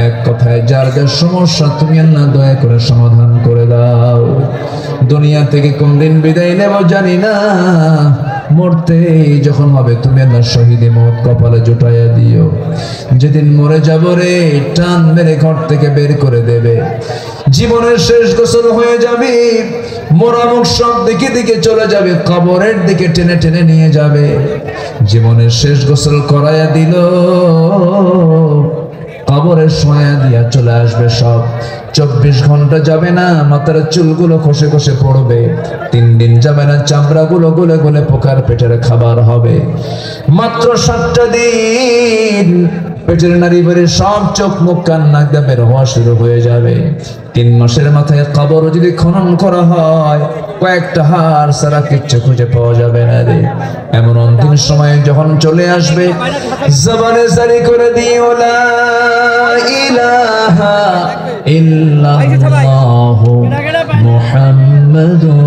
এক কথায় যার যার সমস্যা তুমি আল্লাহ দয়া করে সমাধান করে দাও। দুনিয়া থেকে কোন দিন বিদায় নেব জানি না, মরতে যখন হবে তুমি আল্লাহ শহীদে মওত কপালে জুটাইয়া দিও। যেদিন মরে যাব রে টান মেরে ঘর থেকে বের করে দেবে, জীবনের শেষ গোসল হয়ে যাবে, মোরামুখ সব দিকে দিকে চলে যাবে, কবরের দিকে টেনে টেনে নিয়ে যাবে। জীবনের শেষ গোসল করাইয়া দিল, কবরের শোয়া দিয়া চলে আসবে সব। 24 ঘন্টা যাবে না, মাথার চুলগুলো খসে খসে পড়বে। 3 দিন যাবে না, চামড়াগুলো গলে গলে পোকার পেটের খাবার হবে। মাত্র 7টা দিন পেটের নারী বেড়ে সব চোখ মুখ কান নাক দিয়ে বের হওয়া শুরু হয়ে যাবে। 3 মাসের মাথায় কবর যদি খনন করা হয়, কয়েকটা হাড় ছাড়া কিচ্ছু খুঁজে পাওয়া যাবে না রে। এমন অন্তিম সময় যখন চলে আসবে, জবানে জারি করে দিও লা ইলাহা ইল্লাল্লাহু মুহাম্মাদুর